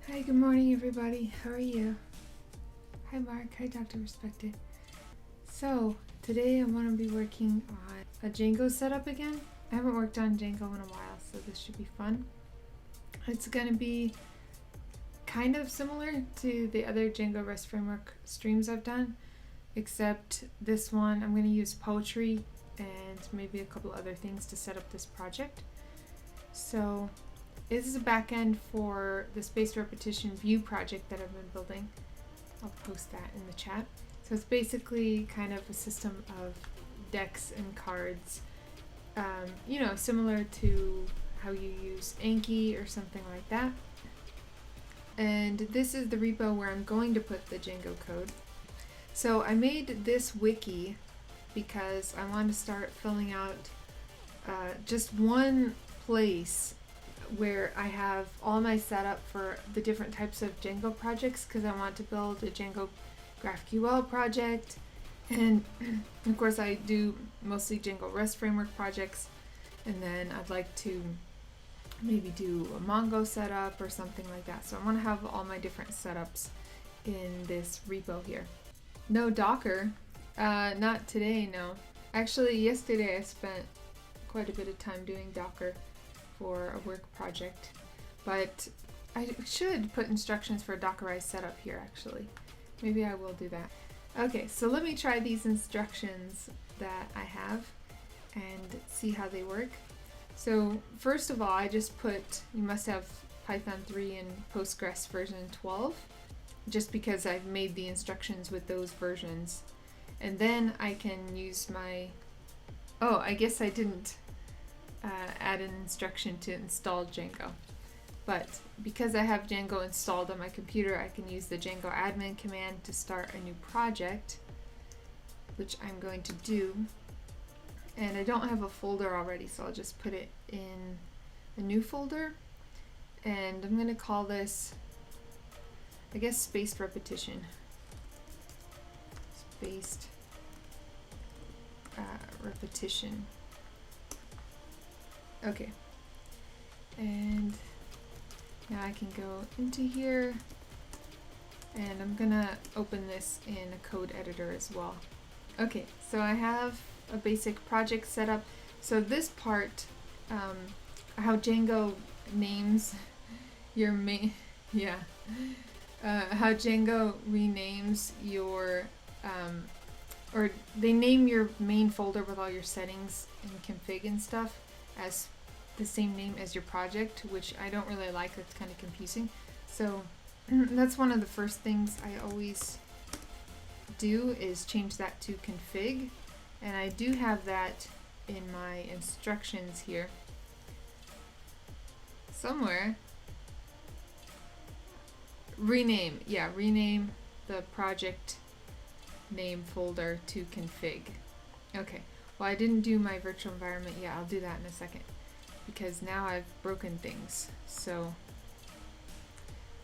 Hi, good morning everybody. How are you? Hi Mark, hi Dr. Respected. So, today I'm going to be working on a Django setup again. I haven't worked on Django in a while, so this should be fun. It's going to be kind of similar to the other Django REST Framework streams I've done, except this one I'm going to use poetry and maybe a couple other things to set up this project. So, this is a backend for the spaced repetition view project that I've been building. I'll post that in the chat. So it's basically kind of a system of decks and cards, you know, similar to how you use Anki or something like that. And this is the repo where I'm going to put the Django code. So I made this wiki because I want to start filling out just one place where I have all my setup for the different types of Django projects, because I want to build a Django GraphQL project, and of course I do mostly Django REST Framework projects, and then I'd like to maybe do a Mongo setup or something like that. So I want to have all my different setups in this repo here. No Docker, not today, no. Actually, yesterday I spent quite a bit of time doing Docker for a work project, but I should put instructions for a Dockerized setup here actually. Maybe I will do that. Okay, so let me try these instructions that I have and see how they work. So first of all, I just put, you must have Python 3 and Postgres version 12, just because I've made the instructions with those versions. And then I can use my, oh, I guess I didn't add an instruction to install Django. But because I have Django installed on my computer, I can use the Django admin command to start a new project, which I'm going to do. And I don't have a folder already, so I'll just put it in a new folder. And I'm going to call this, I guess, spaced repetition. Spaced repetition. Okay, and now I can go into here, and I'm gonna open this in a code editor as well. Okay, so I have a basic project set up. So this part, how Django names your main, how Django renames your, or they name your main folder with all your settings and config and stuff as the same name as your project, which I don't really like. That's kind of confusing. So that's one of the first things I always do, is change that to config. And I do have that in my instructions here somewhere. Rename, yeah, rename the project name folder to config. Okay. Well, I didn't do my virtual environment yet. I'll do that in a second, because now I've broken things. So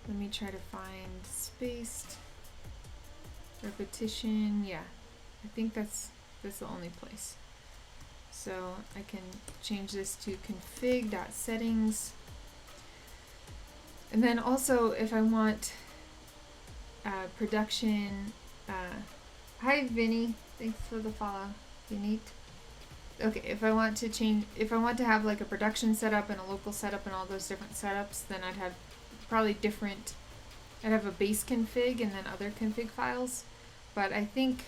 let me try to find spaced repetition. Yeah, I think that's the only place. So I can change this to config.settings. And then also, if I want production, hi Vinny, thanks for the follow, Vinny. Okay, if I want to have like a production setup and a local setup and all those different setups, then I'd have probably different, I'd have a base config and then other config files. But I think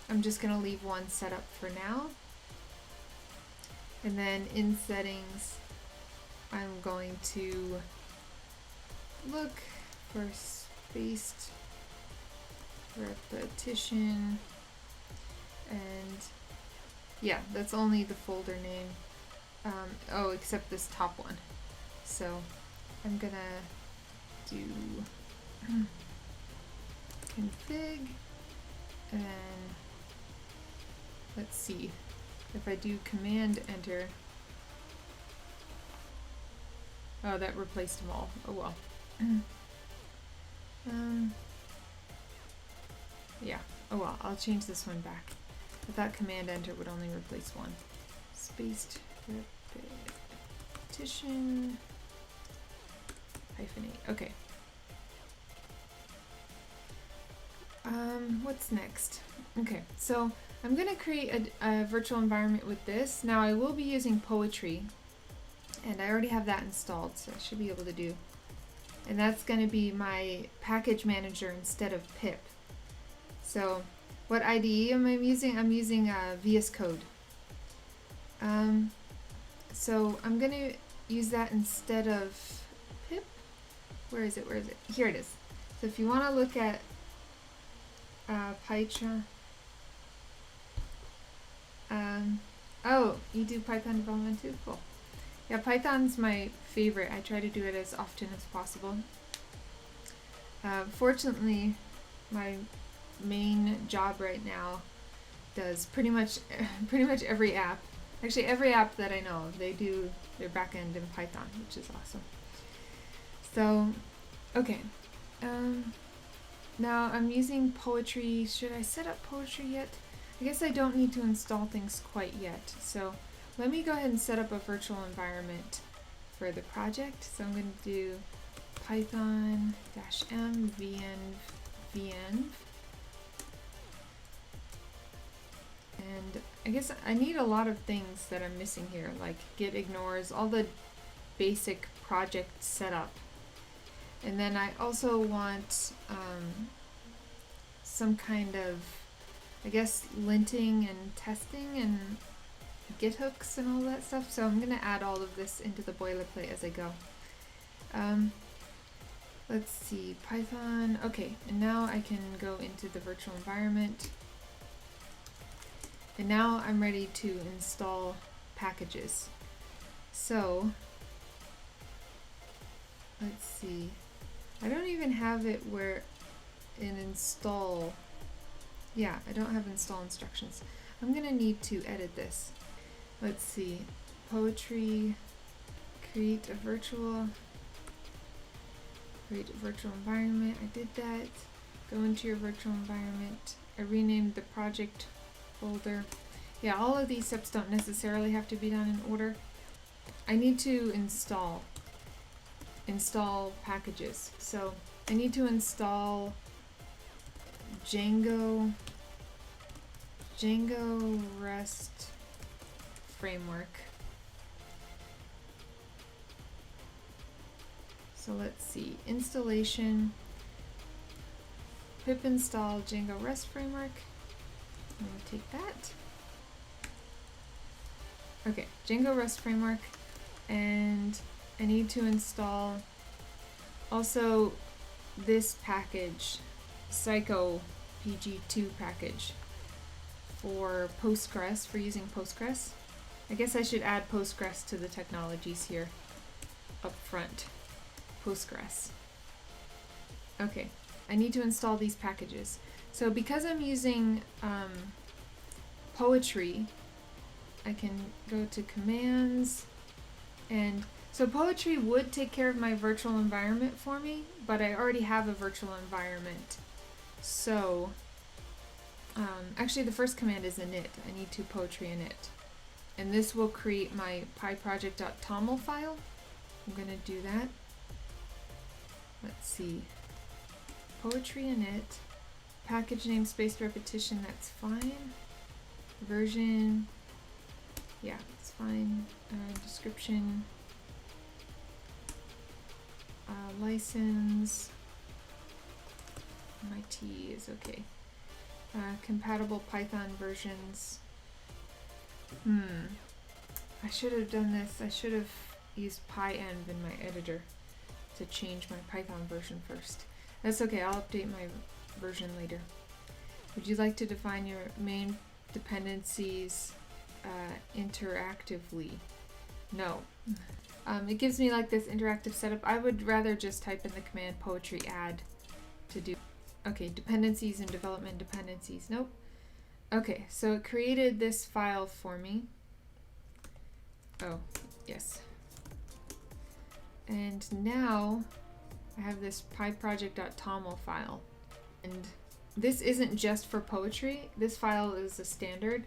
I'm just going to leave one setup for now. And then in settings, I'm going to look for spaced repetition, and yeah, that's only the folder name. Oh, except this top one. So I'm gonna do config, and let's see if I do command enter. Oh, that replaced them all. Oh well. Yeah. Oh well, I'll change this one back. I thought command enter would only replace one. Spaced repetition -8. Okay. What's next? Okay, so I'm gonna create a virtual environment with this. Now I will be using Poetry, and I already have that installed, so I should be able to do. And that's gonna be my package manager instead of pip. So what IDE am I using? I'm using VS Code. So I'm gonna use that instead of pip. Where is it? Where is it? Here it is. So if you want to look at Python, oh, you do Python development too? Cool. Yeah, Python's my favorite. I try to do it as often as possible. Fortunately, my main job right now does pretty much every app. Actually, every app that I know of, they do their backend in Python, which is awesome. So, okay. Now I'm using Poetry. Should I set up Poetry yet? I guess I don't need to install things quite yet. So let me go ahead and set up a virtual environment for the project. So I'm going to do python -m venv. And I guess I need a lot of things that I'm missing here, like git ignores, all the basic project setup. And then I also want some kind of, I guess, linting and testing and git hooks and all that stuff. So I'm going to add all of this into the boilerplate as I go. Let's see, Python. Okay, and now I can go into the virtual environment. And now I'm ready to install packages. So let's see. I don't even have it where in install. Yeah, I don't have install instructions. I'm gonna need to edit this. Let's see. Poetry, create a virtual environment. I did that. Go into your virtual environment. I renamed the project folder. Yeah, all of these steps don't necessarily have to be done in order. I need to install packages. So I need to install Django REST Framework. So let's see, installation, pip install Django REST Framework. I'm going to take that. Okay, Django REST Framework, and I need to install also this package, Psycho PG2 package for Postgres, for using Postgres. I guess I should add Postgres to the technologies here up front. Postgres. Okay, I need to install these packages. So because I'm using Poetry, I can go to commands, and so Poetry would take care of my virtual environment for me, but I already have a virtual environment. So actually the first command is init. I need to Poetry init. And this will create my pyproject.toml file. I'm going to do that. Let's see. Poetry init. Package name spaced repetition, that's fine. Version, yeah, it's fine. Description. License. MIT is okay. Compatible Python versions. I should have done this. I should have used pyenv in my editor to change my Python version first. That's okay, I'll update my version later. Would you like to define your main dependencies interactively? No. It gives me like this interactive setup. I would rather just type in the command poetry add to do. Okay, dependencies and development dependencies. Nope. Okay, so it created this file for me. Oh, yes. And now I have this pyproject.toml file. And this isn't just for Poetry. This file is a standard.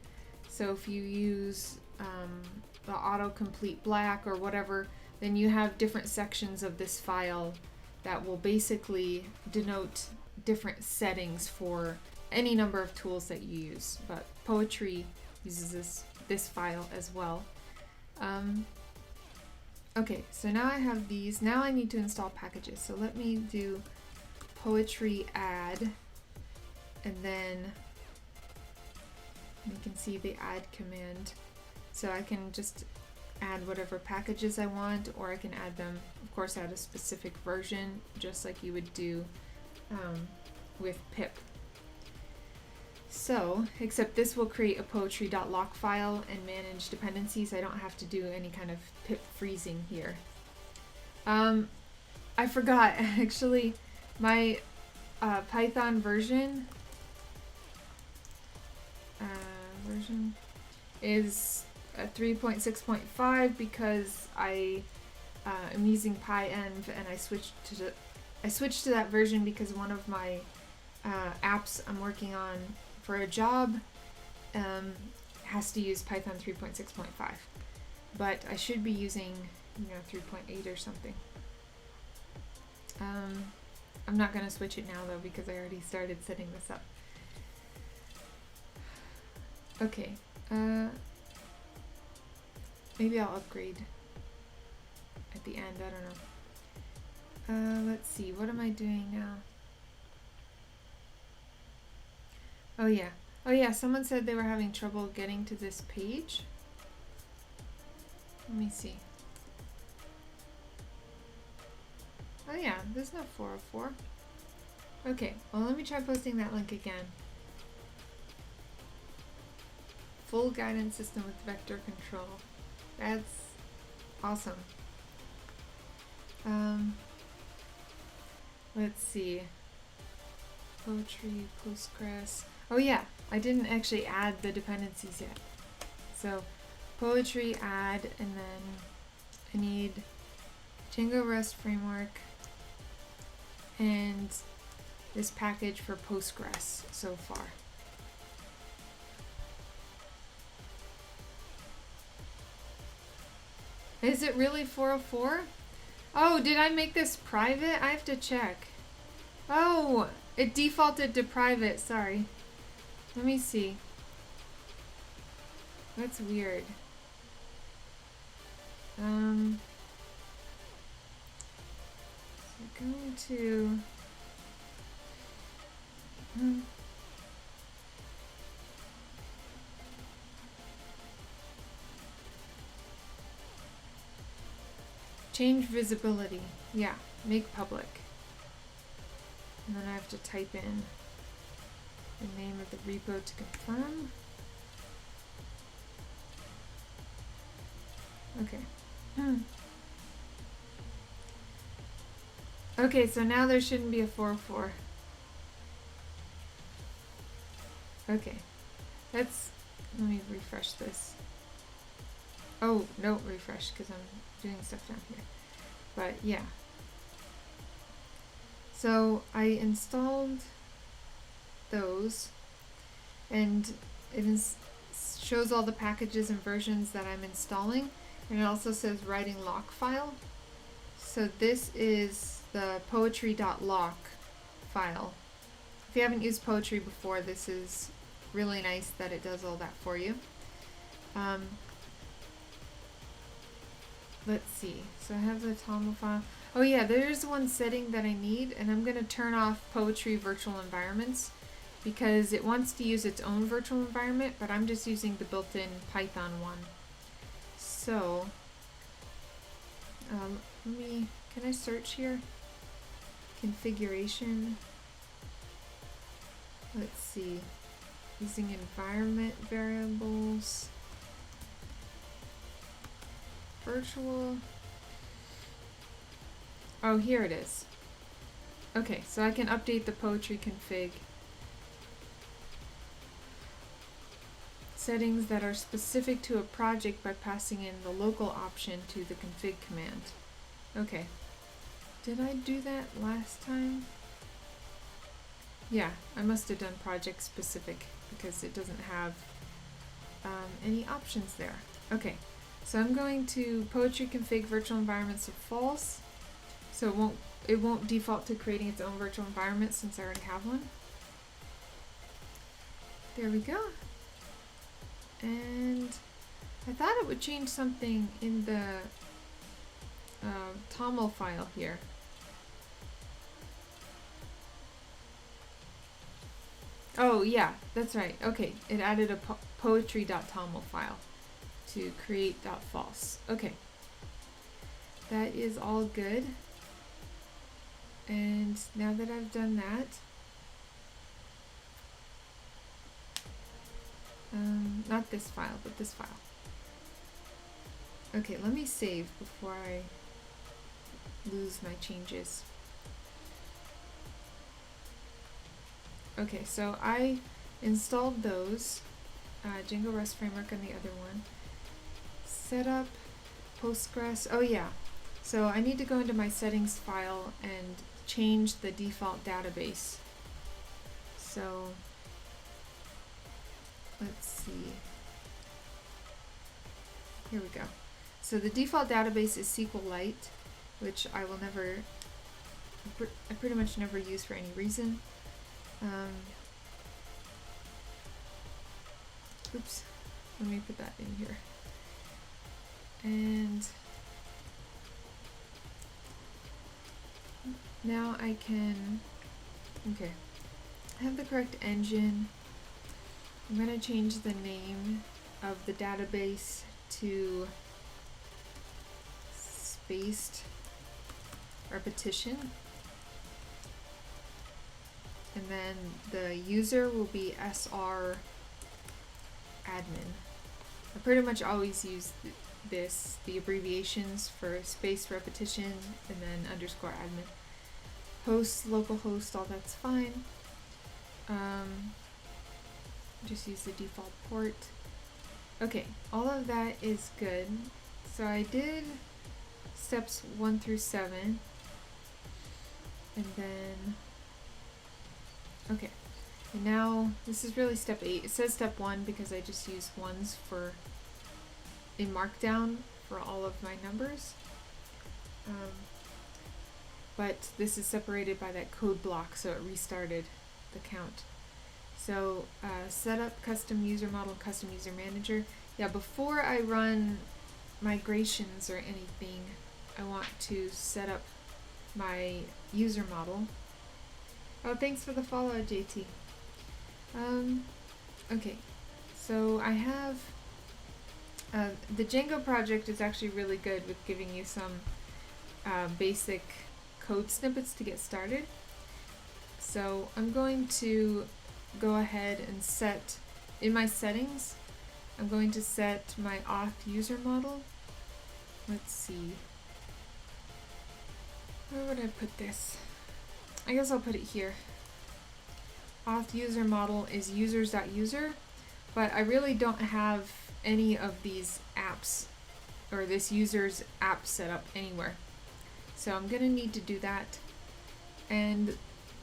So if you use the autocomplete black or whatever, then you have different sections of this file that will basically denote different settings for any number of tools that you use, but Poetry uses this file as well. Okay, so now I have these. Now I need to install packages. So let me do Poetry add, and then you can see the add command. So I can just add whatever packages I want, or I can add them, of course, at a specific version, just like you would do with pip. So, except this will create a poetry.lock file and manage dependencies. I don't have to do any kind of pip freezing here. I forgot, actually, my Python version is 3.6.5 because I am using PyEnv, and I switched to that version because one of my apps I'm working on for a job has to use Python 3.6.5, but I should be using 3.8 or something. I'm not going to switch it now though because I already started setting this up. Okay, maybe I'll upgrade at the end, I don't know. Let's see, what am I doing now? Oh yeah, someone said they were having trouble getting to this page. Let me see. Oh yeah, there's no 404. Okay, well let me try posting that link again. Full guidance system with vector control. That's awesome. Let's see. Poetry, Postgres. Oh yeah, I didn't actually add the dependencies yet. So Poetry add, and then I need Django REST Framework and this package for Postgres so far. Is it really 404? Oh, did I make this private? I have to check. Oh, it defaulted to private, sorry. Let me see. That's weird. So going to change visibility. Yeah, make public. And then I have to type in the name of the repo to confirm. Okay. Okay, so now there shouldn't be a 404. Okay. Let me refresh this. Oh, no, refresh, because I'm doing stuff down here. But yeah. So I installed those, and it shows all the packages and versions that I'm installing, and it also says writing lock file. So this is the poetry.lock file. If you haven't used Poetry before, this is really nice that it does all that for you. Let's see. So I have the Toml file. Oh yeah, there's one setting that I need, and I'm going to turn off Poetry virtual environments because it wants to use its own virtual environment, but I'm just using the built-in Python one. So, can I search here? Configuration. Let's see. Using environment variables. Virtual. Oh, here it is. Okay, so I can update the Poetry config. Settings that are specific to a project by passing in the local option to the config command. Okay. Did I do that last time? Yeah, I must have done project specific because it doesn't have any options there. Okay, so I'm going to Poetry config virtual environments of false, so it won't it won't default to creating its own virtual environment since I already have one. There we go. And I thought it would change something in the TOML file here. Oh yeah, that's right. Okay, it added a poetry.toml file to create.false. Okay, that is all good. And now that I've done that, not this file, but this file. Okay, let me save before I lose my changes. Okay, so I installed those, Django REST Framework and the other one. Set up Postgres. Oh yeah, so I need to go into my settings file and change the default database. So let's see. Here we go. So the default database is SQLite, which I will never, I pretty much never use for any reason. Oops, let me put that in here. And now I can, okay, I have the correct engine. I'm going to change the name of the database to spaced repetition. And then the user will be SR admin. I pretty much always use the abbreviations for spaced repetition and then underscore admin. Host, localhost, all that's fine. Just use the default port. Okay, all of that is good. So I did steps 1 through 7. And then okay, and now this is really step 8. It says step 1 because I just use ones for in Markdown for all of my numbers. But this is separated by that code block, so it restarted the count. So set up custom user model, custom user manager. Yeah, before I run migrations or anything, I want to set up my user model. Oh, thanks for the follow, JT. Okay, so I have the Django project is actually really good with giving you some basic code snippets to get started. So I'm going to go ahead and set, in my settings, I'm going to set my auth user model. Let's see. Where would I put this? I guess I'll put it here. Auth user model is users.user, but I really don't have any of these apps or this user's app set up anywhere. So I'm going to need to do that. And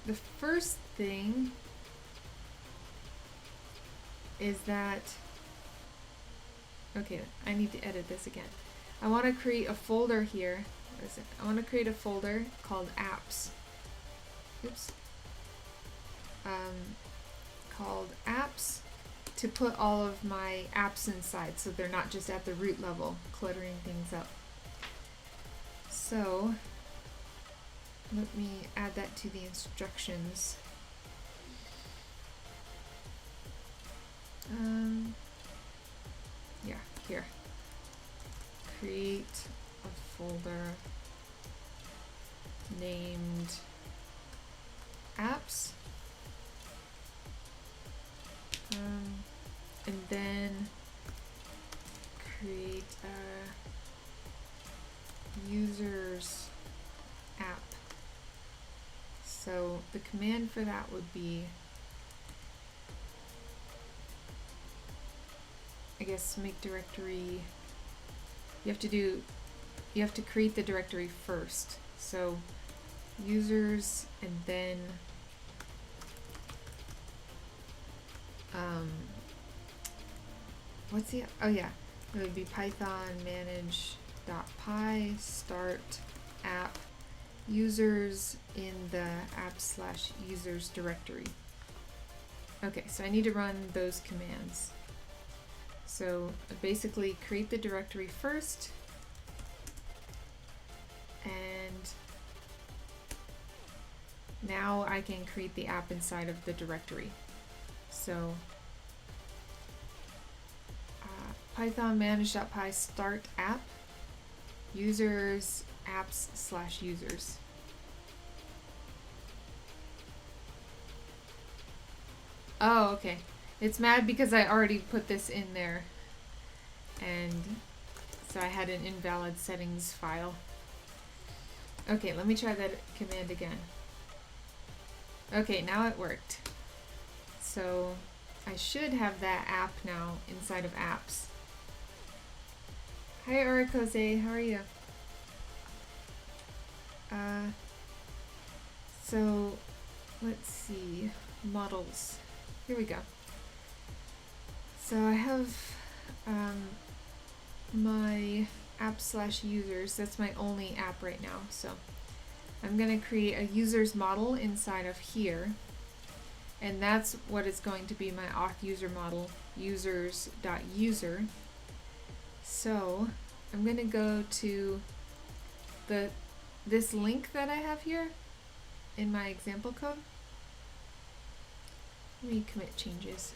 the first thing is that, okay, I need to edit this again. I want to create a folder here. What is it? I want to create a folder called apps. Oops. Called apps to put all of my apps inside so they're not just at the root level cluttering things up. So let me add that to the instructions. Yeah, here. Create a folder named apps. And then create a users app. So the command for that would be, I guess, make directory. You have to create the directory first. So users and then what's the, oh yeah, it would be python manage.py start app, users in the app/users directory. Okay, so I need to run those commands. So basically create the directory first, and now I can create the app inside of the directory. So Python manage.py start app users apps/users. Oh, okay. It's mad because I already put this in there, and so I had an invalid settings file. Okay, let me try that command again. Okay, now it worked. So I should have that app now inside of apps. Hi Oricose, how are you? So let's see, models. Here we go. So I have my app/users. That's my only app right now. So I'm going to create a users model inside of here. And that's what is going to be my auth user model, users.user. So I'm going to go to this link that I have here in my example code. Let me commit changes.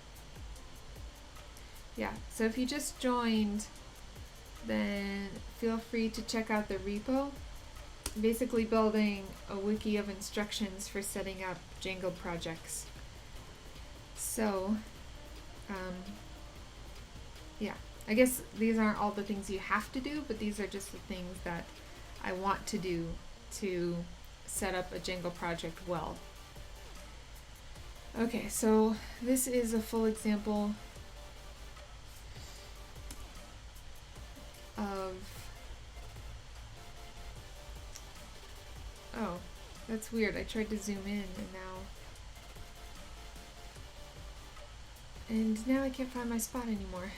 Yeah, so if you just joined, then feel free to check out the repo. Basically building a wiki of instructions for setting up Django projects. So, yeah, I guess these aren't all the things you have to do, but these are just the things that I want to do to set up a Django project well. Okay, so this is a full example of, oh, that's weird. I tried to zoom in and now I can't find my spot anymore.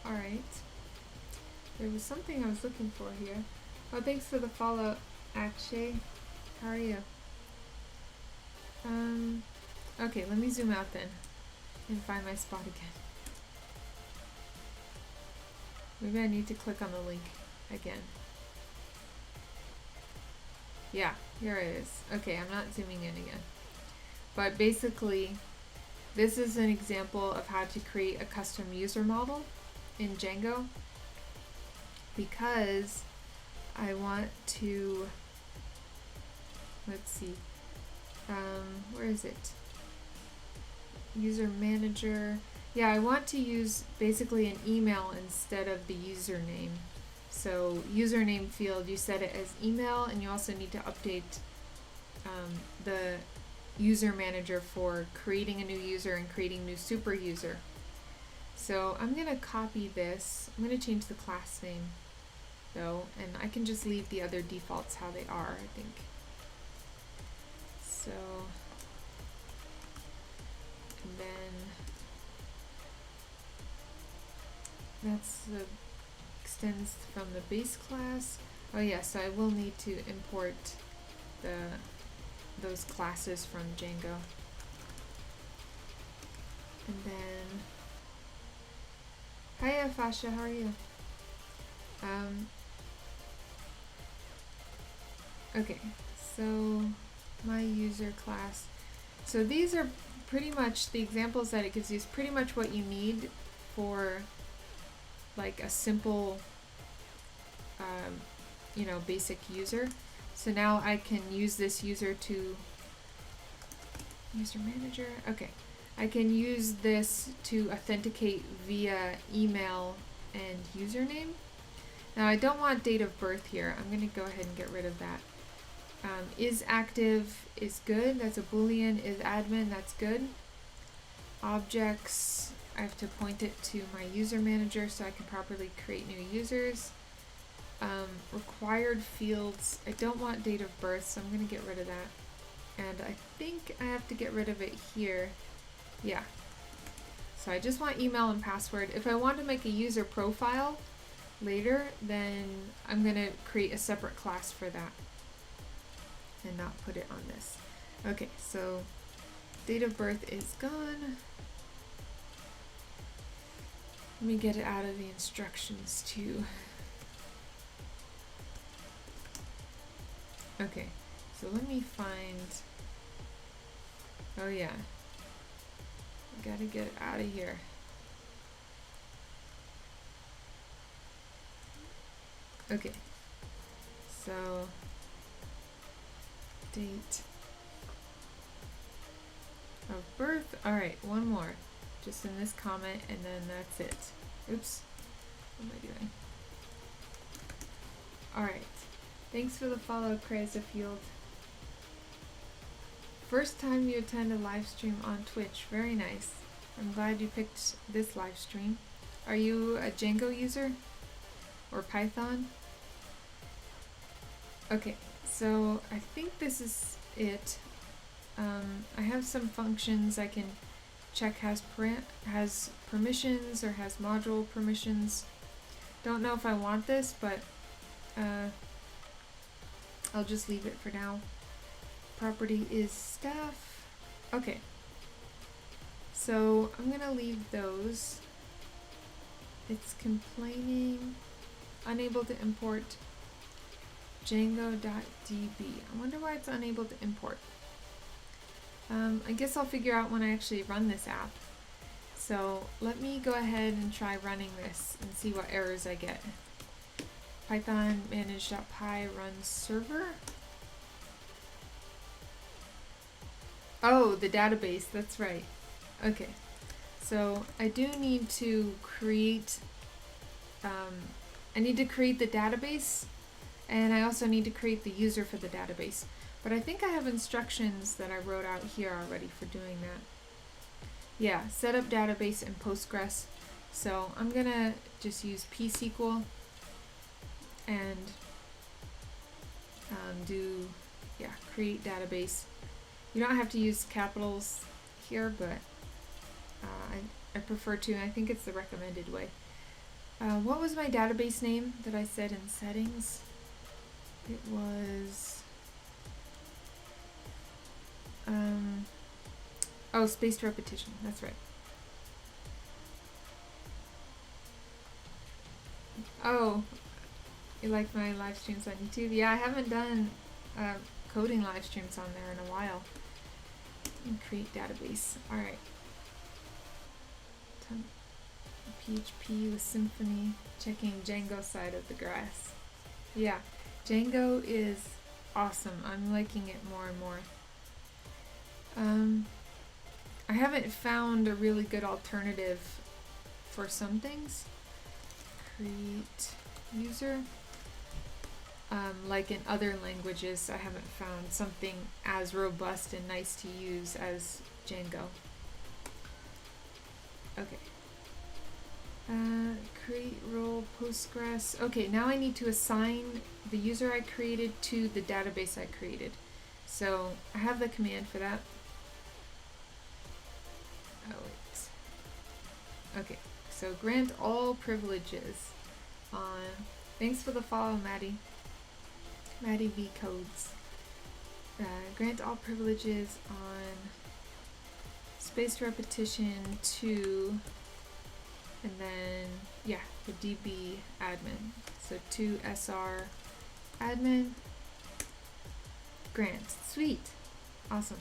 Alright. There was something I was looking for here. Oh, thanks for the follow, Akshay. How are you? Okay, let me zoom out then and find my spot again. Maybe I need to click on the link again. Yeah, here it is. Okay, I'm not zooming in again. But basically, this is an example of how to create a custom user model in Django, because I want to, let's see, where is it? User manager. Yeah, I want to use basically an email instead of the username. So username field, you set it as email, and you also need to update the user manager for creating a new user and creating new super user. So I'm going to copy this. I'm going to change the class name though, and I can just leave the other defaults how they are, I think. So, and then that's the extends from the base class. Oh yeah, so I will need to import those classes from Django. And then, hiya Fasha, how are you? Okay, so my user class. So these are pretty much the examples that it gives you is pretty much what you need for like a simple, basic user. So now I can use this user to user manager. Okay, I can use this to authenticate via email and username. Now I don't want date of birth here. I'm going to go ahead and get rid of that. Is active is good. That's a Boolean. Is admin, that's good. Objects, I have to point it to my user manager so I can properly create new users. Required fields, I don't want date of birth, so I'm going to get rid of that. And I think I have to get rid of it here. Yeah. So I just want email and password. If I want to make a user profile later, then I'm going to create a separate class for that and not put it on this. Okay, so date of birth is gone. Let me get it out of the instructions too. Okay, so let me find, oh yeah, I gotta get it out of here. Okay, so date of birth. All right, one more, just in this comment, and then that's it. Oops, what am I doing? All right, thanks for the follow, Crazy Field. First time you attend a live stream on Twitch. Very nice. I'm glad you picked this live stream. Are you a Django user or Python? Okay, so I think this is it. I have some functions I can check has permissions or has module permissions. Don't know if I want this, but I'll just leave it for now. Property is staff. Okay, so I'm gonna leave those. It's complaining unable to import Django.db. I wonder why it's unable to import. I guess I'll figure out when I actually run this app. So let me go ahead and try running this and see what errors I get. Python manage.py runs server. Oh, the database, that's right. Okay, so I do need to create, I need to create the database, and I also need to create the user for the database. But I think I have instructions that I wrote out here already for doing that. Yeah, set up database in Postgres. So I'm gonna just use pSQL and create database. You don't have to use capitals here, but I prefer to, and I think it's the recommended way. What was my database name that I said in settings? It was, oh, spaced repetition, that's right. Oh, you like my live streams on YouTube? Yeah, I haven't done coding live streams on there in a while. And create database. All right. PHP with Symfony. Checking Django side of the grass. Yeah, Django is awesome. I'm liking it more and more. I haven't found a really good alternative for some things. Create user. Like in other languages, I haven't found something as robust and nice to use as Django. Okay. Create role Postgres. Okay, now I need to assign the user I created to the database I created. So I have the command for that. Oh, wait. Okay, so grant all privileges on. Thanks for the follow, Maddie. Maddie V codes. Grant all privileges on spaced repetition to, and then yeah, the DB admin. So to SR admin. Grant. Sweet. Awesome.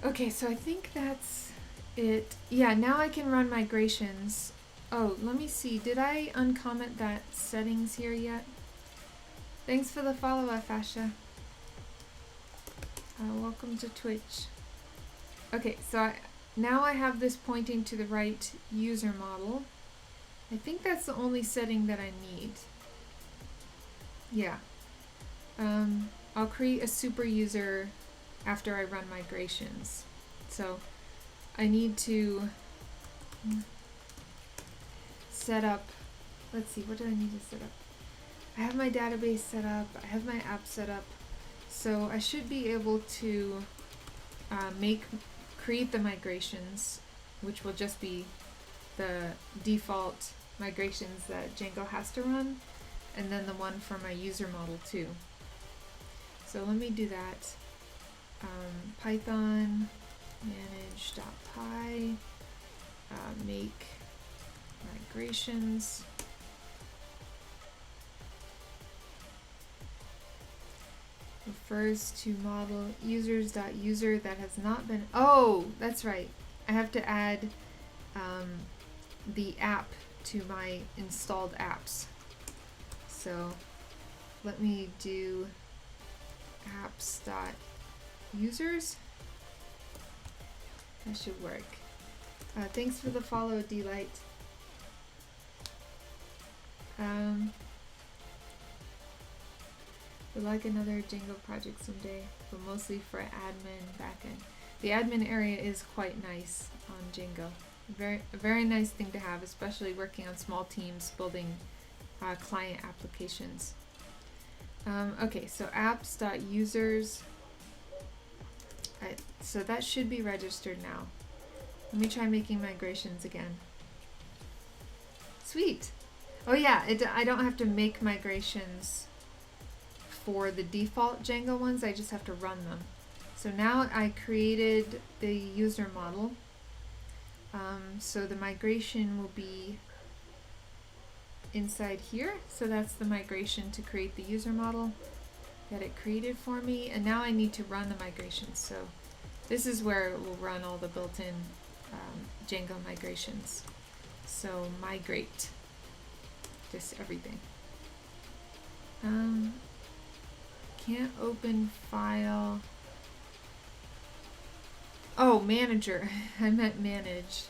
Okay, so I think that's it. Yeah, now I can run migrations. Oh, let me see. Did I uncomment that settings here yet? Thanks for the follow, Fasha. Welcome to Twitch. Okay, so now I have this pointing to the right user model. I think that's the only setting that I need. Yeah. I'll create a super user after I run migrations. So I need to set up, let's see, what do I need to set up? I have my database set up, I have my app set up, so I should be able to create the migrations, which will just be the default migrations that Django has to run, and then the one for my user model too. So let me do that. Python manage.py make migrations. Refers to model users.user that has not been. Oh, that's right. I have to add the app to my installed apps. So let me do apps.users. That should work. Thanks for the follow, Delight. Would like another Django project someday, but mostly for admin backend. The admin area is quite nice on Django. A very nice thing to have, especially working on small teams building client applications. Okay, so apps.users. So that should be registered now. Let me try making migrations again. Sweet. Oh yeah, I don't have to make migrations for the default Django ones. I just have to run them. So now I created the user model. So the migration will be inside here. So that's the migration to create the user model. Got it created for me, and now I need to run the migration. So this is where it will run all the built-in Django migrations. So migrate just everything. Can't open file. Oh, manager. I meant manage.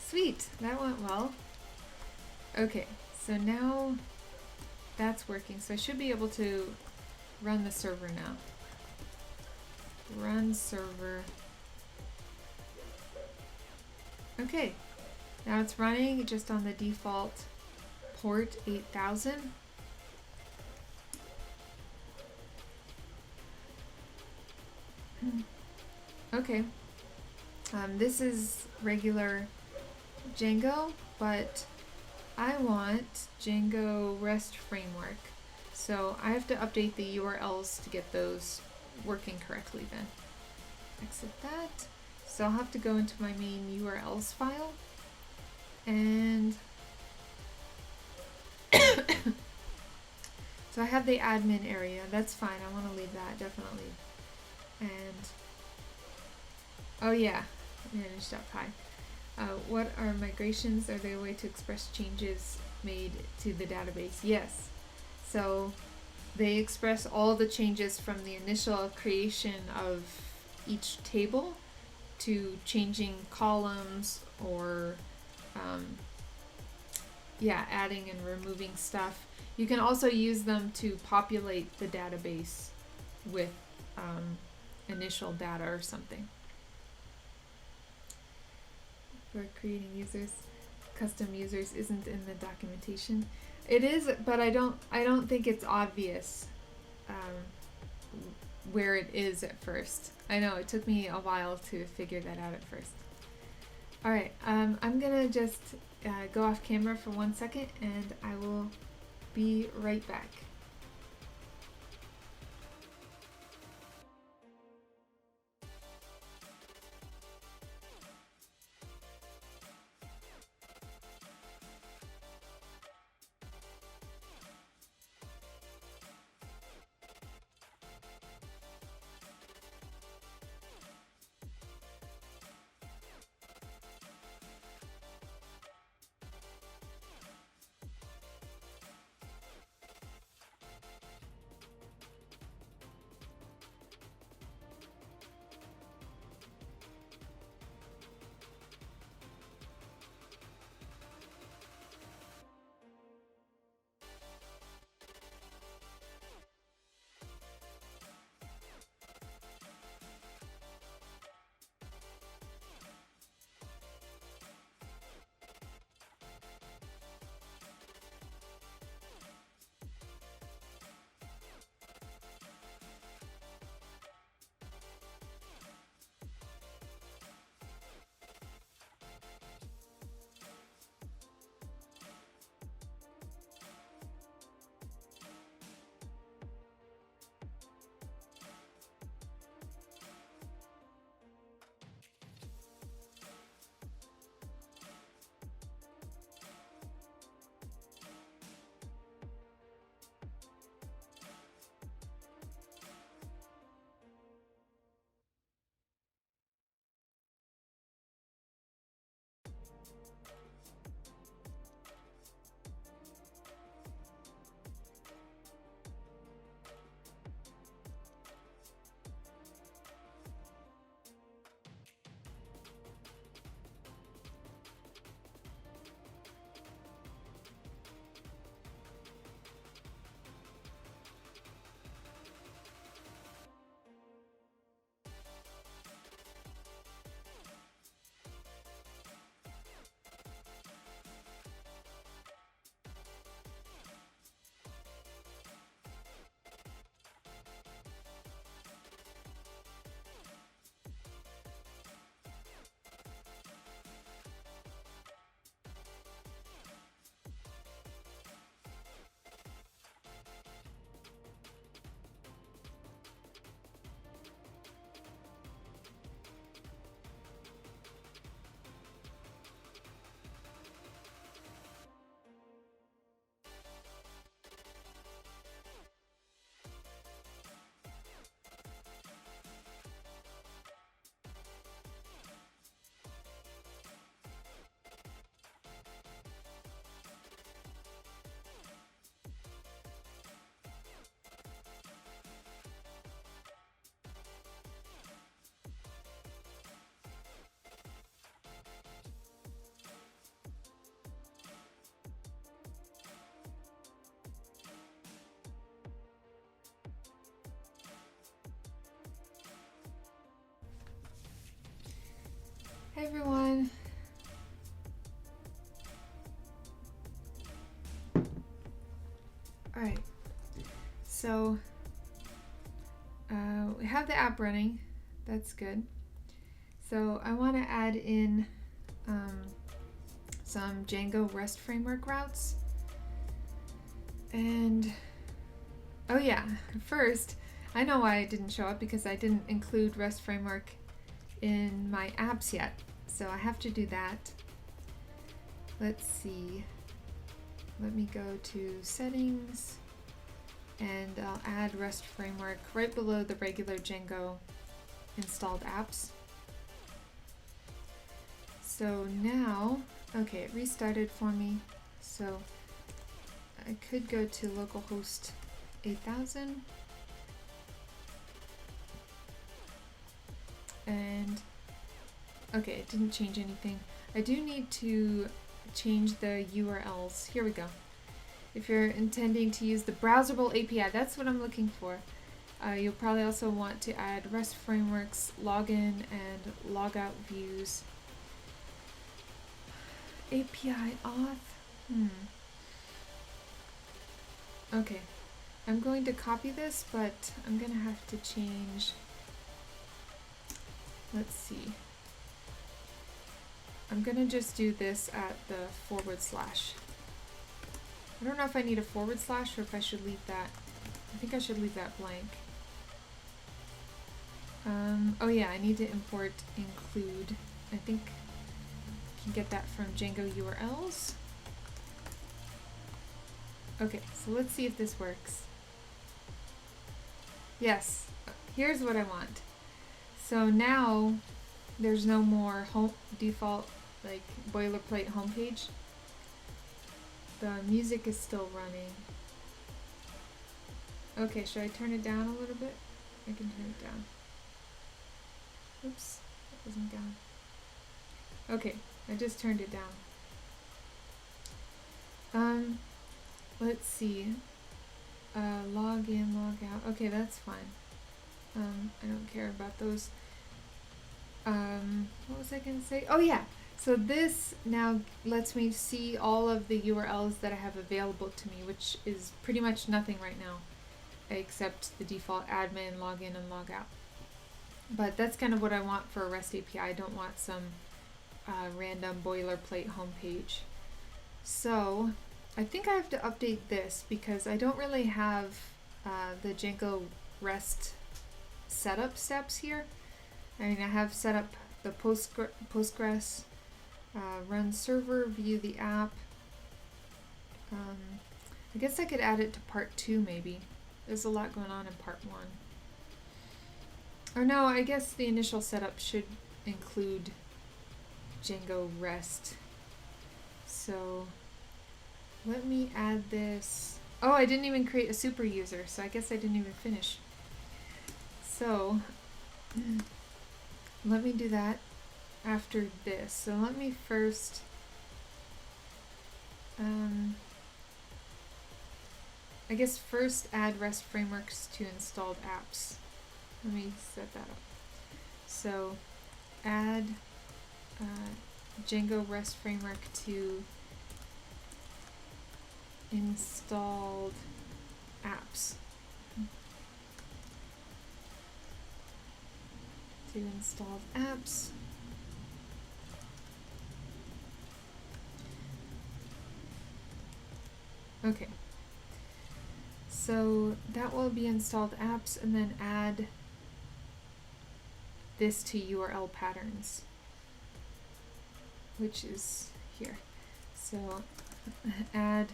Sweet, that went well. Okay, so now that's working. So I should be able to run the server now. Run server. Okay, now it's running just on the default port 8000. Okay, this is regular Django, but I want Django REST Framework. So I have to update the URLs to get those working correctly then. Exit that. So I'll have to go into my main URLs file and so I have the admin area. That's fine. I want to leave that definitely. And oh yeah, manage.py. What are migrations? Are they a way to express changes made to the database? Yes. So they express all the changes from the initial creation of each table to changing columns or adding and removing stuff. You can also use them to populate the database with initial data or something. For creating users, custom users isn't in the documentation. It is, but I don't think it's obvious where it is at first. I know it took me a while to figure that out at first. All right, I'm gonna just go off camera for 1 second, and I will be right back. Hey everyone. All right, so we have the app running. That's good. So I want to add in some Django REST Framework routes. And oh yeah, first, I know why it didn't show up, because I didn't include REST Framework in my apps yet. So I have to do that. Let's see. Let me go to settings, and I'll add REST Framework right below the regular Django installed apps. So now, okay, it restarted for me. So I could go to localhost 8000 and okay, it didn't change anything. I do need to change the URLs. Here we go. If you're intending to use the browsable API, that's what I'm looking for. You'll probably also want to add REST frameworks, login and logout views. API auth. Okay, I'm going to copy this, but I'm gonna have to change. Let's see. I'm gonna just do this at the /. I don't know if I need a / or if I should leave that. I think I should leave that blank. Oh yeah, I need to import include. I think I can get that from Django URLs. Okay, so let's see if this works. Yes, here's what I want. So now there's no more default like boilerplate homepage. The music is still running. Okay, should I turn it down a little bit? I can turn it down. Oops, that wasn't down. Okay, I just turned it down. Let's see. Log in, log out. Okay, that's fine. I don't care about those. What was I gonna say? Oh yeah. So this now lets me see all of the URLs that I have available to me, which is pretty much nothing right now, except the default admin, login, and logout. But that's kind of what I want for a REST API. I don't want some random boilerplate homepage. So I think I have to update this because I don't really have the Django REST setup steps here. I mean, I have set up the Postgres, run server, view the app. I guess I could add it to part 2 maybe. There's a lot going on in part 1. Or no, I guess the initial setup should include Django REST. So let me add this. Oh, I didn't even create a super user, so I guess I didn't even finish. So let me do that after this. So let me first I guess first add REST frameworks to installed apps. Let me set that up. So add Django REST framework to installed apps. To installed apps. Okay. So that will be installed apps, and then add this to URL patterns, which is here. So add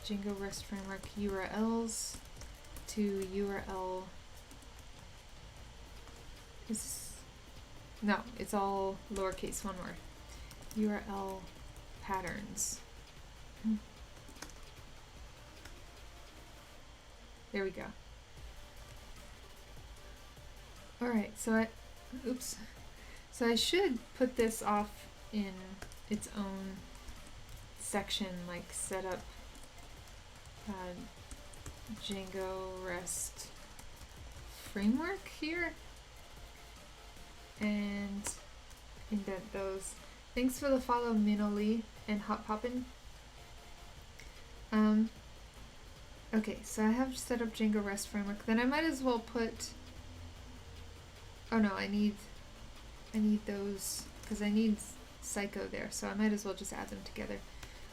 Django REST framework URLs to URL. No, it's all lowercase, one word. URL patterns. There we go. Alright, so so I should put this off in its own section, like set up Django REST framework here. and indent those. Thanks for the follow, Minoli and Hot Poppin'. Okay, so I have set up Django REST Framework. Then I might as well put. Oh no, I need those because I need Psycho there, so I might as well just add them together.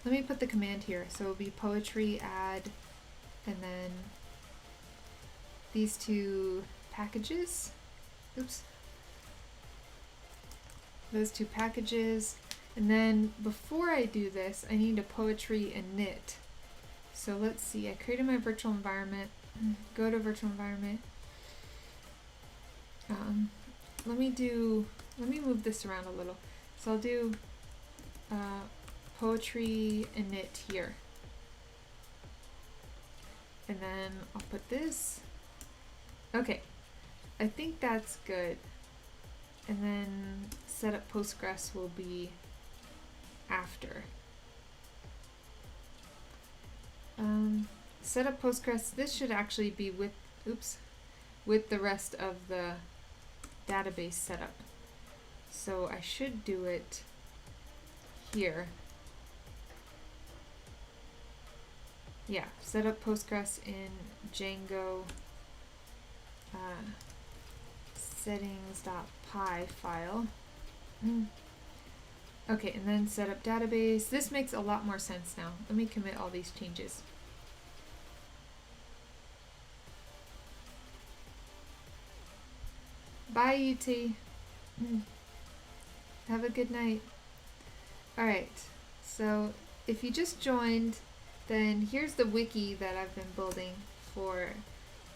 Let me put the command here. So it'll be poetry add, and then these two packages. Oops. Those two packages. And then before I do this, I need a poetry init. So let's see, I created my virtual environment. Go to virtual environment. Let me move this around a little. So I'll do poetry init here. And then I'll put this. Okay, I think that's good. And then setup Postgres will be after. Setup Postgres, this should actually be with the rest of the database setup. So I should do it here. Yeah, setup Postgres in Django settings.py file. Okay, and then setup database. This makes a lot more sense now. Let me commit all these changes. Bye, UT. Have a good night. Alright, so if you just joined, then here's the wiki that I've been building for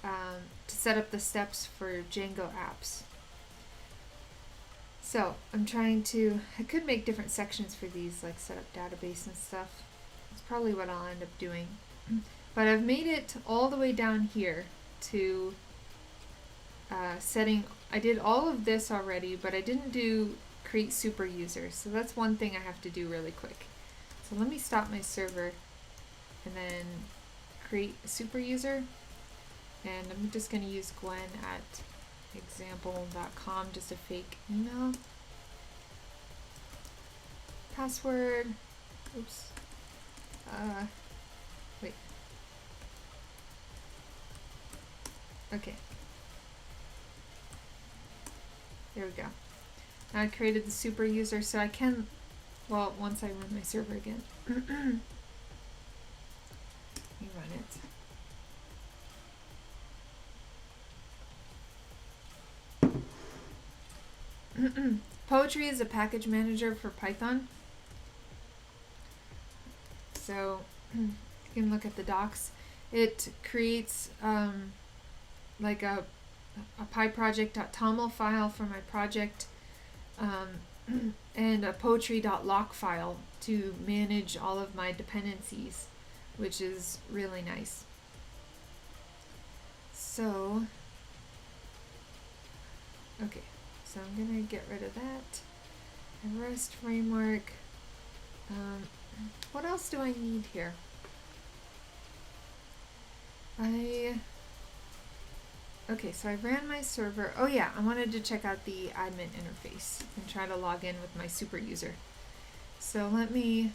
to set up the steps for Django apps. So I could make different sections for these, like set up database and stuff. That's probably what I'll end up doing. But I've made it all the way down here to setting. I did all of this already, but I didn't do create super users. So that's one thing I have to do really quick. So let me stop my server and then create a super user. And I'm just going to use Gwen at example.com, just a fake email. Password. Oops. Wait. Okay. There we go. Now I created the super user, so I can, well, once I run my server again. Let me run it. Poetry is a package manager for Python. So you can look at the docs. It creates like a pyproject.toml file for my project and a poetry.lock file to manage all of my dependencies, which is really nice. So, okay. So I'm going to get rid of that. And REST framework. What else do I need here? Okay, so I ran my server. Oh yeah, I wanted to check out the admin interface and try to log in with my super user. So let me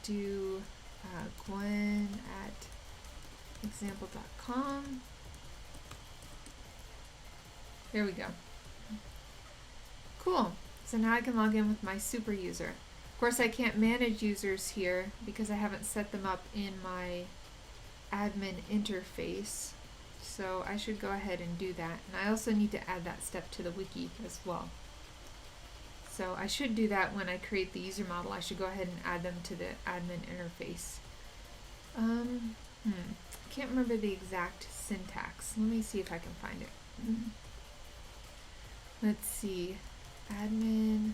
do Gwen at example.com. There we go. Cool. So now I can log in with my super user. Of course, I can't manage users here because I haven't set them up in my admin interface. So I should go ahead and do that. And I also need to add that step to the wiki as well. So I should do that when I create the user model. I should go ahead and add them to the admin interface. I can't remember the exact syntax. Let me see if I can find it. Let's see. Admin.py.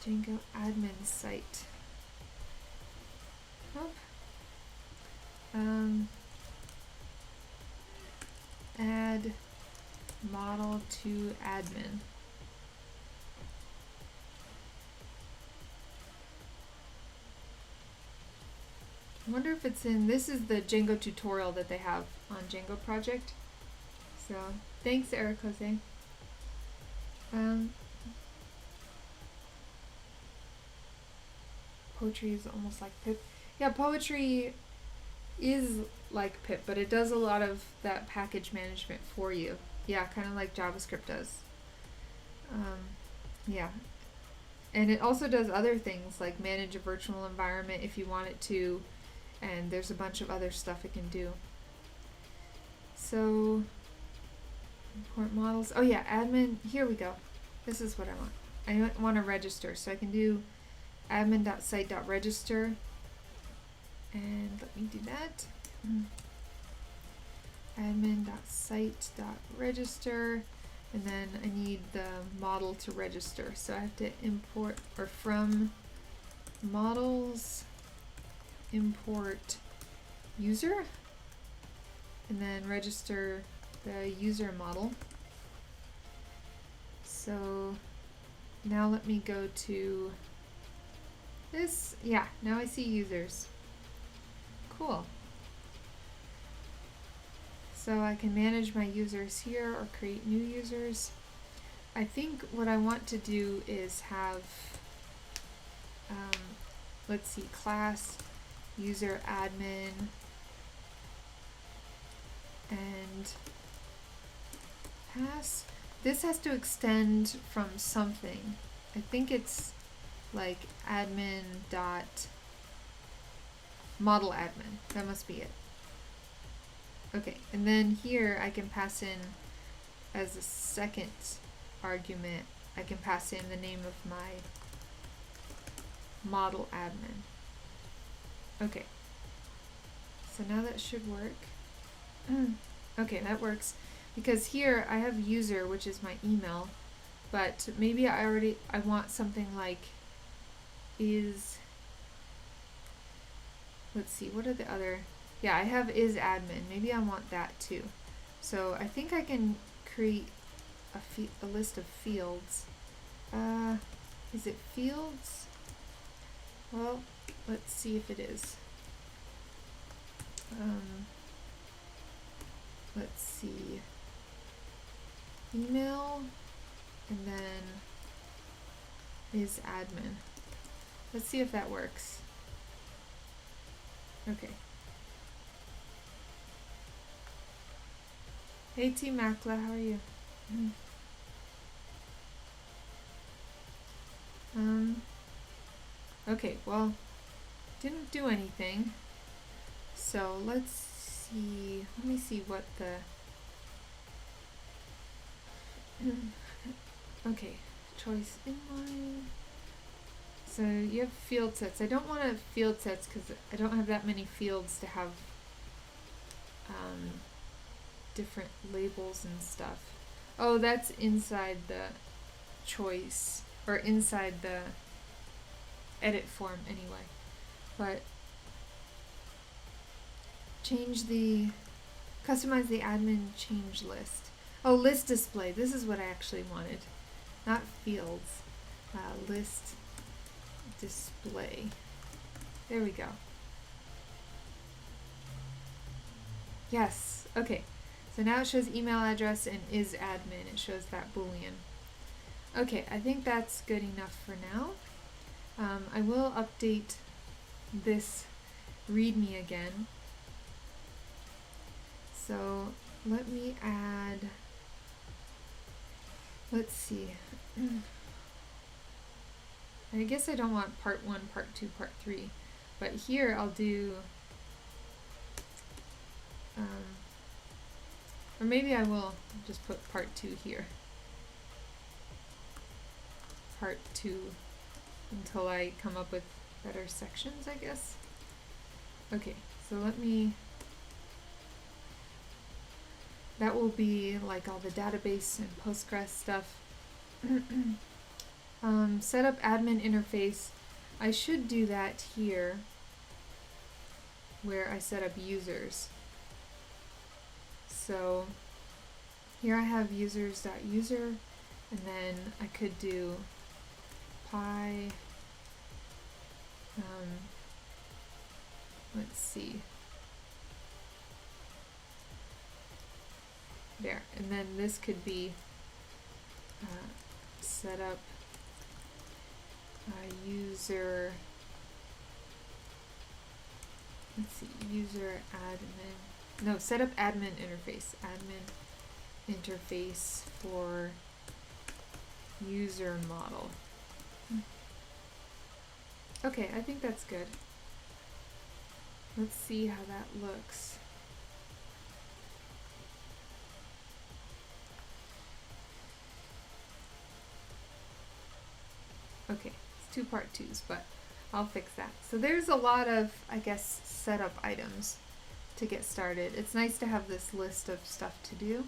Django admin site. Nope. Add model to admin. I wonder if it's in, this is the Django tutorial that they have on Django project. So thanks, Eric Jose. Poetry is almost like pip. Yeah, poetry is like pip, but it does a lot of that package management for you. Yeah, kind of like JavaScript does. Yeah. And it also does other things like manage a virtual environment if you want it to, and there's a bunch of other stuff it can do. So, import models. Oh yeah, admin, here we go. This is what I want. I want to register, so I can do admin.site.register, and let me do that. Admin.site.register, and then I need the model to register, so I have to import, or from models, import user, and then register the user model. So now let me go to this. Yeah, now I see users. Cool. So I can manage my users here or create new users. I think what I want to do is have, let's see, class, user admin, and pass. This has to extend from something. I think it's like admin dot model admin. That must be it. Okay, and then here I can pass in as a second argument, I can pass in the name of my model admin. Okay, so now that should work. Okay, that works, because here I have user, which is my email, but maybe I want something like is, let's see, what are the other, yeah, I have is admin, maybe I want that too. So I think I can create a list of fields. Is it fields? Well, let's see if it is. Let's see. Email, and then is admin. Let's see if that works. Okay. Hey T Makla, how are you? Okay, well, didn't do anything. So let's see, let me see what the, okay, choice inline. So you have field sets. I don't want to field sets because I don't have that many fields to have different labels and stuff. Oh, that's inside the choice, or inside the edit form anyway. But customize the admin change list. Oh, list display. This is what I actually wanted. Not fields. List display. There we go. Yes. Okay. So now it shows email address and is admin. It shows that Boolean. Okay, I think that's good enough for now. I will update this README again. So let me add, let's see. I guess I don't want part 1, part 2, part 3, but here I'll do, or maybe I will just put part 2 here. Part 2 until I come up with better sections, I guess. Okay, so let me, that will be like all the database and Postgres stuff. Set up admin interface. I should do that here where I set up users. So here I have users.user, and then I could do pi let's see. There, and then this could be set up user, let's see, user admin, no, set up admin interface for user model. Okay, I think that's good. Let's see how that looks. Okay, it's 2 part 2s, but I'll fix that. So there's a lot of, I guess, setup items to get started. It's nice to have this list of stuff to do.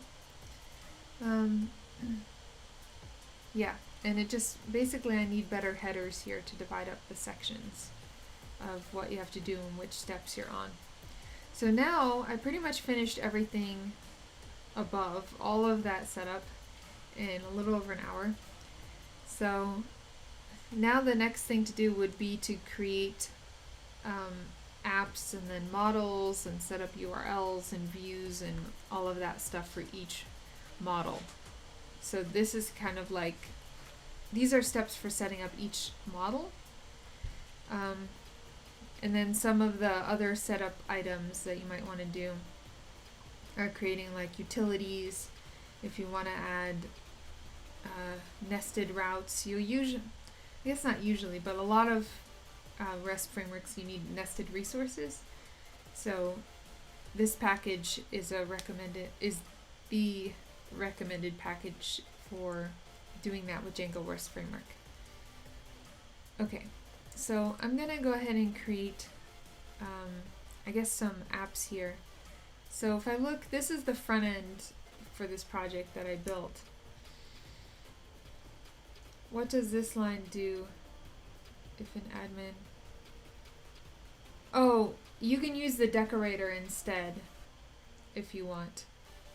Yeah, and it just, basically I need better headers here to divide up the sections of what you have to do and which steps you're on. So now I pretty much finished everything above, all of that setup in a little over an hour. So now the next thing to do would be to create apps and then models and set up URLs and views and all of that stuff for each model. So this is kind of like, these are steps for setting up each model. And then some of the other setup items that you might want to do are creating like utilities. If you want to add nested routes, you usually, I guess not usually, but a lot of REST frameworks, you need nested resources. So this package is the recommended package for doing that with Django REST Framework. Okay, so I'm gonna go ahead and create, I guess, some apps here. So if I look, this is the front end for this project that I built. What does this line do? If an admin, oh, you can use the decorator instead if you want.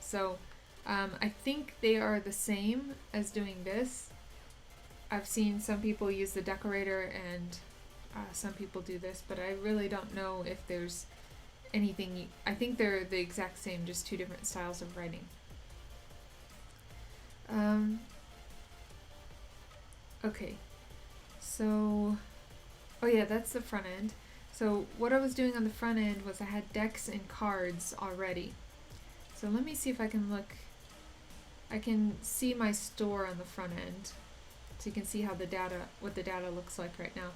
So I think they are the same as doing this. I've seen some people use the decorator and some people do this, but I really don't know if there's anything. I think they're the exact same, just 2 different styles of writing. Okay, so, oh yeah, that's the front end. So what I was doing on the front end was I had decks and cards already. So let me see if I can look. I can see my store on the front end. So you can see how what the data looks like right now.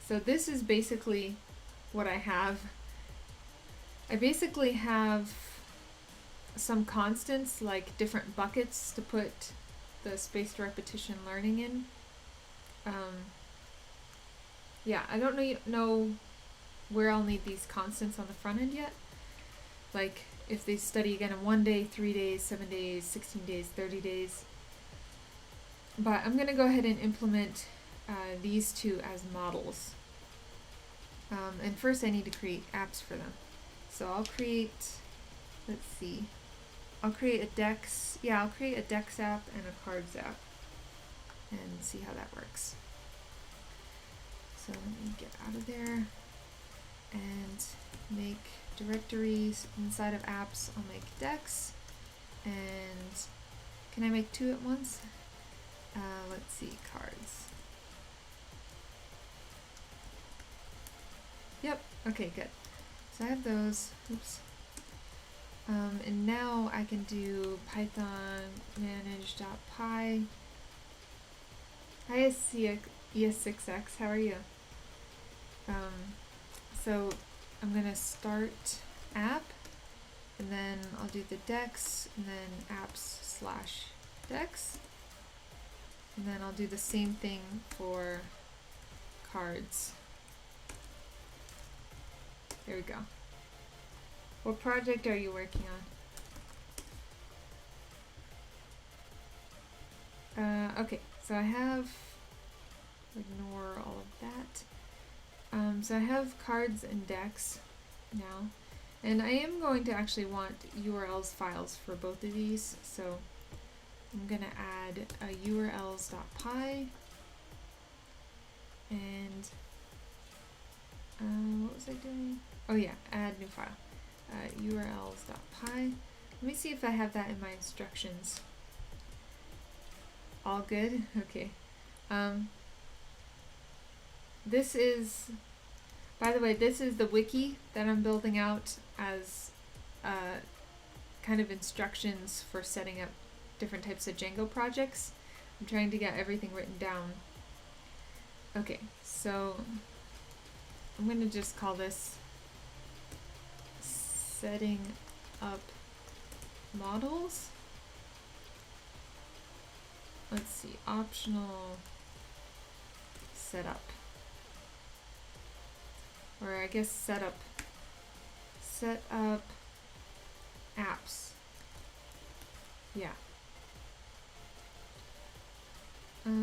So this is basically what I have. I basically have some constants, like different buckets to put the spaced repetition learning in. Yeah, I don't know where I'll need these constants on the front end yet. Like if they study again in 1 day, 3 days, 7 days, 16 days, 30 days. But I'm going to go ahead and implement these 2 as models. And first I need to create apps for them. So I'll create, let's see, I'll create a Dex, yeah, I'll create a Dex app and a Cards app and see how that works. So let me get out of there and make directories inside of apps. I'll make Dex, and can I make 2 at once? Let's see, cards. Yep, okay, good. So I have those, oops. And now I can do Python manage.py. Hi, ES6X, how are you? So I'm gonna start app, and then I'll do the Dex, and then apps/Dex, and then I'll do the same thing for cards. There we go. What project are you working on? Okay, so I have, ignore all of that. So I have cards and decks now, and I am going to actually want URLs files for both of these, so I'm going to add a urls.py, and What was I doing? Oh yeah, add new file. urls.py. Let me see if I have that in my instructions. All good? Okay. This is, by the way, this is the wiki that I'm building out as kind of instructions for setting up different types of Django projects. I'm trying to get everything written down. Okay, so I'm going to just call this setting up models. Let's see, optional setup. Or I guess set up apps. Yeah. Let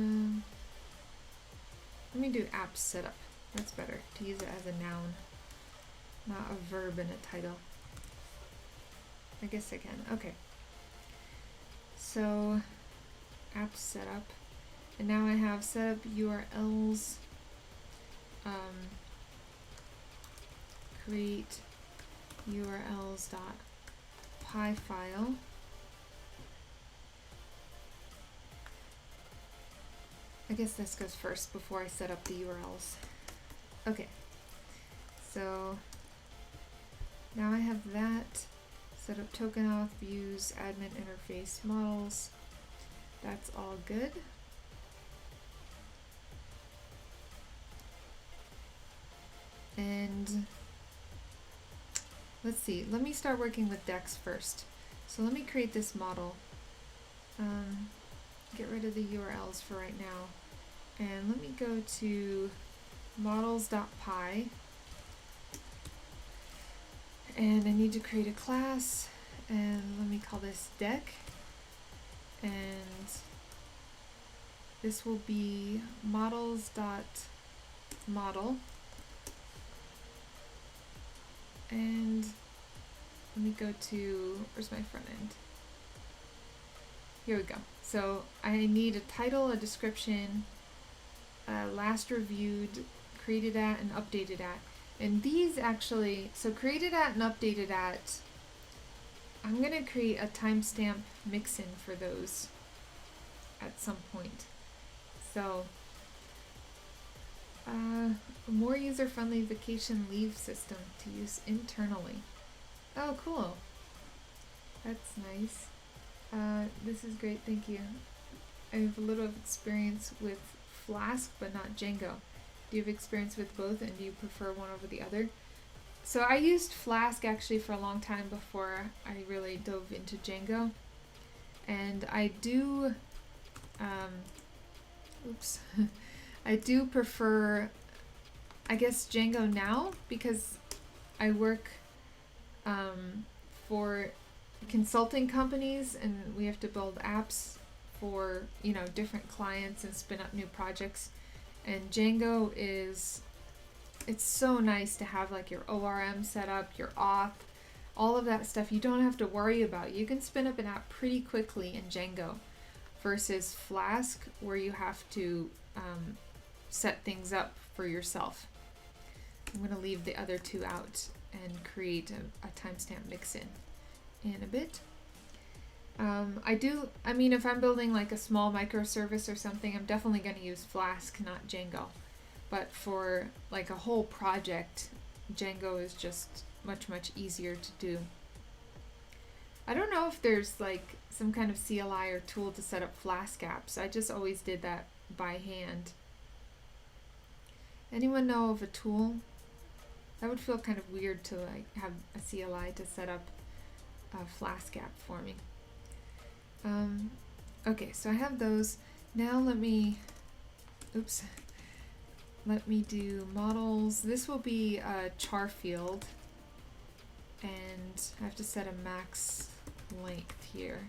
me do app setup. That's better to use it as a noun, not a verb in a title. I guess I can. Okay. So app setup, and now I have setup URLs. Create urls.py file. I guess this goes first before I set up the URLs. Okay, so now I have that. Set up token auth, views, admin interface, models. That's all good. And let's see, let me start working with Dex first. So let me create this model. Get rid of the URLs for right now. And let me go to models.py. And I need to create a class. And let me call this deck. And this will be models.model. And let me go to, where's my front end? Here we go. So I need a title, a description, last reviewed, created at, and updated at. And these actually, so created at and updated at, I'm going to create a timestamp mix-in for those at some point. So, more user-friendly vacation leave system to use internally. Oh, cool. That's nice. This is great, thank you. I have a little experience with Flask, but not Django. Do you have experience with both, and do you prefer one over the other? So I used Flask actually for a long time before I really dove into Django. And I do, I do prefer, I guess, Django now, because I work for consulting companies, and we have to build apps for, you know, different clients and spin up new projects. And Django is, it's so nice to have like your ORM set up, your auth, all of that stuff you don't have to worry about. You can spin up an app pretty quickly in Django versus Flask, where you have to set things up for yourself. I'm going to leave the other two out and create a timestamp mix-in in a bit. I mean, if I'm building like a small microservice or something, I'm definitely going to use Flask, not Django. But for like a whole project, Django is just much, much easier to do. I don't know if there's like some kind of CLI or tool to set up Flask apps. I just always did that by hand. Anyone know of a tool? That would feel kind of weird to like have a CLI to set up a Flask app for me. Okay, so I have those. Now let me do models. This will be a char field, and I have to set a max length here,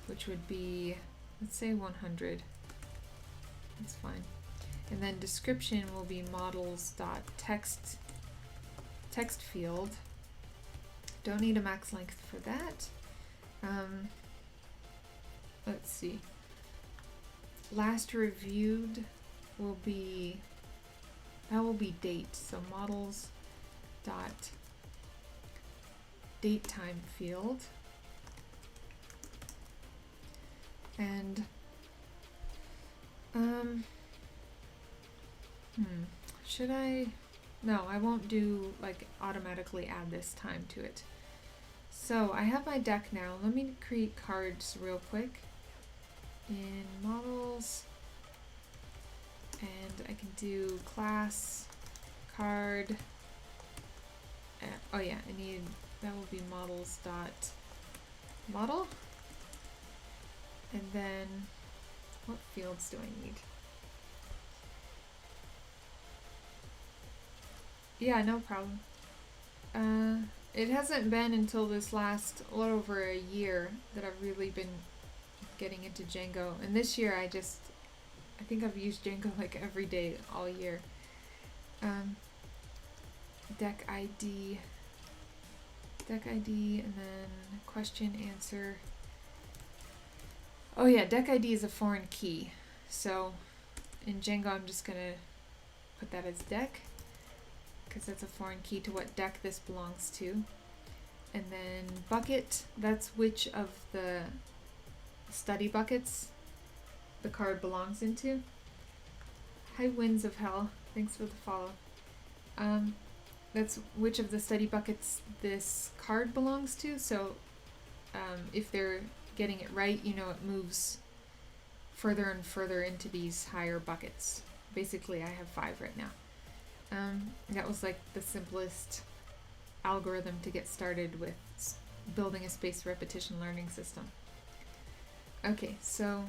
which would be, let's say 100. That's fine. And then description will be models.text field. Don't need a max length for that. Let's see. Last reviewed will be that will be date. So models dot date time field. And should I? No, I won't do like automatically add this time to it. So I have my deck now. Let me create cards real quick in models, and I can do class card. Oh yeah, I need, that will be models dot model. And then what fields do I need? Yeah, no problem. It hasn't been until this last a little over a year that I've really been getting into Django. And this year I think I've used Django like every day all year. Deck ID, and then question answer. Oh yeah, deck ID is a foreign key. So in Django I'm just gonna put that as deck, because that's a foreign key to what deck this belongs to. And then bucket, that's which of the study buckets the card belongs into. Hi Winds of Hell, thanks for the follow. That's which of the study buckets this card belongs to. So if they're getting it right, you know, it moves further and further into these higher buckets. Basically I have 5 right now. That was like the simplest algorithm to get started with building a spaced repetition learning system. Okay, so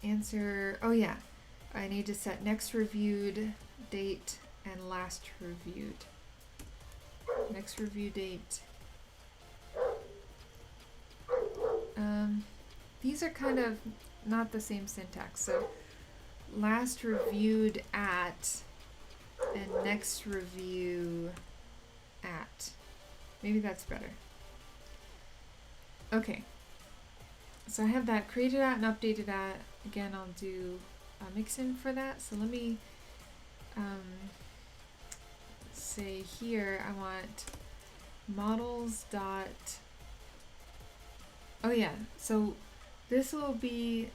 answer, oh yeah, I need to set next reviewed date and last reviewed. Next review date. These are kind of not the same syntax. So last reviewed at and next review at. Maybe that's better. Okay. So I have that created at and updated at. Again, I'll do a mix-in for that. So let me say here I want models dot. Oh yeah, so this will be,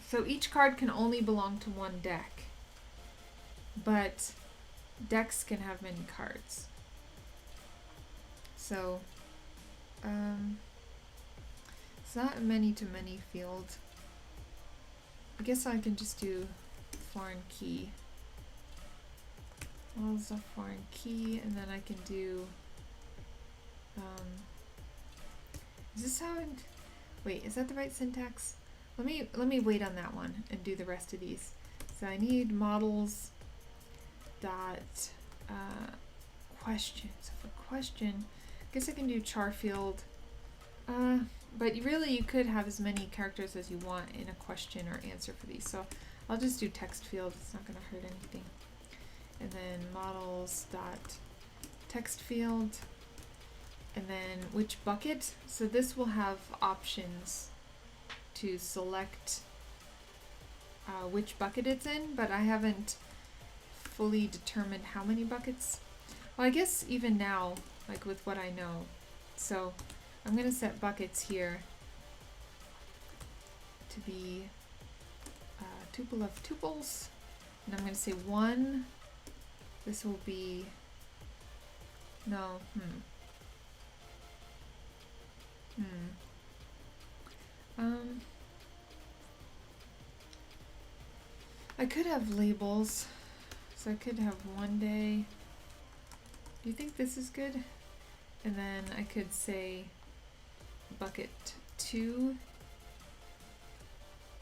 so each card can only belong to one deck, but decks can have many cards. So it's not a many-to-many field. I guess I can just do foreign key. Models of foreign key, and then I can do is this how wait, is that the right syntax? Let me wait on that one and do the rest of these. So I need models dot question. So for question, I guess I can do char field. But really you could have as many characters as you want in a question or answer for these. So I'll just do text field. It's not going to hurt anything. And then models dot text field. And then which bucket? So this will have options to select which bucket it's in, but I haven't fully determined how many buckets. Well, I guess even now, like with what I know. So I'm going to set buckets here to be a tuple of tuples. And I'm going to say 1. This will be, no, I could have labels, so I could have 1 day. Do you think this is good? And then I could say bucket 2.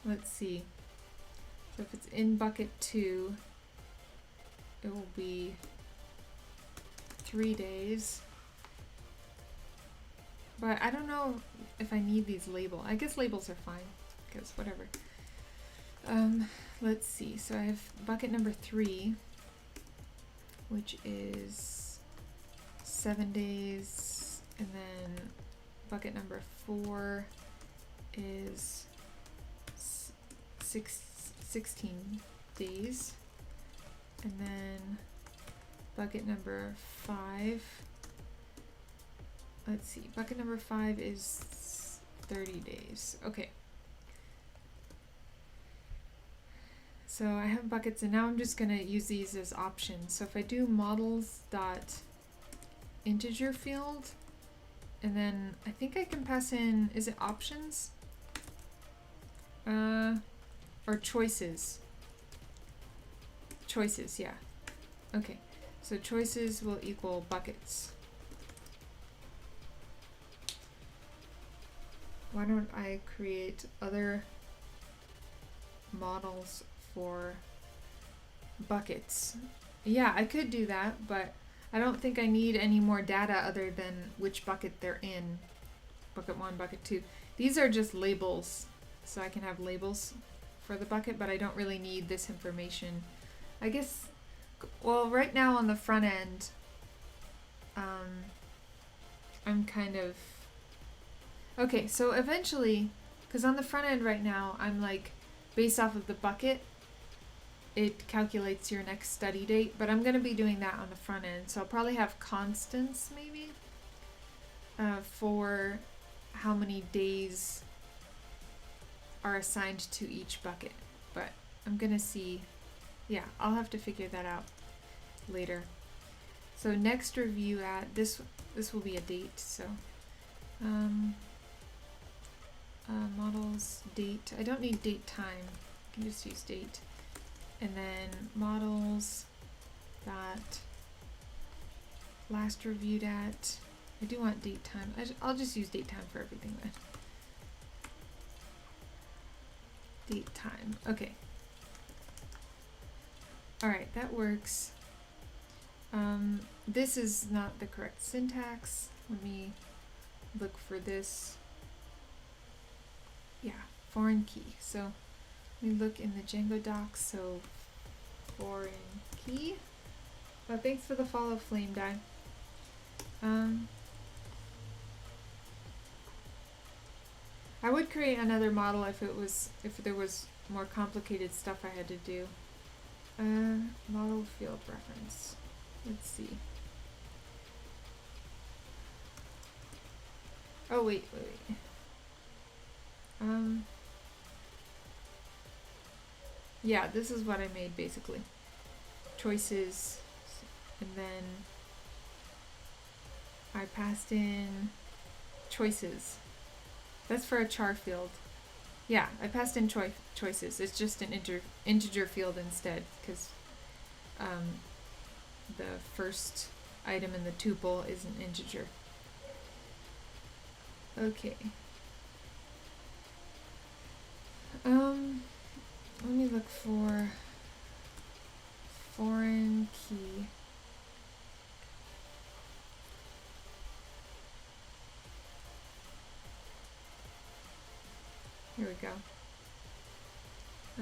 Let's see. So if it's in bucket 2, it will be 3 days. But I don't know if I need these labels. I guess labels are fine, because whatever. Let's see. So I have bucket number 3, which is 7 days, and then bucket number 4 is 16 days. And then bucket number 5. Let's see, bucket number 5 is 30 days. Okay. So I have buckets, and now I'm just going to use these as options. So if I do models dot integer field, and then I think I can pass in, is it options? Or choices? Choices, yeah. Okay, so choices will equal buckets. Why don't I create other models for buckets? Yeah, I could do that, but I don't think I need any more data other than which bucket they're in. Bucket 1, bucket 2. These are just labels, so I can have labels for the bucket, but I don't really need this information. I guess, well, right now on the front end, I'm kind of, okay, so eventually, because on the front end right now, I'm like, based off of the bucket, it calculates your next study date, but I'm going to be doing that on the front end. So I'll probably have constants maybe for how many days are assigned to each bucket. But I'm going to see, yeah, I'll have to figure that out later. So next review at, this will be a date. So models, date. I don't need date time. I can just use date. And then models dot last reviewed at. I do want date time. I'll just use date time for everything then. Date time. Okay. Alright, that works. This is not the correct syntax. Let me look for this. Yeah, foreign key. So let me look in the Django docs. So foreign key. But thanks for the follow, Flame Die. I would create another model if there was more complicated stuff I had to do. Model field reference. Let's see. Oh wait. Yeah, this is what I made basically. Choices, and then I passed in choices. That's for a char field. Yeah, I passed in choices. It's just an integer field instead, because the first item in the tuple is an integer. Okay. Let me look for foreign key. Here we go.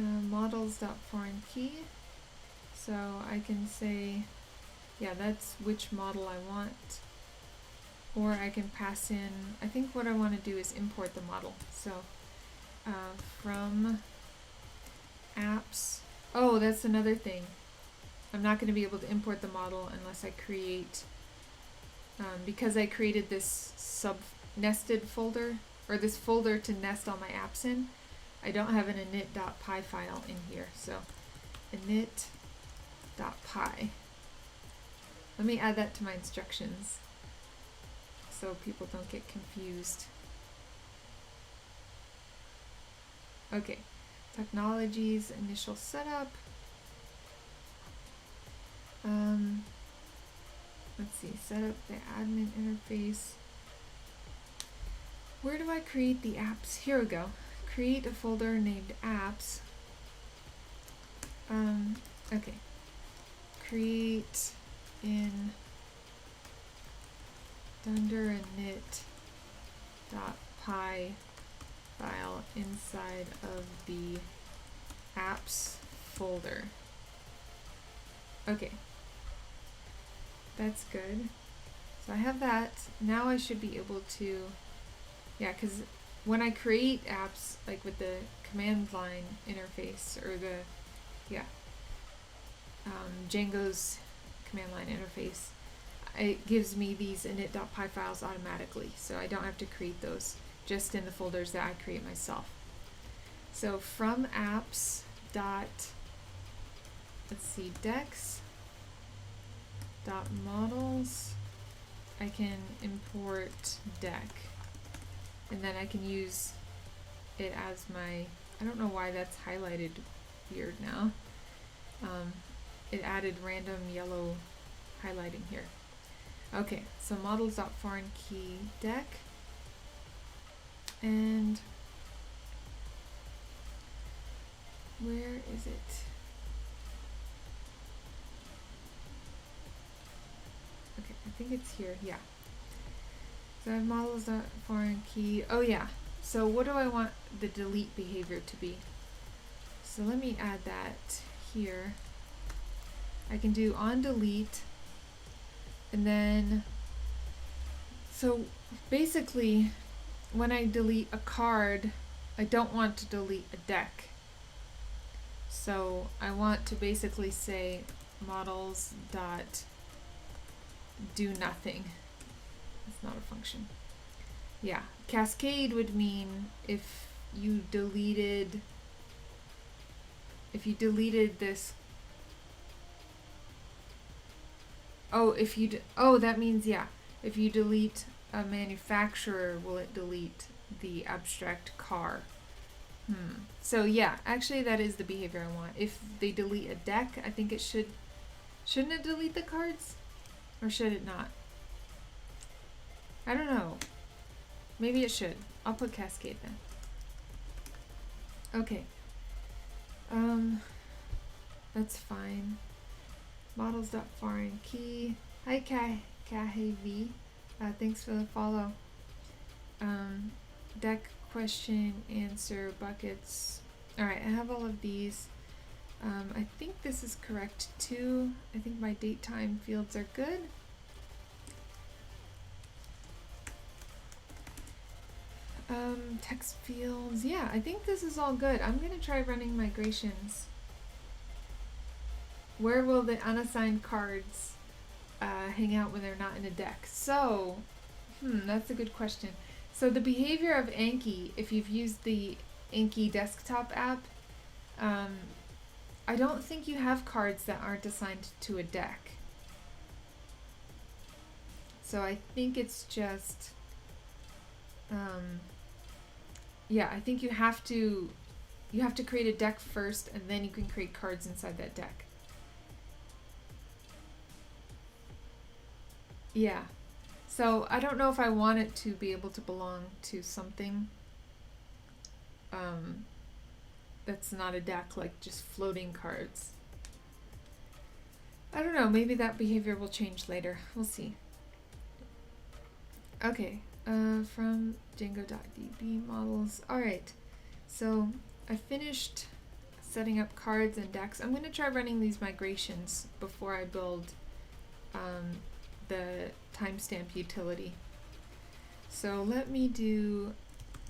Models.foreign key. So I can say, yeah, that's which model I want. Or I can pass in, I think what I want to do is import the model. So from apps. Oh, that's another thing. I'm not going to be able to import the model unless I create, because I created this sub-nested folder, or this folder to nest all my apps in. I don't have an init.py file in here. So init.py. Let me add that to my instructions so people don't get confused. Okay, technologies, initial setup. Let's see, set up the admin interface. Where do I create the apps? Here we go. Create a folder named apps. Okay. Create in dunder init.py file inside of the apps folder. Okay. That's good. So I have that. Now I should be able to, yeah, because when I create apps, like with the command line interface, or the, yeah, Django's command line interface, it gives me these init.py files automatically, so I don't have to create those, just in the folders that I create myself. So from apps dot, let's see, dex dot models, I can import deck, and then I can use it as my, I don't know why that's highlighted weird now. It added random yellow highlighting here. Okay, so models.foreign key deck, and where is it? Okay, I think it's here, yeah. So I have models.foreign key, oh yeah. So what do I want the delete behavior to be? So let me add that here. I can do on delete, and then, so basically when I delete a card, I don't want to delete a deck. So I want to basically say models dot do nothing. It's not a function. Yeah, cascade would mean if you deleted this. Oh, that means, yeah, if you delete a manufacturer, will it delete the abstract car? So yeah, actually that is the behavior I want. If they delete a deck, I think it shouldn't it delete the cards? Or should it not? I don't know. Maybe it should. I'll put cascade then. Okay. That's fine. Models.foreign key. Hi Kahev. Thanks for the follow. Deck, question, answer, buckets. Alright, I have all of these. I think this is correct too. I think my date time fields are good. Text fields. Yeah, I think this is all good. I'm gonna try running migrations. Where will the unassigned cards hang out when they're not in a deck? So, that's a good question. So the behavior of Anki, if you've used the Anki desktop app, I don't think you have cards that aren't assigned to a deck. So I think it's just, yeah, I think you have to create a deck first, and then you can create cards inside that deck. Yeah. So I don't know if I want it to be able to belong to something that's not a deck, like just floating cards. I don't know, maybe that behavior will change later. We'll see. Okay, from Django.db models. Alright, so I finished setting up cards and decks. I'm going to try running these migrations before I build the timestamp utility. So let me do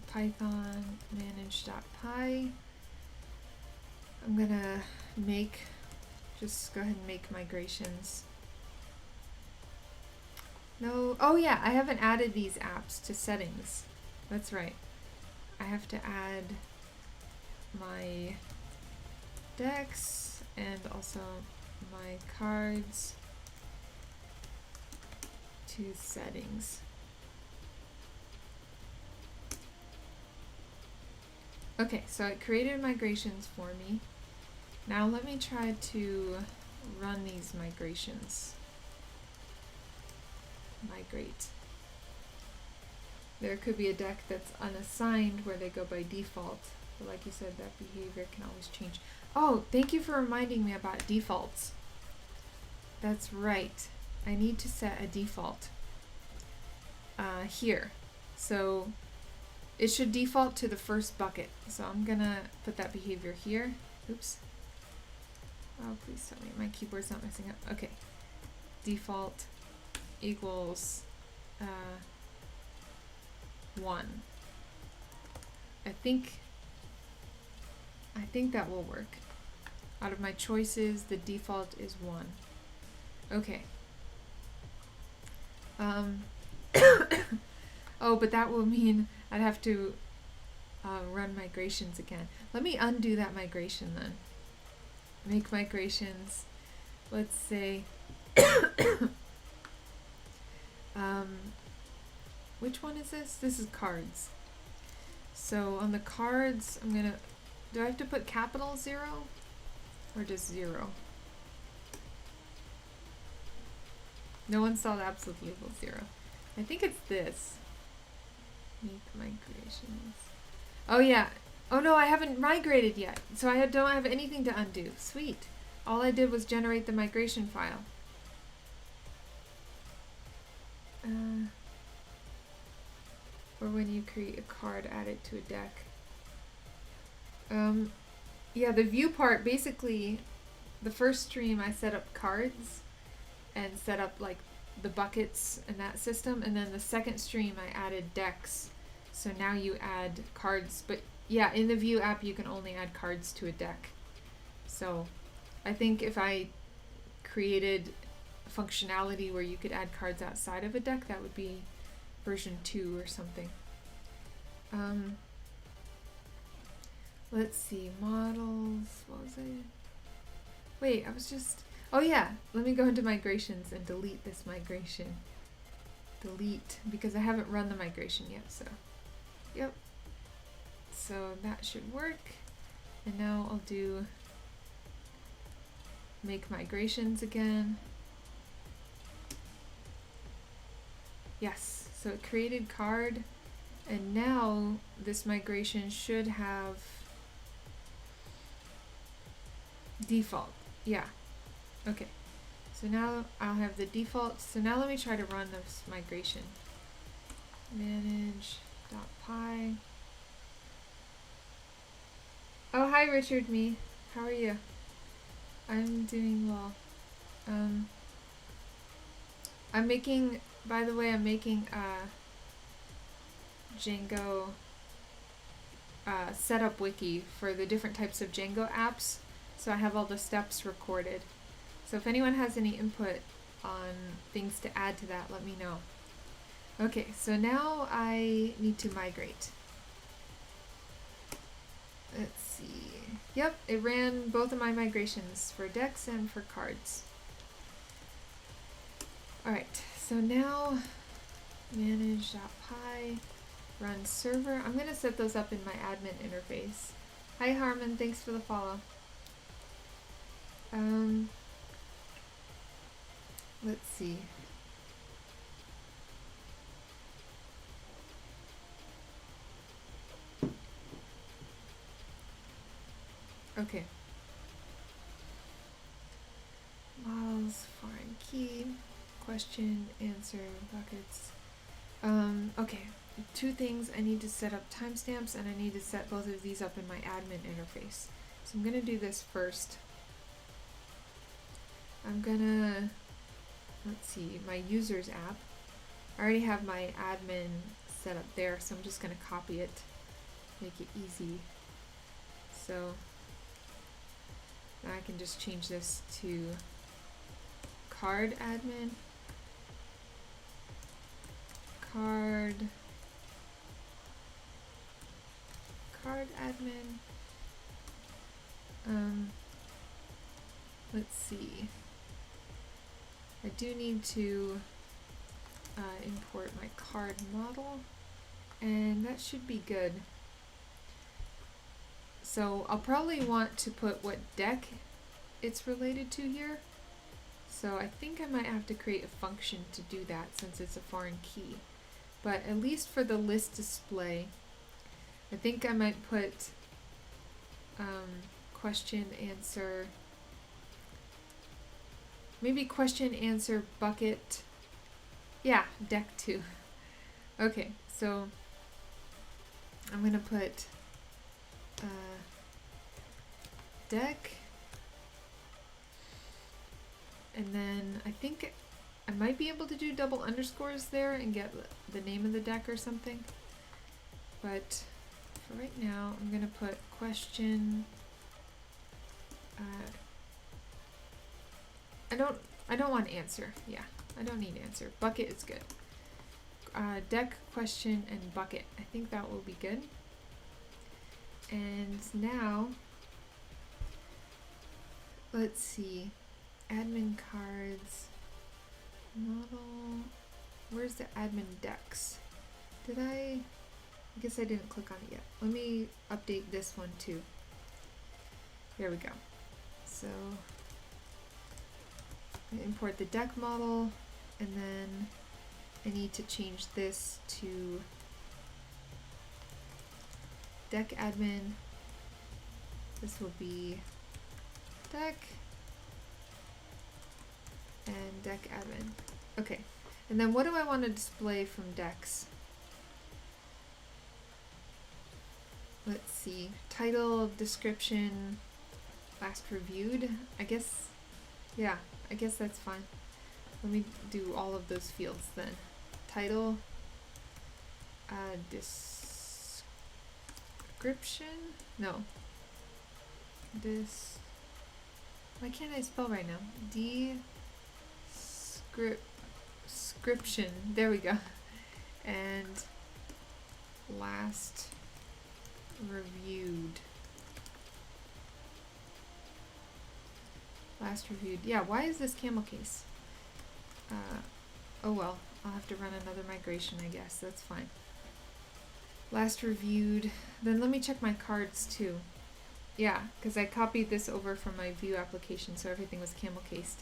python manage.py. I'm gonna just go ahead and make migrations. No, oh yeah, I haven't added these apps to settings. That's right. I have to add my decks and also my cards to settings. Okay, so it created migrations for me. Now let me try to run these migrations. Migrate. There could be a deck that's unassigned where they go by default, but like you said, that behavior can always change. Oh, thank you for reminding me about defaults. That's right. I need to set a default here. So it should default to the first bucket. So I'm gonna put that behavior here. Oops. Oh, please tell me my keyboard's not messing up. Okay. Default equals 1. I think that will work. Out of my choices, the default is 1. Okay. Oh, but that will mean I'd have to run migrations again. Let me undo that migration then. Make migrations. Let's say, which one is this? This is cards. So on the cards, I'm gonna, do I have to put capital 0 or just 0? No one saw the absolute label 0. I think it's this. Make migrations. Oh yeah. Oh no, I haven't migrated yet. So I don't have anything to undo. Sweet. All I did was generate the migration file. Or when you create a card, add it to a deck. Yeah, the view part, basically, the first stream I set up cards and set up like the buckets and that system, and then the second stream I added decks. So now you add cards, but yeah, in the view app you can only add cards to a deck. So I think if I created functionality where you could add cards outside of a deck, that would be version 2 or something. Let's see, models, what was I? Wait, I was just, oh yeah, let me go into migrations and delete this migration. Delete, because I haven't run the migration yet, so, yep. So that should work. And now I'll do make migrations again. Yes, so it created card, and now this migration should have default. Yeah. Okay. So now I'll have the default. So now let me try to run this migration. Manage.py. Oh, hi Richard me. How are you? I'm doing well. I'm making, by the way, I'm making a Django setup wiki for the different types of Django apps. So I have all the steps recorded. So if anyone has any input on things to add to that, let me know. Okay, so now I need to migrate. Let's see. Yep, it ran both of my migrations for decks and for cards. Alright, so now manage.py, run server. I'm going to set those up in my admin interface. Hi Harmon, thanks for the follow. Let's see. Okay. Models, foreign key, question, answer, buckets. Okay. 2 things. I need to set up timestamps, and I need to set both of these up in my admin interface. So I'm gonna do this first. I'm gonna, let's see, my users app. I already have my admin set up there, so I'm just gonna copy it, make it easy. So now I can just change this to card admin, card admin. Let's see. I do need to import my card model, and that should be good. So I'll probably want to put what deck it's related to here. So I think I might have to create a function to do that since it's a foreign key. But at least for the list display, I think I might put question, answer, maybe question, answer, bucket. Yeah, deck 2. Okay, so I'm going to put deck, and then I think I might be able to do double underscores there and get the name of the deck or something. But for right now, I'm going to put question, I don't want answer. Yeah, I don't need answer. Bucket is good. Deck, question, and bucket. I think that will be good. And now, let's see. Admin cards. Model. Where's the admin decks? I guess I didn't click on it yet. Let me update this one too. There we go. So, I import the deck model, and then I need to change this to deck admin. This will be deck and deck admin. Okay, and then what do I want to display from decks? Let's see, title, description, last reviewed. I guess, yeah, I guess that's fine. Let me do all of those fields then. Title, description, no, why can't I spell right now? Description, there we go. And last reviewed. Yeah, why is this camel case? Oh well, I'll have to run another migration, I guess. That's fine. Last reviewed. Then let me check my cards too. Yeah, because I copied this over from my view application, so everything was camel cased.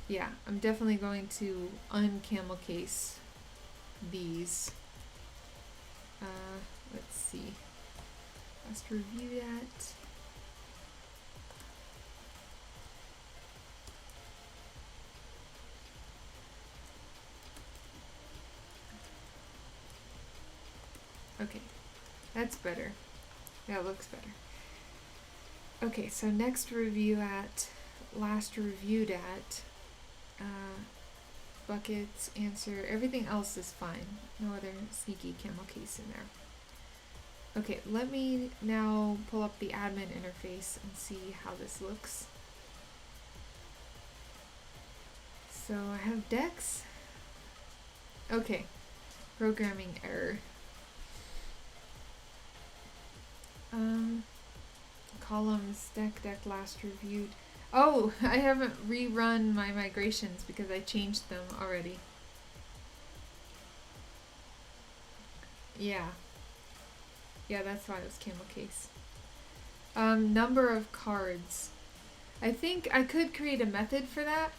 Yeah, I'm definitely going to uncamel case these. Let's see. Last review that. Okay, that's better. That looks better. Okay, so next review at, last reviewed at, buckets, answer, everything else is fine. No other sneaky camel case in there. Okay, let me now pull up the admin interface and see how this looks. So I have decks. Okay, programming error. Columns, deck, last reviewed. Oh, I haven't rerun my migrations because I changed them already. Yeah. Yeah, that's why it was camel case. Number of cards. I think I could create a method for that.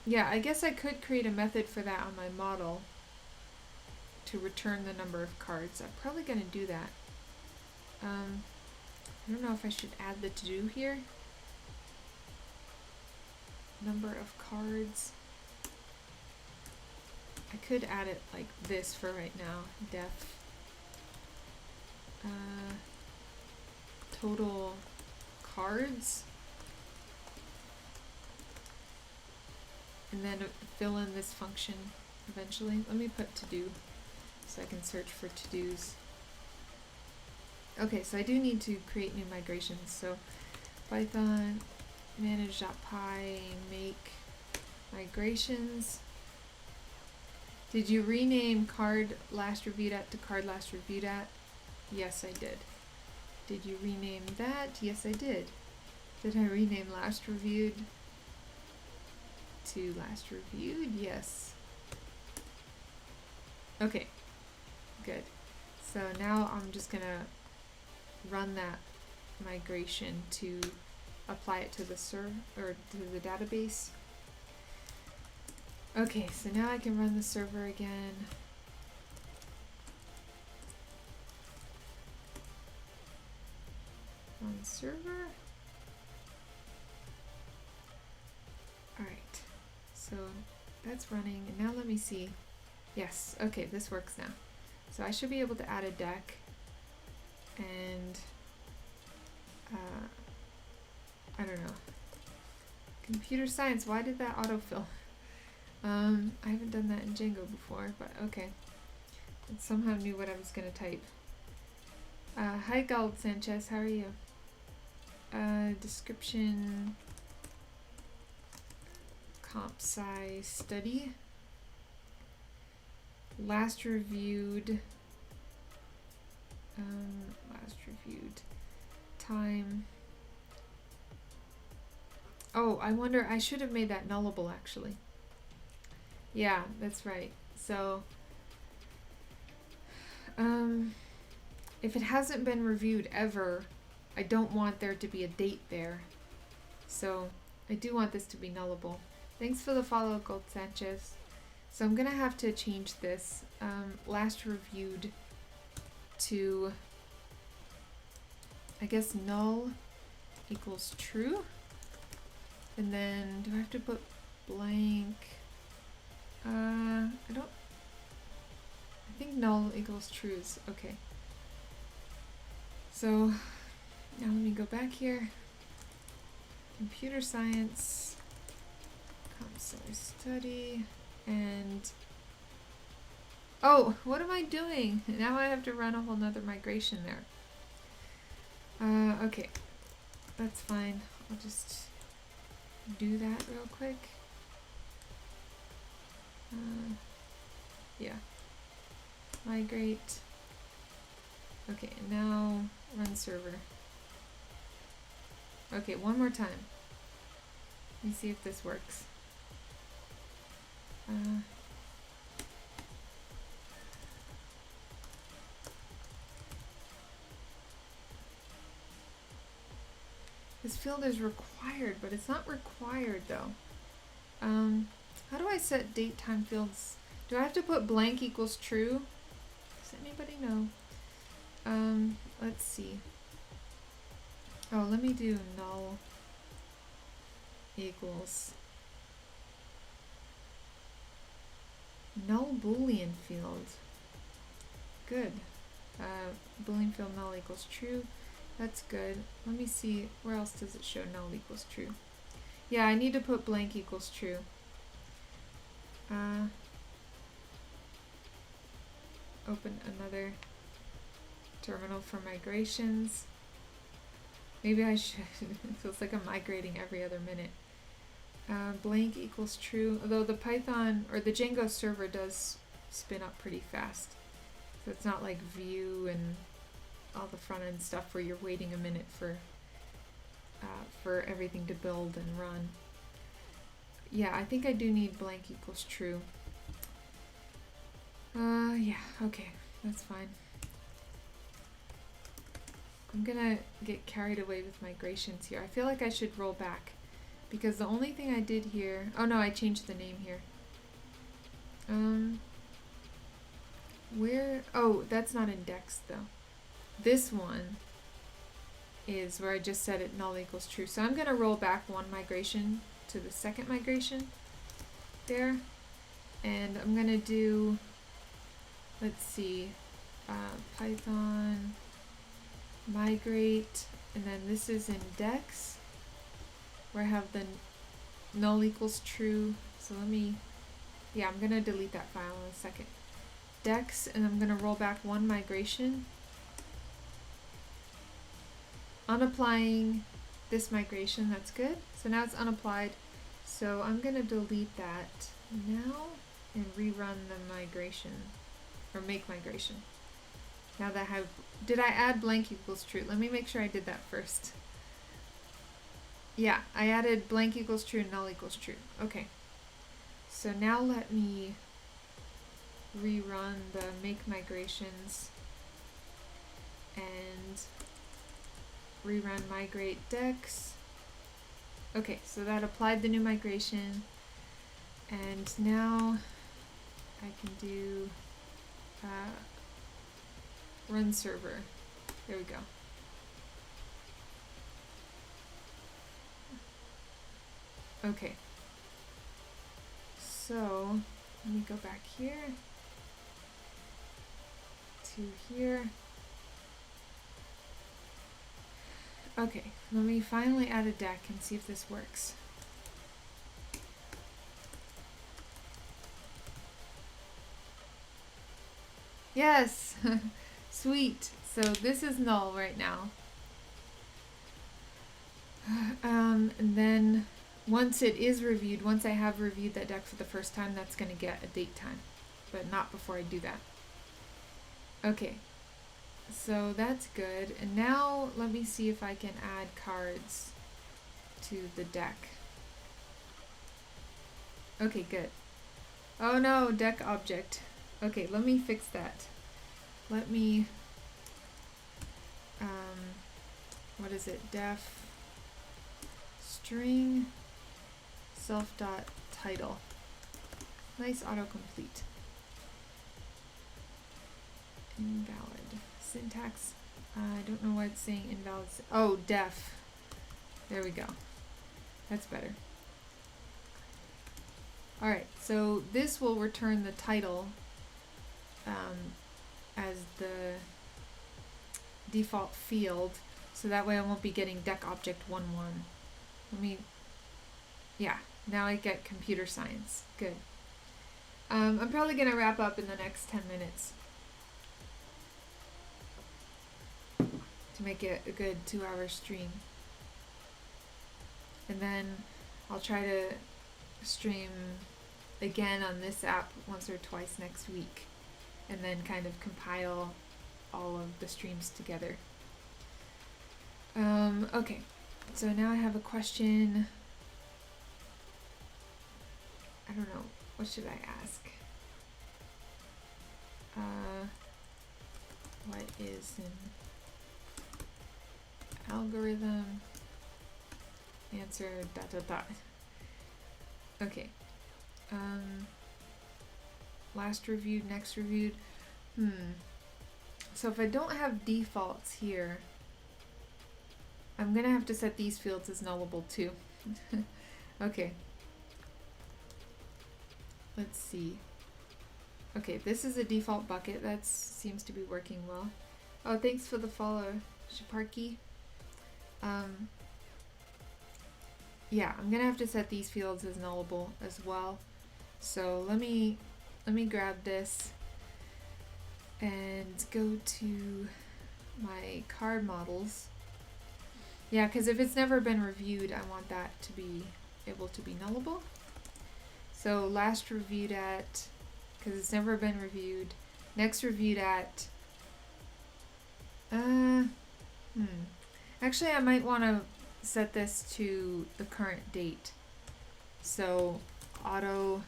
Yeah, I guess I could create a method for that on my model to return the number of cards. I'm probably going to do that. I don't know if I should add the to-do here. Number of cards. I could add it like this for right now. Def. Total cards. And then fill in this function eventually. Let me put to-do so I can search for to-dos. Okay, so I do need to create new migrations. So Python manage.py make migrations. Did you rename card last reviewed at to card last reviewed at? Yes, I did. Did you rename that? Yes, I did. Did I rename last reviewed to last reviewed? Yes. Okay, good. So now I'm just gonna run that migration to apply it to the server or to the database. Okay, so now I can run the server again. Run server. Alright, so that's running, and now let me see. Yes, okay, this works now. So I should be able to add a deck, and I don't know. Computer science, why did that autofill? I haven't done that in Django before, but okay. It somehow knew what I was going to type. Hi, Galt Sanchez. How are you? Description, comp size, study. Last reviewed time. Oh, I wonder, I should have made that nullable actually. Yeah, that's right. So, if it hasn't been reviewed ever, I don't want there to be a date there. So, I do want this to be nullable. Thanks for the follow, Gold Sanchez. So I'm gonna have to change this last reviewed to, I guess, null equals true. And then do I have to put blank? I think null equals true is okay. So now let me go back here. Computer science, comp size study, and oh, what am I doing? Now I have to run a whole nother migration there. Okay, that's fine. I'll just do that real quick. Yeah. Migrate. Okay, now run server. Okay, one more time. Let me see if this works. This field is required, but it's not required though. How do I set date time fields? Do I have to put blank equals true? Does anybody know? Let's see. Oh, let me do null equals null boolean field. Good. Boolean field null equals true. That's good. Let me see, where else does it show null equals true? Yeah, I need to put blank equals true. Open another terminal for migrations. Maybe I should. It feels like I'm migrating every other minute. Blank equals true, although the Python or the Django server does spin up pretty fast. So it's not like view and all the front end stuff where you're waiting a minute for everything to build and run. Yeah, I think I do need blank equals true. Yeah, okay, that's fine. I'm gonna get carried away with migrations here. I feel like I should roll back because the only thing I did here, oh no, I changed the name here. Where, oh, that's not indexed though. This one is where I just set it null equals true. So I'm gonna roll back one migration to the second migration there. And I'm gonna do, let's see, Python migrate, and then this is index where I have the null equals true. So let me, yeah, I'm gonna delete that file in a second. Dex, and I'm gonna roll back one migration, unapplying this migration. That's good. So now it's unapplied. So I'm gonna delete that now and rerun the migration, or make migration. Now that I have, did I add blank equals true? Let me make sure I did that first. Yeah, I added blank equals true and null equals true. Okay. So now let me rerun the make migrations and rerun migrate dex. Okay, so that applied the new migration, and now I can do run server. There we go. Okay. So let me go back here to here. Okay, let me finally add a deck and see if this works. Yes! Sweet. So this is null right now. And then once it is reviewed, once I have reviewed that deck for the first time, that's going to get a date time, but not before I do that. Okay, so that's good. And now let me see if I can add cards to the deck. Okay, good. Oh no, deck object. Okay, let me fix that. Let me, what is it? Def string self dot title. Nice autocomplete. Invalid. Syntax. I don't know why it's saying invalid. Oh, def. There we go. That's better. Alright, so this will return the title as the default field, so that way I won't be getting deck object 1.1. Let me, yeah, now I get computer science. Good. I'm probably going to wrap up in the next 10 minutes to make it a good 2-hour stream. And then I'll try to stream again on this app once or twice next week, and then kind of compile all of the streams together. Okay, so now I have a question. I don't know, what should I ask? What is an algorithm? Answer dot dot dot. Okay. Last reviewed, next reviewed. So if I don't have defaults here, I'm gonna have to set these fields as nullable too. Okay. Let's see. Okay, this is a default bucket. That seems to be working well. Oh, thanks for the follow, Shaparky. Yeah, I'm gonna have to set these fields as nullable as well. So let me grab this and go to my card models. Yeah, because if it's never been reviewed, I want that to be able to be nullable. So last reviewed at, because it's never been reviewed. Next reviewed at, actually I might want to set this to the current date. So auto,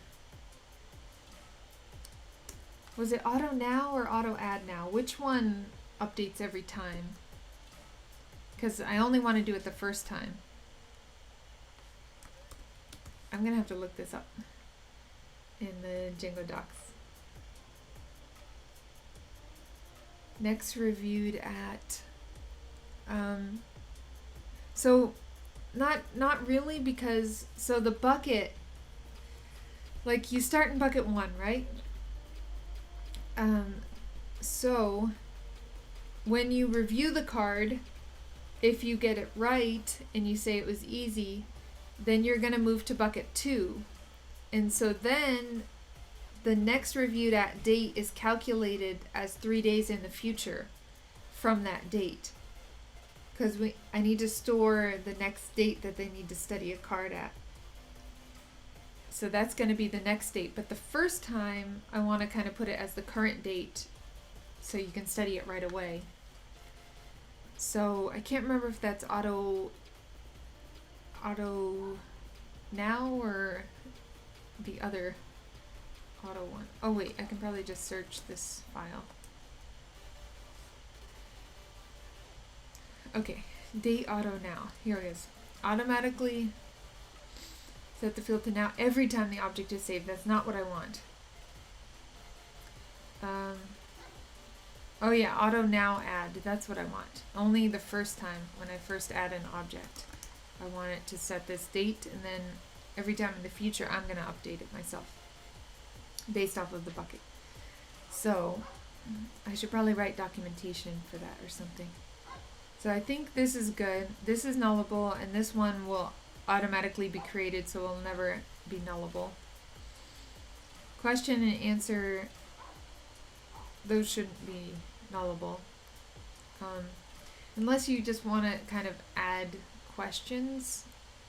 was it auto now or auto add now? Which one updates every time? Because I only want to do it the first time. I'm gonna have to look this up in the Django docs. Next reviewed at, so not really, because so the bucket, like you start in bucket 1, right? So when you review the card, if you get it right and you say it was easy, then you're gonna move to bucket 2. And so then the next reviewed at date is calculated as 3 days in the future from that date. Because I need to store the next date that they need to study a card at. So that's going to be the next date. But the first time, I want to kind of put it as the current date so you can study it right away. So I can't remember if that's auto now or the other auto one. Oh wait, I can probably just search this file. Okay, date auto now. Here it is. Automatically set the field to now every time the object is saved. That's not what I want. Oh yeah, auto now add. That's what I want. Only the first time when I first add an object. I want it to set this date, and then every time in the future I'm going to update it myself based off of the bucket. So I should probably write documentation for that or something. So I think this is good. This is nullable, and this one will automatically be created, so it will never be nullable. Question and answer, those shouldn't be nullable. Unless you just want to kind of add questions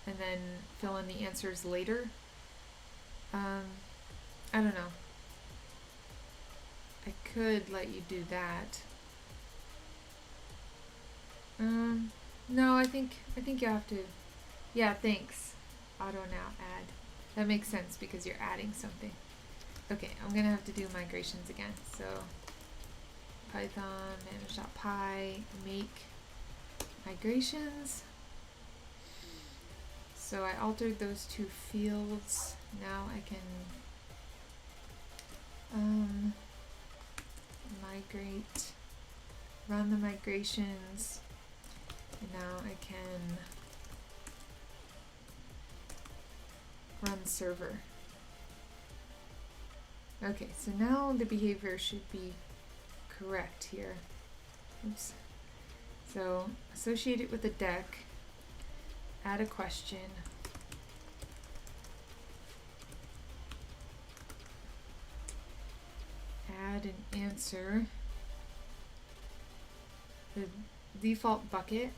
and then fill in the answers later. I don't know. I could let you do that. No, I think you have to. Yeah, thanks. Auto now add. That makes sense because you're adding something. Okay, I'm gonna have to do migrations again. So Python manage.py make migrations. So I altered those two fields. Now I can migrate, run the migrations, and now I can run server. Okay, so now the behavior should be correct here. Oops. So associate it with a deck, add a question, add an answer, the default bucket.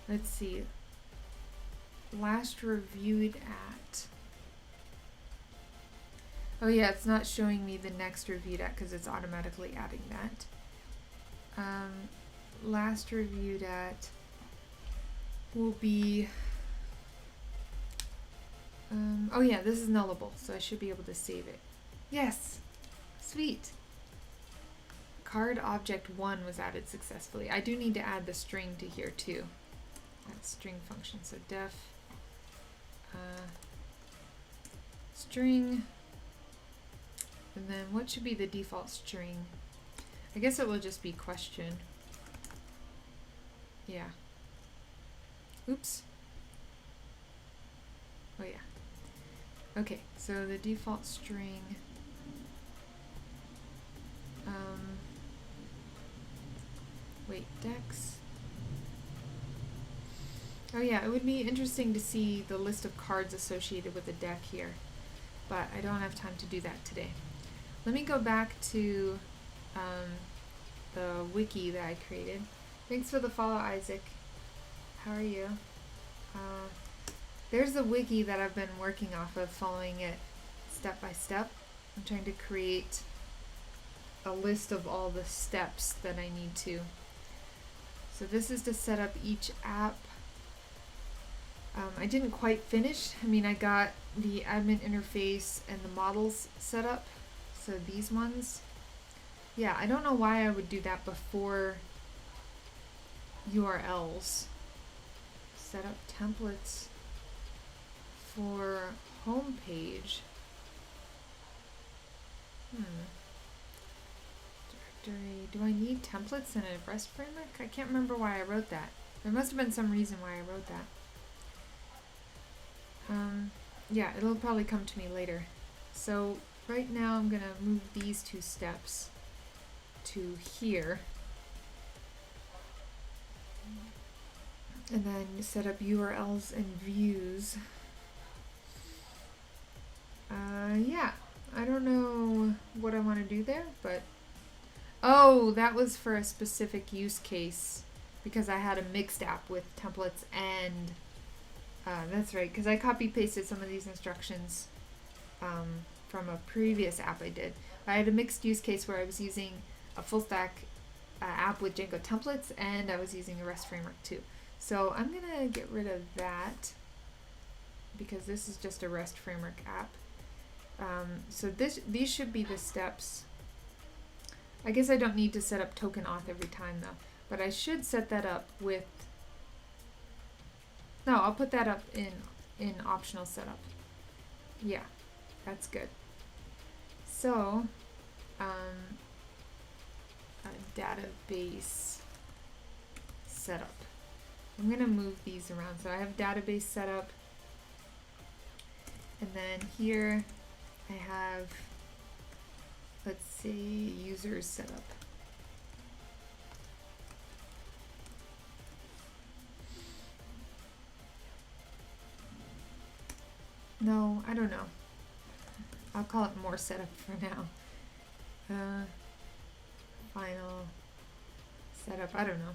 Let's see, last reviewed at. Oh yeah, it's not showing me the next reviewed at because it's automatically adding that. Last reviewed at will be, oh yeah, this is nullable, so I should be able to save it. Yes, sweet. Card object 1 was added successfully. I do need to add the string to here too. That string function, so def string, and then what should be the default string? I guess it will just be question. Yeah. Oops. Oh yeah. Okay, so the default string, wait, dex. Oh yeah, it would be interesting to see the list of cards associated with the deck here, but I don't have time to do that today. Let me go back to the wiki that I created. Thanks for the follow, Isaac. How are you? There's the wiki that I've been working off of, following it step by step. I'm trying to create a list of all the steps that I need to. So this is to set up each app. I didn't quite finish. I mean, I got the admin interface and the models set up. So these ones. Yeah, I don't know why I would do that before URLs. Set up templates for home page. Directory. Do I need templates in a REST framework? I can't remember why I wrote that. There must have been some reason why I wrote that. Yeah, it'll probably come to me later. So right now I'm gonna move these two steps to here. And then set up URLs and views. Yeah, I don't know what I want to do there, but oh, that was for a specific use case because I had a mixed app with templates and that's right, because I copy pasted some of these instructions from a previous app I did. I had a mixed use case where I was using a full stack app with Django templates and I was using a REST framework too. So I'm gonna get rid of that because this is just a REST framework app. So these should be the steps. I guess I don't need to set up token auth every time though, but I should set that up with. No, I'll put that up in optional setup. Yeah, that's good. So, a database setup. I'm gonna move these around. So I have database setup, and then here I have, let's see, users setup. No, I don't know. I'll call it more setup for now. final setup. I don't know.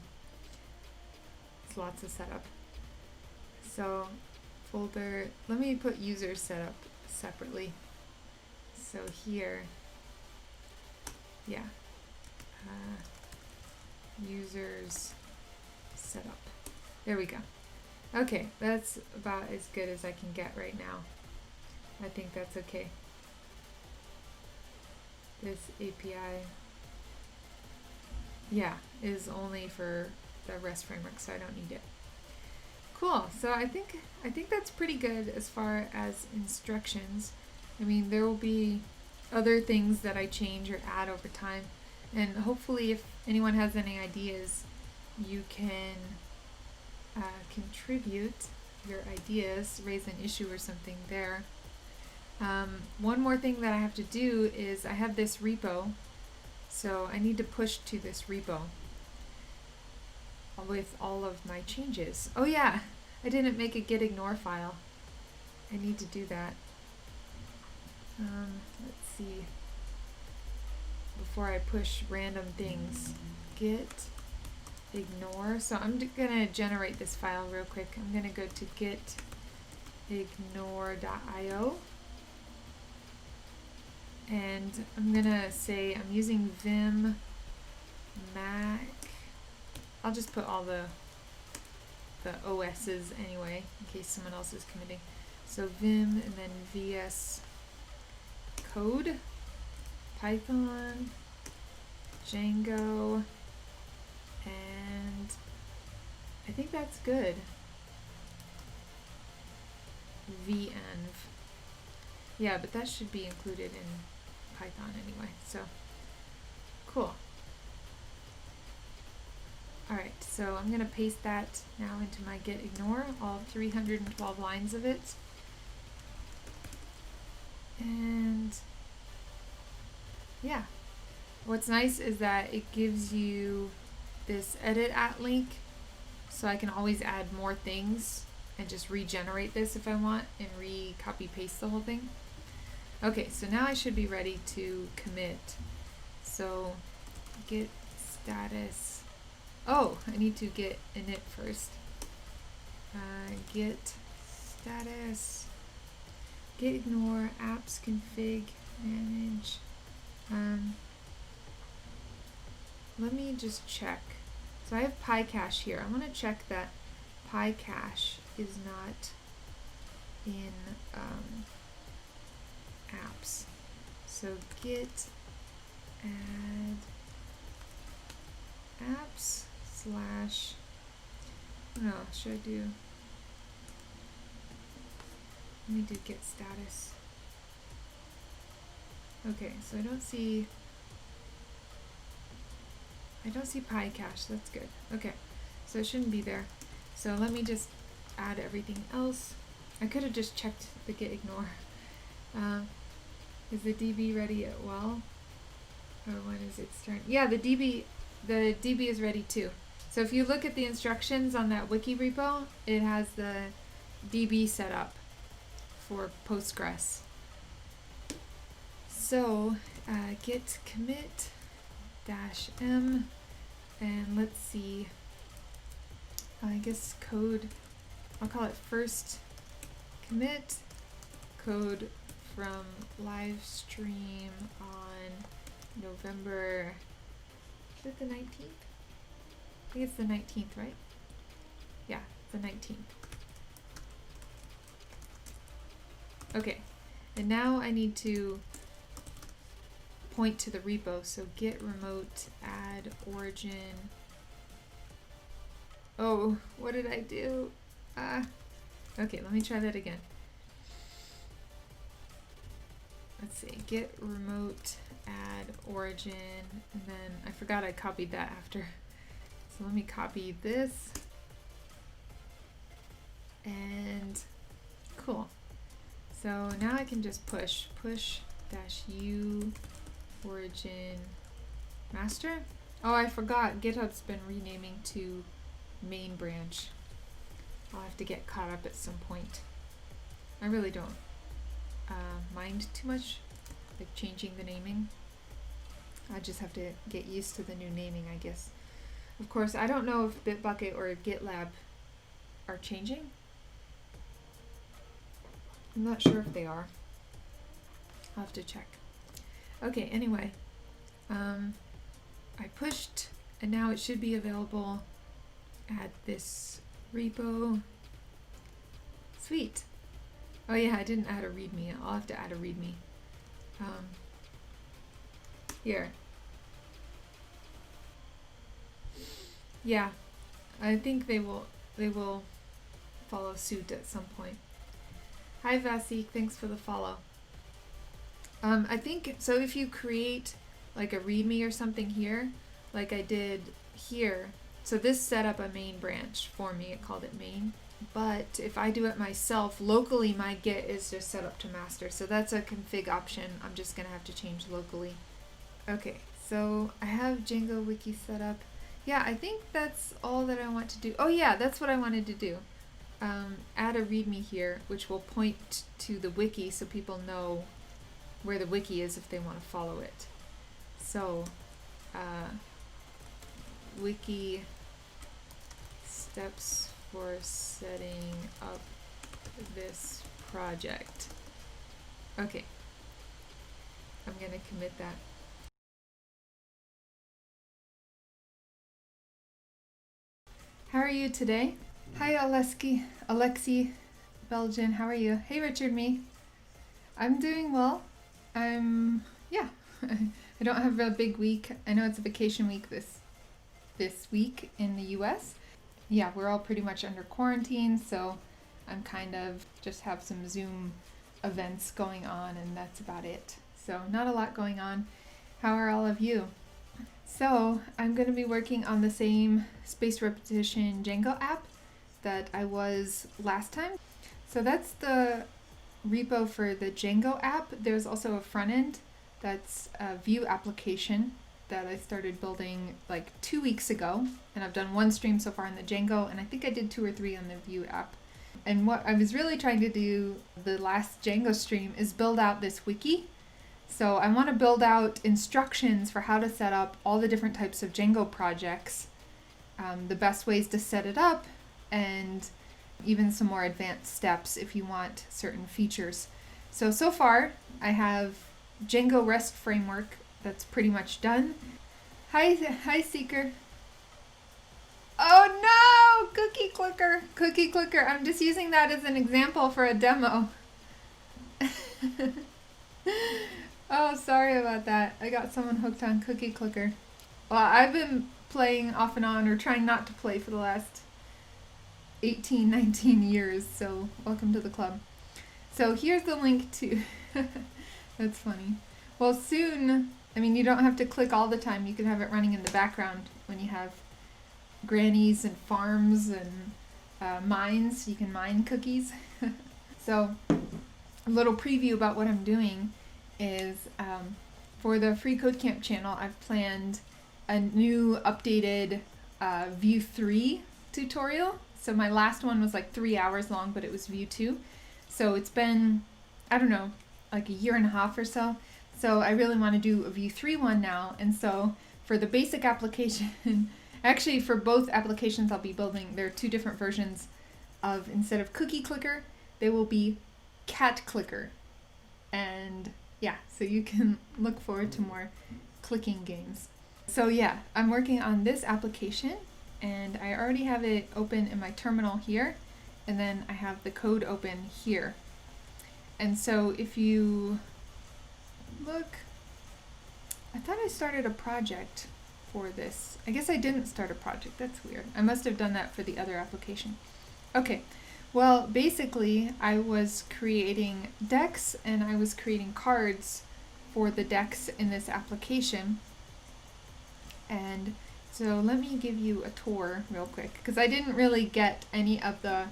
It's lots of setup. So folder, let me put user setup separately. So here, yeah, users setup. There we go. Okay, that's about as good as I can get right now. I think that's okay. This API, yeah, is only for the REST framework, so I don't need it. Cool. So I think that's pretty good as far as instructions. I mean, there will be other things that I change or add over time, and hopefully if anyone has any ideas, you can contribute your ideas, raise an issue or something there. One more thing that I have to do is I have this repo, so I need to push to this repo with all of my changes. Oh yeah, I didn't make a git ignore file. I need to do that. Let's see. Before I push random things, git ignore. So I'm gonna generate this file real quick. I'm gonna go to git ignore.io. And I'm gonna say I'm using Vim, Mac. I'll just put all the OS's anyway, in case someone else is committing. So Vim and then VS Code, Python, Django, and I think that's good. VEnv. Yeah, but that should be included in Python anyway, so cool. Alright, so I'm going to paste that now into my git ignore, all 312 lines of it. And yeah, what's nice is that it gives you this edit at link, so I can always add more things and just regenerate this if I want and copy paste the whole thing. Okay, so now I should be ready to commit. So git status. Oh, I need to get init first. Git status, git ignore, apps config, manage. Let me just check. So I have PyCache here. I want to check that PyCache is not in apps. So git add apps slash, no, should I do, let me do git status. Okay, so I don't see PyCache, that's good. Okay, so it shouldn't be there. So let me just add everything else. I could have just checked the git ignore. Is the DB ready at well? Or when is it starting? Yeah, the DB is ready too. So if you look at the instructions on that wiki repo, it has the DB set up for Postgres. So git commit -m, and let's see, I guess code, I'll call it first commit code from Livestream on November, is it the 19th? I think it's the 19th, right? Yeah, the 19th. Okay, and now I need to point to the repo, so git remote add origin. Oh, what did I do? Okay, let me try that again. Let's see, git remote add origin, and then I forgot I copied that after. So let me copy this, and cool. So now I can just push -u origin master. Oh, I forgot, GitHub's been renaming to main branch. I'll have to get caught up at some point. I really don't mind too much, like changing the naming. I just have to get used to the new naming, I guess. Of course, I don't know if Bitbucket or GitLab are changing. I'm not sure if they are. I'll have to check. Okay, anyway. I pushed, and now it should be available at this repo. Sweet. Oh yeah, I didn't add a README. I'll have to add a README. Here. Yeah, I think they will follow suit at some point. Hi Vasik, thanks for the follow. I think so. If you create like a README or something here, like I did here, so this set up a main branch for me. It called it main. But if I do it myself, locally my Git is just set up to master. So that's a config option. I'm just going to have to change locally. Okay, so I have Django wiki set up. Yeah, I think that's all that I want to do. Oh yeah, that's what I wanted to do. Add a README here, which will point to the wiki so people know where the wiki is if they want to follow it. So, wiki steps for setting up this project. Okay, I'm gonna commit that. How are you today? Hi Alexi Belgian, how are you? Hey Richard me. I'm doing well. Yeah, I don't have a big week. I know it's a vacation week this week in the US. Yeah, we're all pretty much under quarantine, so I'm kind of just have some Zoom events going on, and that's about it. So not a lot going on. How are all of you? So I'm going to be working on the same spaced repetition Django app that I was last time. So that's the repo for the Django app. There's also a front end that's a Vue application that I started building like 2 weeks ago, and I've done one stream so far in the Django, and I think I did 2 or 3 on the Vue app. And what I was really trying to do the last Django stream is build out this wiki. So I want to build out instructions for how to set up all the different types of Django projects, the best ways to set it up, and even some more advanced steps if you want certain features. So far I have Django REST Framework that's pretty much done. Hi Seeker. Oh no! Cookie clicker. I'm just using that as an example for a demo. Oh, sorry about that. I got someone hooked on cookie clicker. Well, I've been playing off and on, or trying not to play, for the last 18, 19 years, so welcome to the club. So here's the link to... That's funny. Well, soon, I mean, you don't have to click all the time. You can have it running in the background when you have grannies and farms and mines. You can mine cookies. So a little preview about what I'm doing is for the Free Code Camp channel, I've planned a new updated Vue 3 tutorial. So my last one was like 3 hours long, but it was Vue 2. So it's been, I don't know, like a year and a half or so. So I really want to do a Vue 3 one now. And so for the basic application, actually for both applications I'll be building, there are 2 different versions of, instead of cookie clicker, they will be cat clicker. And yeah, so you can look forward to more clicking games. So yeah, I'm working on this application, and I already have it open in my terminal here, and then I have the code open here. And so if you look, I thought I started a project for this. I guess I didn't start a project. That's weird. I must have done that for the other application. Okay. Well, basically, I was creating decks, and I was creating cards for the decks in this application. And so let me give you a tour real quick, because I didn't really get any of the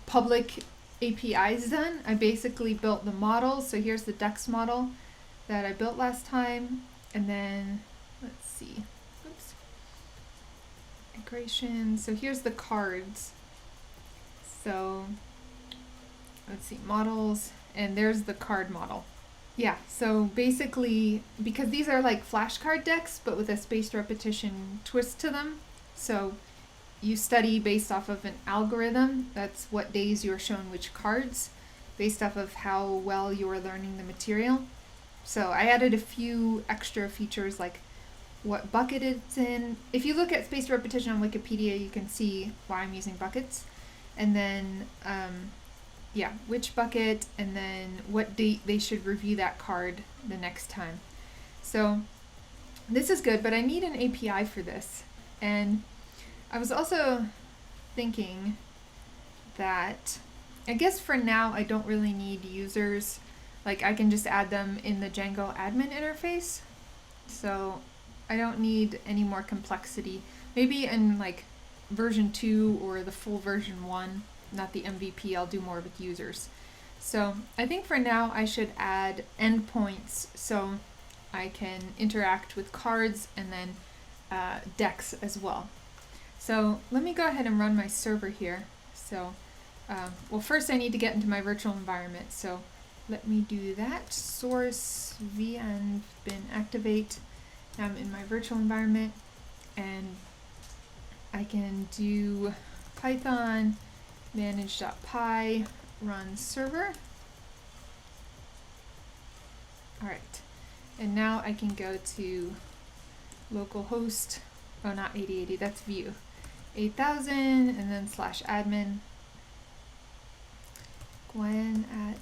public APIs done. I basically built the models. So here's the decks model that I built last time. And then, let's see, oops, migration. So here's the cards. So let's see, models, and there's the card model. Yeah, so basically, because these are like flashcard decks, but with a spaced repetition twist to them. So you study based off of an algorithm. That's what days you're shown which cards, based off of how well you're learning the material. So I added a few extra features like what bucket it's in. If you look at spaced repetition on Wikipedia, you can see why I'm using buckets. And then, which bucket, and then what date they should review that card the next time. So this is good, but I need an API for this. And I was also thinking that I guess for now I don't really need users. Like I can just add them in the Django admin interface. So I don't need any more complexity. Maybe in like version 2 or the full version 1, not the MVP, I'll do more with users. So I think for now I should add endpoints so I can interact with cards and then decks as well. So let me go ahead and run my server here. So, well, first I need to get into my virtual environment. So let me do that. Source vn bin activate. Now I'm in my virtual environment, and I can do python manage.py run server. All right, and now I can go to localhost. Oh, not 8080. That's view. 8000 and then /admin Gwen at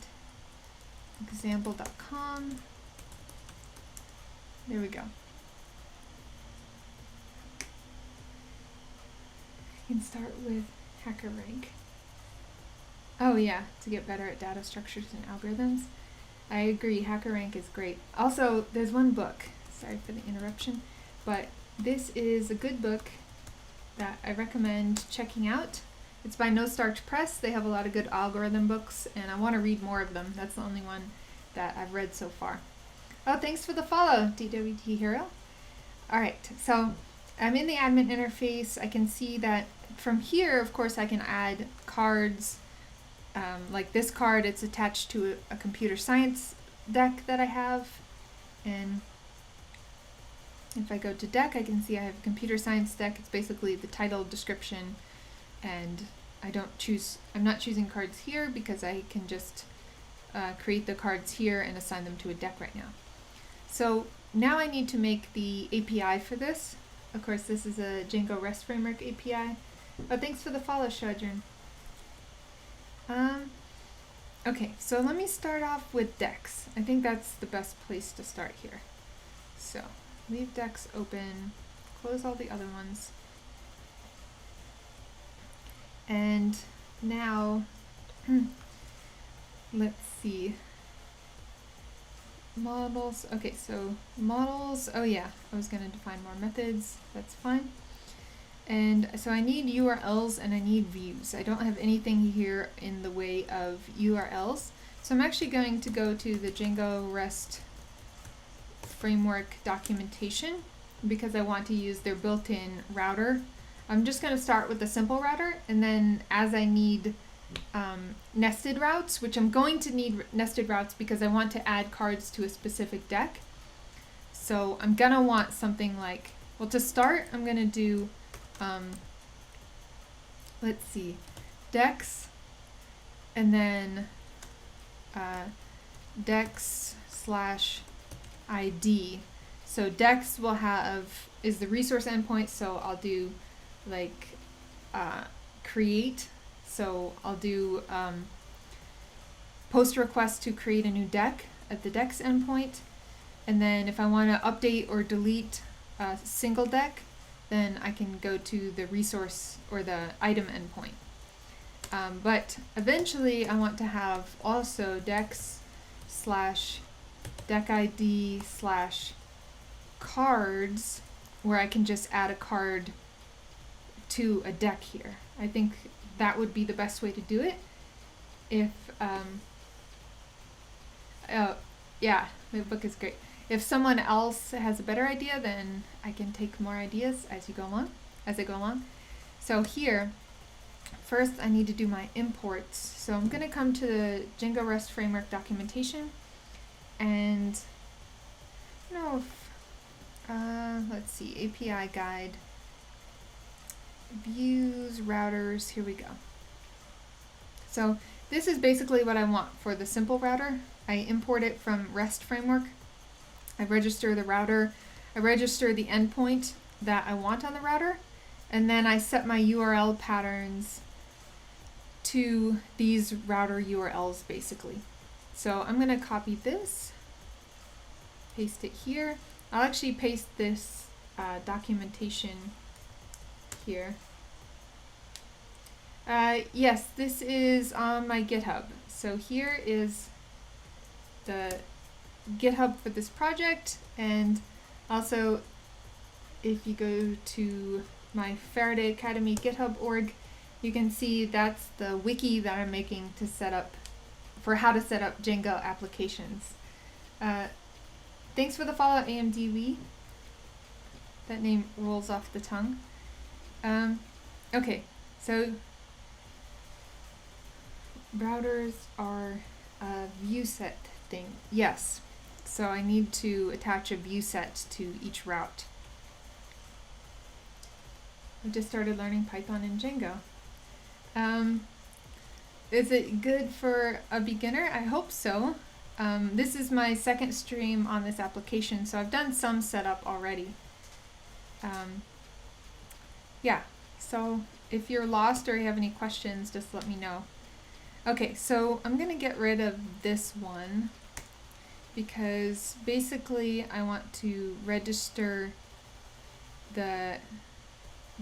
example.com. There we go. I can start with HackerRank. Oh yeah, to get better at data structures and algorithms. I agree, HackerRank is great. Also, there's one book, sorry for the interruption, but this is a good book that I recommend checking out. It's by No Starch Press. They have a lot of good algorithm books, and I want to read more of them. That's the only one that I've read so far. Oh, thanks for the follow, DWT Hero. All right, so I'm in the admin interface. I can see that from here, of course, I can add cards. Like this card, it's attached to a computer science deck that I have. And if I go to deck, I can see I have a computer science deck. It's basically the title, description, and I'm not choosing cards here because I can just create the cards here and assign them to a deck right now. So now I need to make the API for this. Of course, this is a Django REST Framework API. But thanks for the follow, Shadran. Okay, so let me start off with decks. I think that's the best place to start here. So leave decks open, close all the other ones. And now, let's see. Models, okay, so models, oh yeah, I was going to define more methods, that's fine. And so I need URLs and I need views. I don't have anything here in the way of URLs. So I'm actually going to go to the Django REST Framework documentation because I want to use their built-in router. I'm just going to start with the simple router, and then as I need nested routes, which I'm going to need nested routes because I want to add cards to a specific deck. So I'm going to want something like, well, to start, I'm going to do let's see, decks, and then decks /ID. So decks will is the resource endpoint, so I'll do like create. So I'll do post request to create a new deck at the decks endpoint. And then if I want to update or delete a single deck, then I can go to the resource or the item endpoint. But eventually I want to have also decks /deckid /cards where I can just add a card to a deck here. I think that would be the best way to do it. If, yeah, the book is great. If someone else has a better idea, then I can take more ideas as I go along. So here, first I need to do my imports. So I'm going to come to the Django REST Framework documentation, And no, let's see, API guide, views, routers, here we go. So this is basically what I want for the simple router. I import it from REST framework. I register the router. I register the endpoint that I want on the router. And then I set my URL patterns to these router URLs basically. So I'm going to copy this, paste it here. I'll actually paste this documentation here. Yes, this is on my GitHub. So here is the GitHub for this project, and also if you go to my Faraday Academy GitHub org, you can see that's the wiki that I'm making to set up, for how to set up Django applications. Thanks for the follow, AMDW. That name rolls off the tongue. Okay, so routers are a view set thing. Yes, so I need to attach a view set to each route. I just started learning Python and Django. Is it good for a beginner? I hope so. This is my second stream on this application, so I've done some setup already. Yeah, so if you're lost or you have any questions, just let me know. Okay, so I'm gonna get rid of this one because basically I want to register the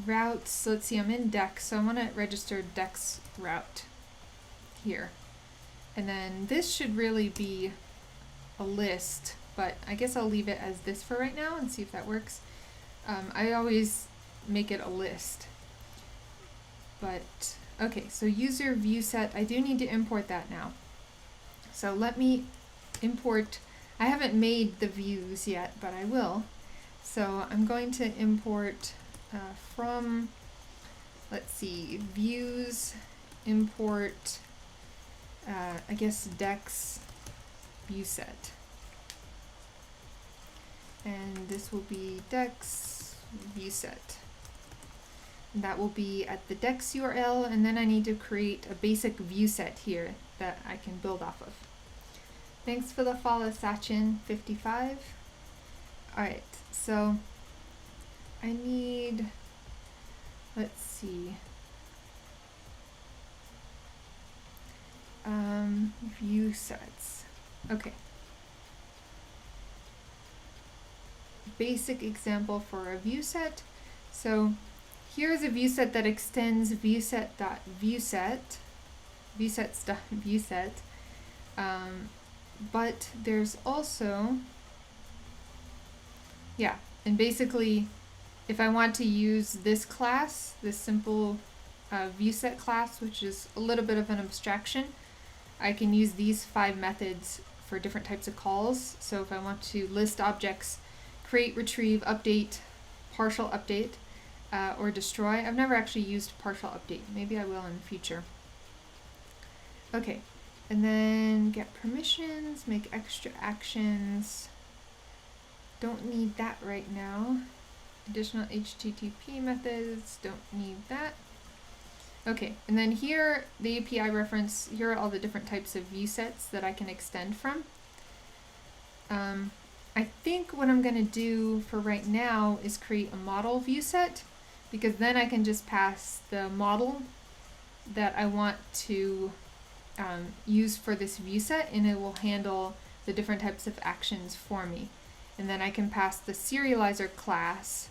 routes. Let's see, I'm in Dex, so I want to register Dex route here. And then this should really be a list, but I guess I'll leave it as this for right now and see if that works. I always make it a list. But, okay, so user view set, I do need to import that now. So let me import, I haven't made the views yet, but I will. So I'm going to import from, let's see, views, import, I guess Dex view set. And this will be Dex view set. And that will be at the Dex URL, and then I need to create a basic view set here that I can build off of. Thanks for the follow, Sachin55. Alright, so I need, let's see, view sets. Okay. Basic example for a view set. So here's a view set that extends viewset.viewset, viewsets.viewset, but there's also, yeah, and basically if I want to use this class, this simple viewset class, which is a little bit of an abstraction, I can use these 5 methods for different types of calls. So if I want to list objects, create, retrieve, update, partial update, or destroy. I've never actually used partial update. Maybe I will in the future. Okay, and then get permissions, make extra actions. Don't need that right now. Additional HTTP methods, don't need that. Okay, and then here, the API reference, here are all the different types of view sets that I can extend from. I think what I'm going to do for right now is create a model view set, because then I can just pass the model that I want to use for this view set, and it will handle the different types of actions for me. And then I can pass the serializer class.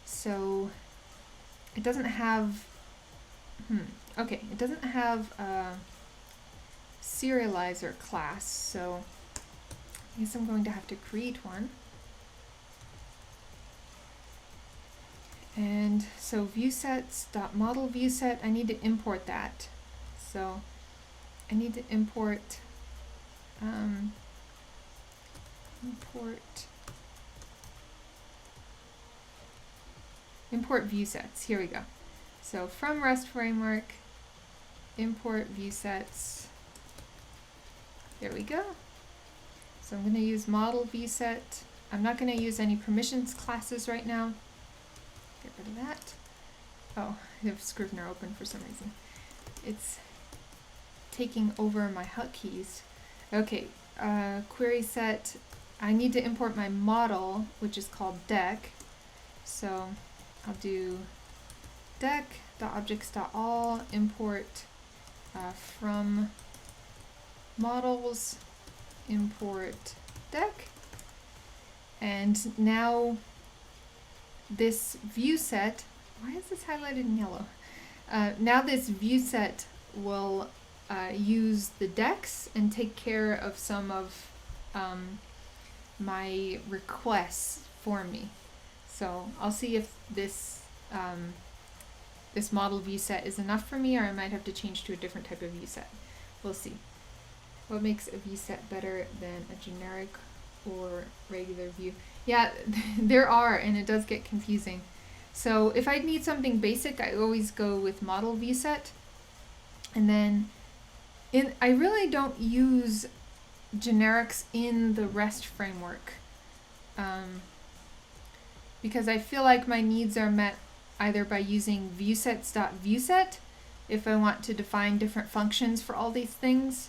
So it doesn't have, okay, it doesn't have a serializer class, so I guess I'm going to have to create one. And so viewsets.model viewset, I need to import that. So I need to import import view sets. Here we go. So from REST framework, import view sets. There we go. So I'm going to use model vSet. I'm not going to use any permissions classes right now. Get rid of that. Oh, I have Scrivener open for some reason. It's taking over my hotkeys. Okay, query set. I need to import my model, which is called deck. So I'll do deck.objects.all import from models import deck. And now this view set, why is this highlighted in yellow? Now this view set will use the decks and take care of some of my requests for me. So I'll see if this this model view set is enough for me, or I might have to change to a different type of view set. We'll see. What makes a view set better than a generic or regular view? Yeah, there are, and it does get confusing. So if I need something basic, I always go with model view set. And then I really don't use generics in the REST framework because I feel like my needs are met either by using viewsets.viewset if I want to define different functions for all these things,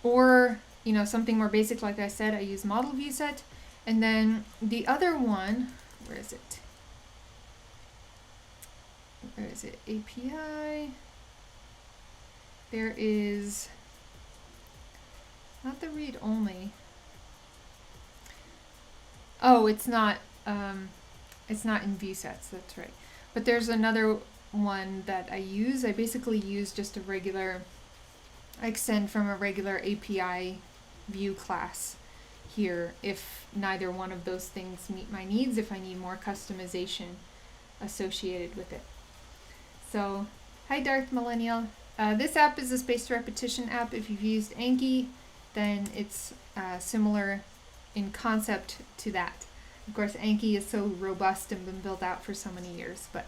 or something more basic, like I said, I use model viewset. And then the other one, where is it? API. There is not the read only. Oh, it's not in viewsets, that's right. But there's another one that I use. I basically use just a regular, I extend from a regular API view class here if neither one of those things meet my needs, if I need more customization associated with it. So, hi Darth Millennial. This app is a spaced repetition app. If you've used Anki, then it's similar in concept to that. Of course, Anki is so robust and been built out for so many years, but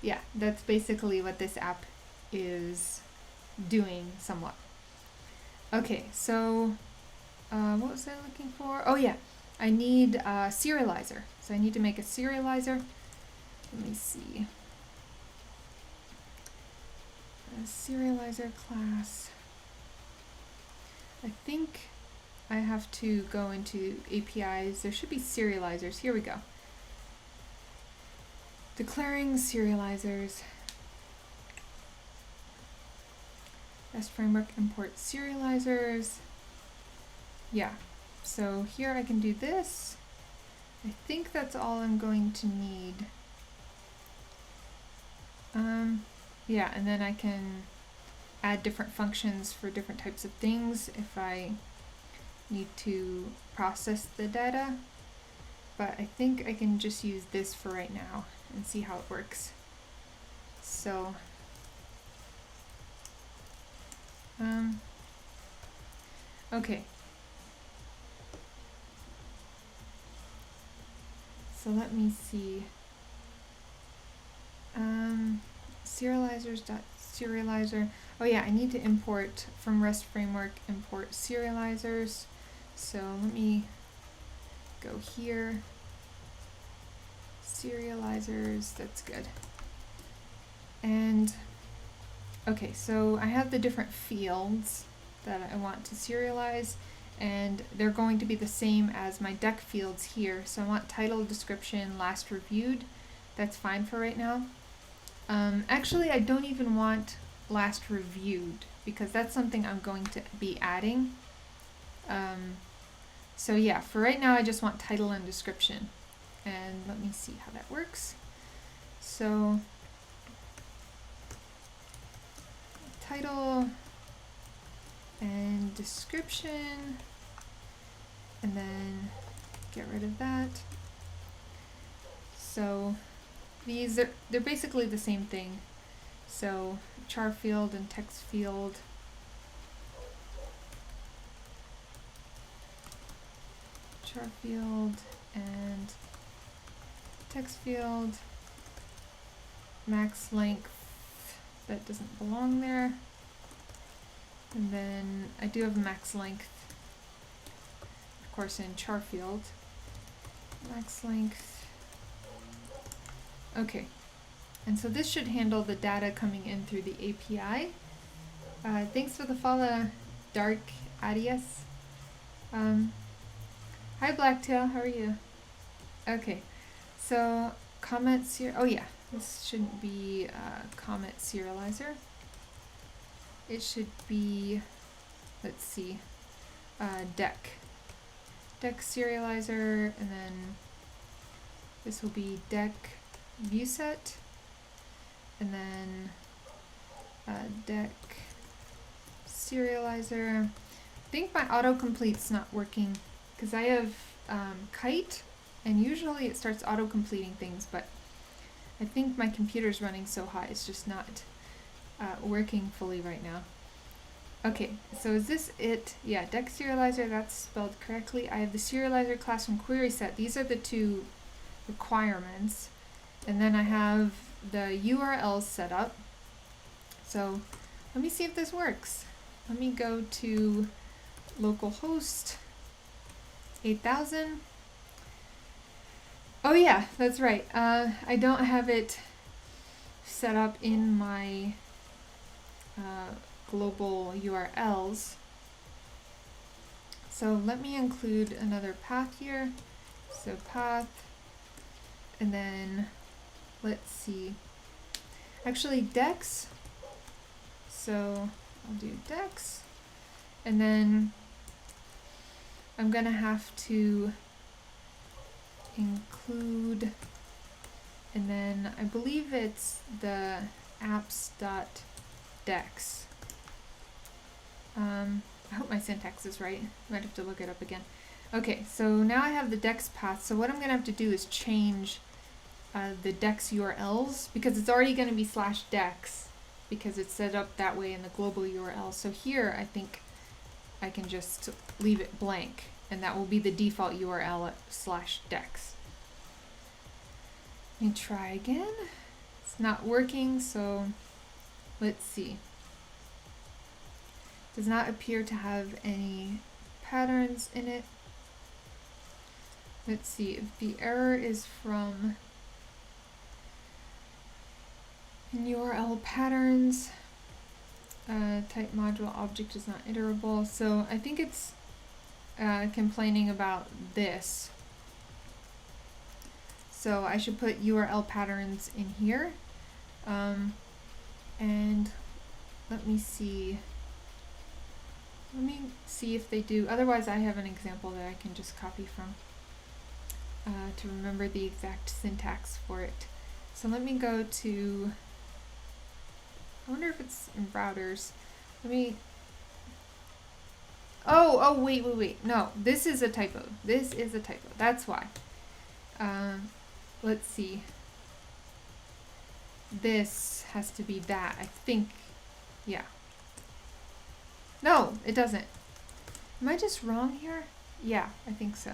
yeah, that's basically what this app is doing somewhat. Okay, so what was I looking for? Oh yeah, I need a serializer. So I need to make a serializer. Let me see. A serializer class. I think I have to go into APIs. There should be serializers. Here we go. Declaring serializers. REST Framework import serializers. Yeah, so here I can do this. I think that's all I'm going to need. Yeah, and then I can add different functions for different types of things if I need to process the data. But I think I can just use this for right now and see how it works. So, okay. So let me see. Serializers.serializer. Oh yeah, I need to import from REST Framework, import serializers. So let me go here. Serializers, that's good. And okay, so I have the different fields that I want to serialize, and they're going to be the same as my deck fields here. So I want title, description, last reviewed. That's fine for right now. Actually, I don't even want last reviewed because that's something I'm going to be adding. So yeah, for right now I just want title and description. And let me see how that works. So title and description, and then get rid of that. So these are, they're basically the same thing. So char field and text field. Char field and text field. Max length, that doesn't belong there. And then I do have a max length course, in char field. Max length. Okay. And so this should handle the data coming in through the API. Thanks for the follow, Dark Adias. Hi Blacktail, how are you? Okay, so comments here. Oh yeah, this shouldn't be comment serializer. It should be, let's see, deck serializer, and then this will be deck view set, and then deck serializer. I think my autocomplete's not working because I have kite, and usually it starts auto-completing things, but I think my computer's running so hot it's just not working fully right now. Okay, so is this it? Yeah, deck serializer, that's spelled correctly. I have the serializer class from query set. These are the two requirements. And then I have the URLs set up. So let me see if this works. Let me go to localhost 8000. Oh yeah, that's right. I don't have it set up in my global URLs. So let me include another path here. So path, and then let's see. Actually, dex. So I'll do dex, and then I'm gonna have to include, and then I believe it's the apps.dex. I hope my syntax is right. Might have to look it up again. Okay, so now I have the dex path. So what I'm gonna have to do is change the dex URLs, because it's already gonna be /dex because it's set up that way in the global URL. So here I think I can just leave it blank, and that will be the default URL at /dex. Let me try again. It's not working, so let's see. Does not appear to have any patterns in it. Let's see if the error is from in URL patterns. Type module object is not iterable. So I think it's complaining about this. So I should put URL patterns in here. And let me see. Let me see if they do. Otherwise, I have an example that I can just copy from to remember the exact syntax for it. So let me go to, I wonder if it's in routers. Let me, oh, wait. No, this is a typo. This is a typo. That's why. Let's see. This has to be that, I think. Yeah. No, it doesn't. Am I just wrong here? Yeah, I think so.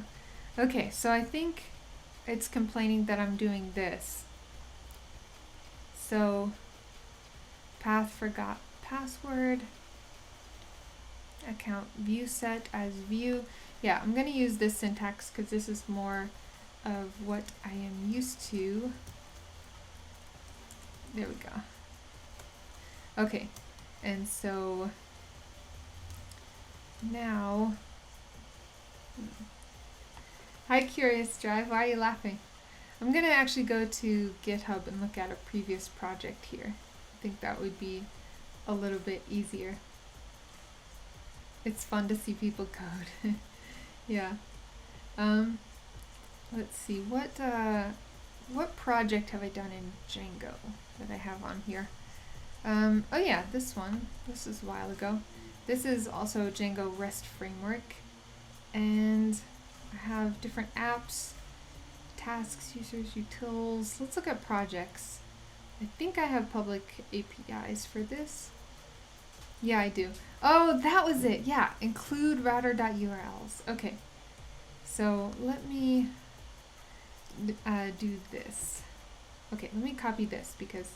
Okay, so I think it's complaining that I'm doing this. So, path forgot password, account view set as view. Yeah, I'm going to use this syntax because this is more of what I am used to. There we go. Okay, and so now, hi Curious Drive, why are you laughing? I'm gonna actually go to GitHub and look at a previous project here. I think that would be a little bit easier. It's fun to see people code. Yeah. Let's see, what project have I done in Django that I have on here? Oh yeah, this one. This is a while ago. This is also Django REST Framework, and I have different apps, tasks, users, utils. Let's look at projects. I think I have public APIs for this. Yeah, I do. Oh, that was it. Yeah, include router.urls. Okay, so let me do this. Okay, let me copy this because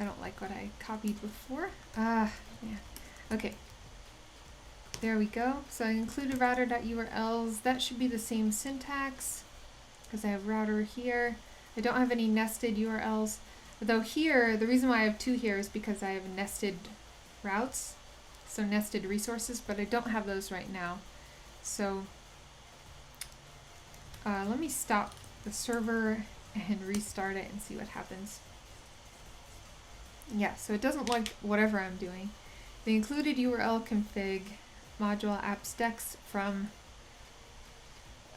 I don't like what I copied before. Yeah. Okay. there we go. So I included router.urls. That should be the same syntax because I have router here. I don't have any nested URLs. Though here, the reason why I have two here is because I have nested routes, so nested resources, but I don't have those right now. So let me stop the server and restart it and see what happens. Yeah, so it doesn't like whatever I'm doing. The included URL config module apps dex from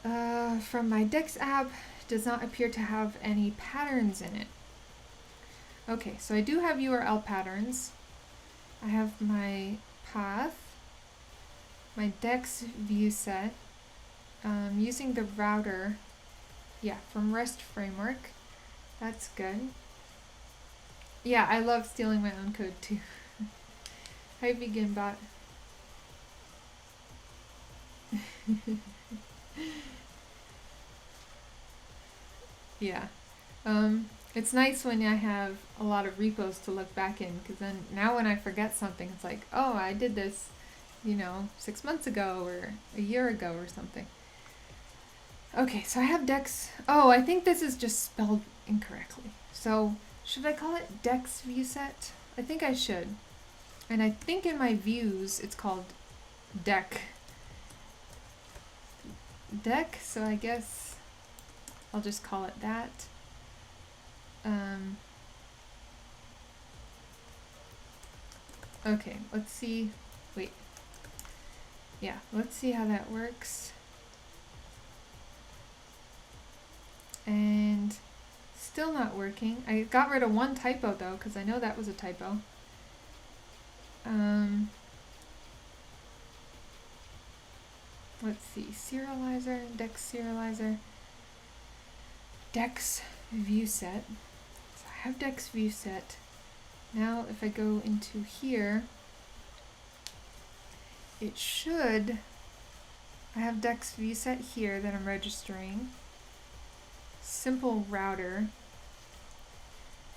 my dex app does not appear to have any patterns in it. Okay, so I do have URL patterns. I have my path, my dex view set, using the router, yeah, from REST Framework. That's good. Yeah, I love stealing my own code too. Hi, begin bot. Yeah. It's nice when I have a lot of repos to look back in, because then now when I forget something, it's like, oh, I did this, 6 months ago or a year ago or something. Okay, so I have dex. Oh, I think this is just spelled incorrectly. So should I call it dex view set? I think I should. And I think in my views it's called deck. Deck, so I guess I'll just call it that. Okay, let's see. Wait. Yeah, let's see how that works. And still not working. I got rid of one typo though, because I know that was a typo. Let's see. Serializer, dex serializer, dex view set. So I have dex view set. Now if I go into here, it should, I have dex view set here that I'm registering. Simple router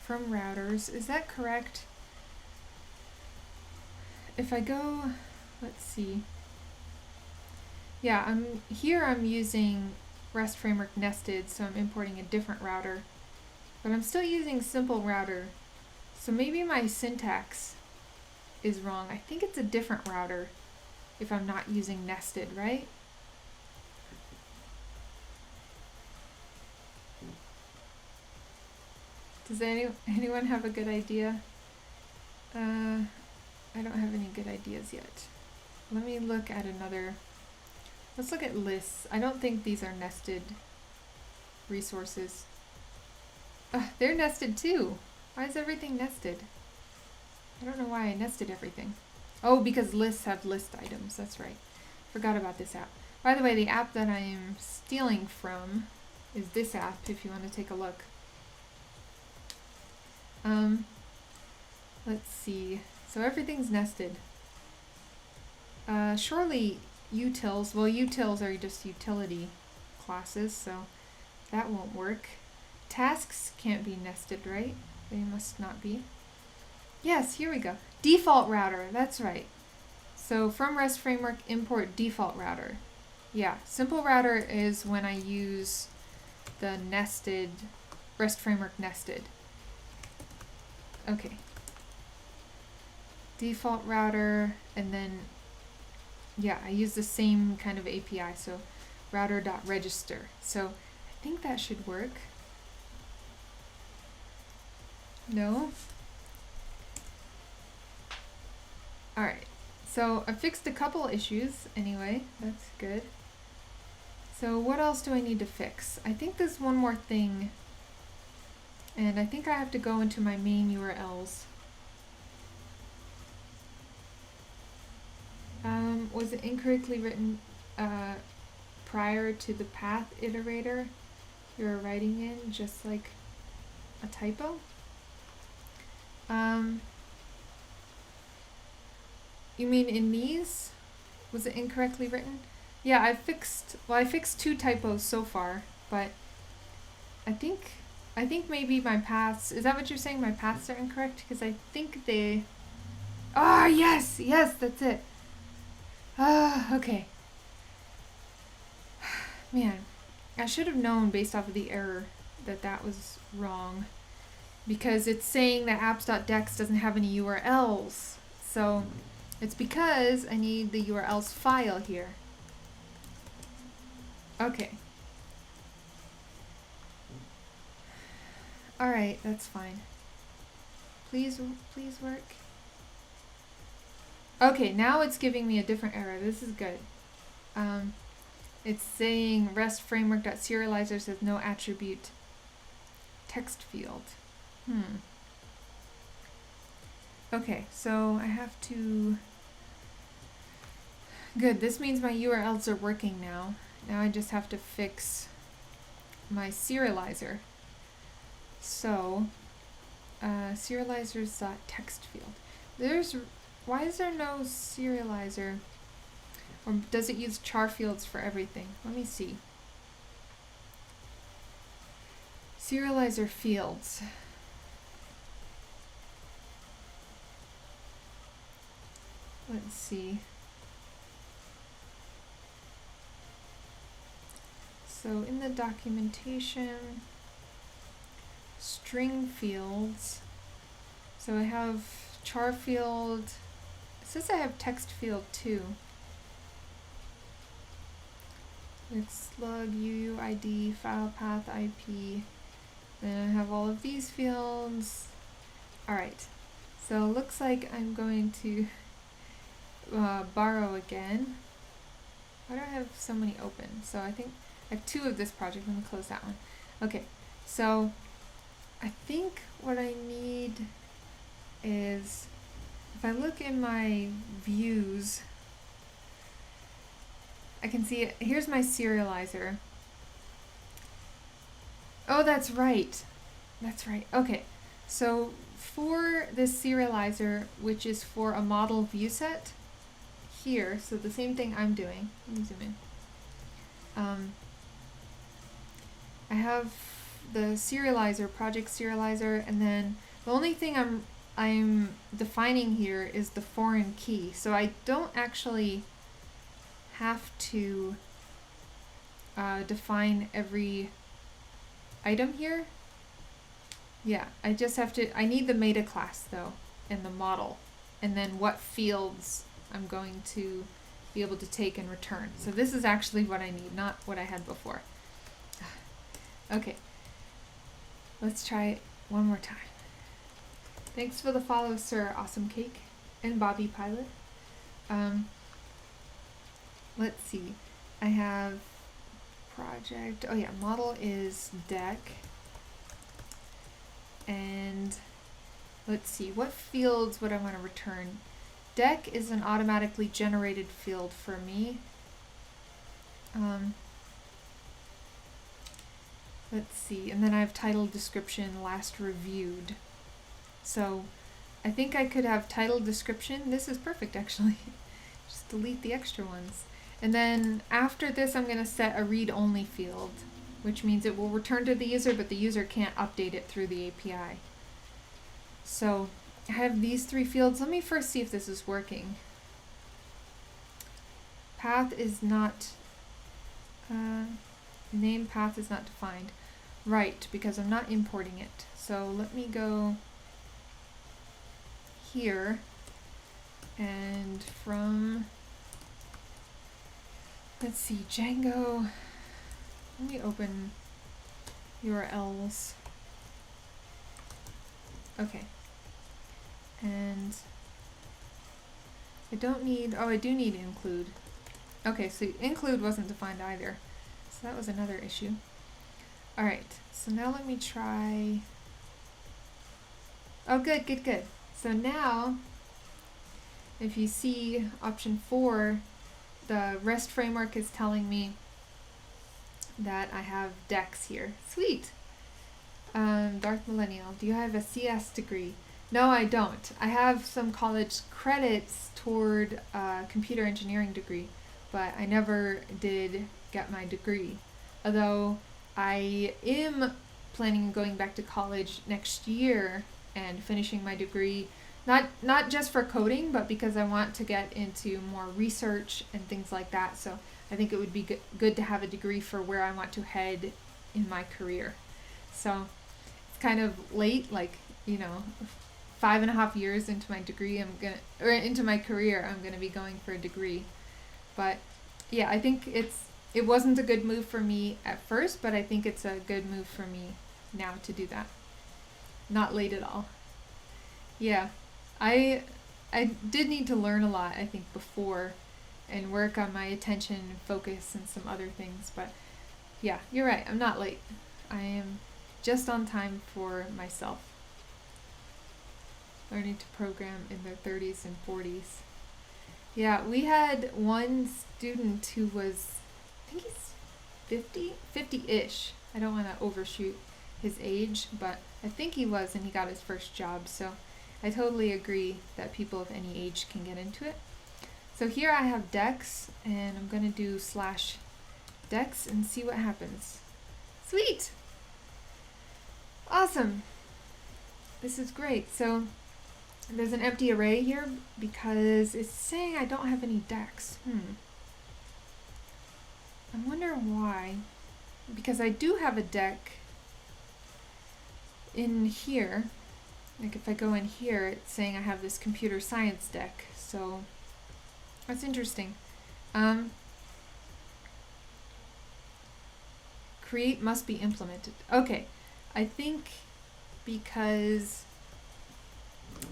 from routers. Is that correct? If I go, let's see. Yeah, I'm using REST Framework nested, so I'm importing a different router. But I'm still using simple router. So maybe my syntax is wrong. I think it's a different router if I'm not using nested, right? Does anyone have a good idea? I don't have any good ideas yet. Let me look at another. Let's look at lists. I don't think these are nested resources. They're nested too. Why is everything nested? I don't know why I nested everything. Oh, because lists have list items. That's right. Forgot about this app. By the way, the app that I am stealing from is this app, if you want to take a look. Let's see. So everything's nested. Surely utils, well, utils are just utility classes, so that won't work. Tasks can't be nested, right? They must not be. Yes, here we go. Default router, that's right. So from REST Framework, import default router. Yeah, simple router is when I use the nested, REST Framework nested. Okay. Default router, and then, yeah, I use the same kind of API, so router.register. So I think that should work. No? Alright, so I fixed a couple issues anyway, that's good. So what else do I need to fix? I think there's one more thing, and I think I have to go into my main URLs. Was it incorrectly written prior to the path iterator you're writing in, just like a typo? You mean in these? Was it incorrectly written? Yeah, I fixed two typos so far, but I think maybe my paths, is that what you're saying? My paths are incorrect? Because I think they, yes, that's it. Okay. Man, I should have known based off of the error that that was wrong, because it's saying that apps.dex doesn't have any URLs. So it's because I need the URLs file here. Okay. Alright, that's fine. Please work. Okay, now it's giving me a different error. This is good. It's saying REST framework.serializer says no attribute text field. Okay, so I have to... Good, this means my URLs are working now. Now I just have to fix my serializer. So, serializers.text field. Why is there no serializer? Or does it use char fields for everything? Let me see. Serializer fields. Let's see. So in the documentation, string fields. So I have char field. It says I have text field too. It's slug, UUID, file path, IP. Then I have all of these fields. Alright, so it looks like I'm going to borrow again. Why do I have so many open? So I think I have 2 of this project. Let me close that one. Okay, so I think what I need is, if I look in my views, I can see it. Here's my serializer. Oh, that's right. That's right. Okay, so for this serializer, which is for a model view set, here, so the same thing I'm doing. Let me zoom in. I have the serializer, project serializer, and then the only thing I'm defining here is the foreign key. So I don't actually have to define every item here. Yeah, I just have to, I need the meta class though, and the model, and then what fields I'm going to be able to take and return. So this is actually what I need, not what I had before. Okay, let's try it one more time. Thanks for the follow, Sir Awesome Cake and Bobby Pilot. Let's see. I have project. Oh yeah, model is deck. And let's see, what fields would I want to return? Deck is an automatically generated field for me. Let's see, and then I have title, description, last reviewed. So I think I could have title, description. This is perfect actually. Just delete the extra ones. And then after this I'm going to set a read-only field, which means it will return to the user, but the user can't update it through the API. So I have these 3 fields. Let me first see if this is working. Path is not, name path is not defined. Right, because I'm not importing it. So let me go here, and from, let's see, Django, let me open URLs. Okay. And I don't need, oh, I do need include. Okay, so include wasn't defined either. So that was another issue. Alright, so now let me try. Oh, good, good, good. So now, if you see option 4, the REST framework is telling me that I have Dex here. Sweet! Dark Millennial, do you have a CS degree? No, I don't. I have some college credits toward a computer engineering degree, but I never did get my degree. Although I am planning on going back to college next year and finishing my degree not just for coding, but because I want to get into more research and things like that. So I think it would be good to have a degree for where I want to head in my career. So it's kind of late, like, 5.5 years into my degree, into my career, I'm gonna be going for a degree. But yeah, I think it wasn't a good move for me at first, but I think it's a good move for me now to do that. Not late at all. Yeah, I did need to learn a lot, I think, before, and work on my attention and focus and some other things. But yeah, you're right. I'm not late. I am just on time for myself. Learning to program in their 30s and 40s. Yeah, we had one student who was, I think he's 50-ish. I don't want to overshoot his age, but I think he was, and he got his first job. So I totally agree that people of any age can get into it. So here I have dex, and I'm going to do /dex and see what happens. Sweet! Awesome! This is great. So there's an empty array here because it's saying I don't have any dex. I wonder why. Because I do have a deck in here. Like if I go in here, it's saying I have this computer science deck. So that's interesting. Create must be implemented. Okay, I think because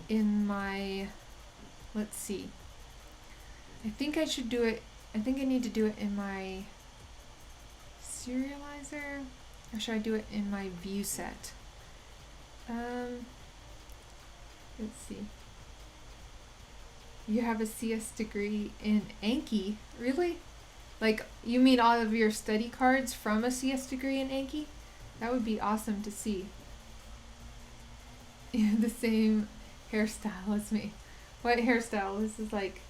in my, let's see, I think I should do it, I think I need to do it in my serializer, or should I do it in my view set? Let's see. You have a CS degree in Anki? Really? Like, you mean all of your study cards from a CS degree in Anki? That would be awesome to see. You have the same hairstyle as me. What hairstyle? This is like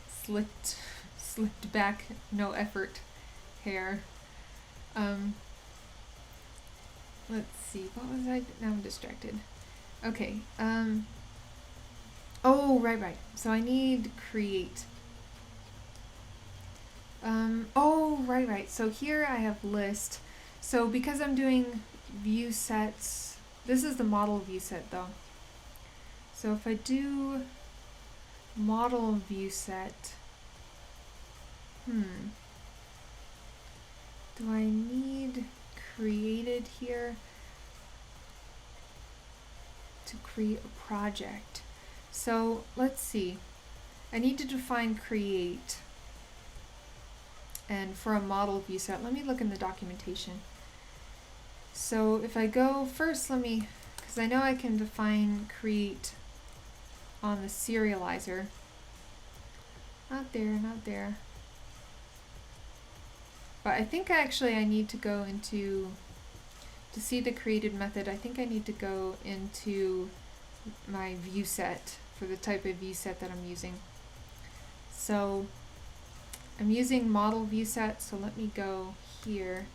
slicked back, no effort hair. Let's see, what was I? Now I'm distracted. Okay. Oh, right. So I need create. Oh, right. So here I have list. So because I'm doing view sets, this is the model view set though. So if I do model view set, do I need created here to create a project? So let's see. I need to define create. And for a model view set, let me look in the documentation. So if I go first, because I know I can define create on the serializer. Not there. But I think I need to go into, to see the created method, I think I need to go into my view set for the type of view set that I'm using. So I'm using model view set, so let me go here.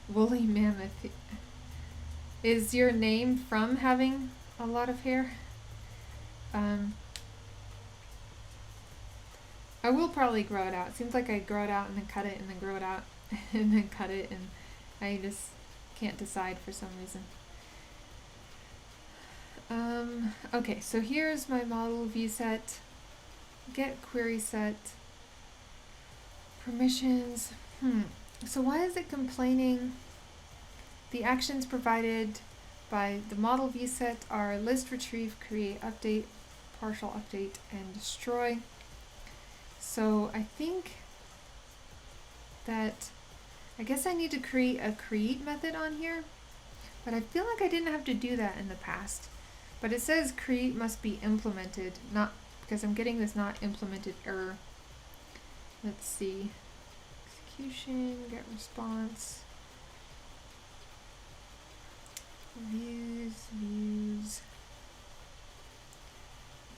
Woolly mammoth. Is your name from having a lot of hair? I will probably grow it out. It seems like I grow it out and then cut it and then grow it out and then cut it, and I just can't decide for some reason. Okay, so here's my model view set. Get query set. Permissions. So why is it complaining? The actions provided by the model view set are list, retrieve, create, update, partial update, and destroy. So I think that, I guess I need to create a create method on here, but I feel like I didn't have to do that in the past. But it says create must be implemented, not, because I'm getting this not implemented error. Let's see. Execution, get response. Views.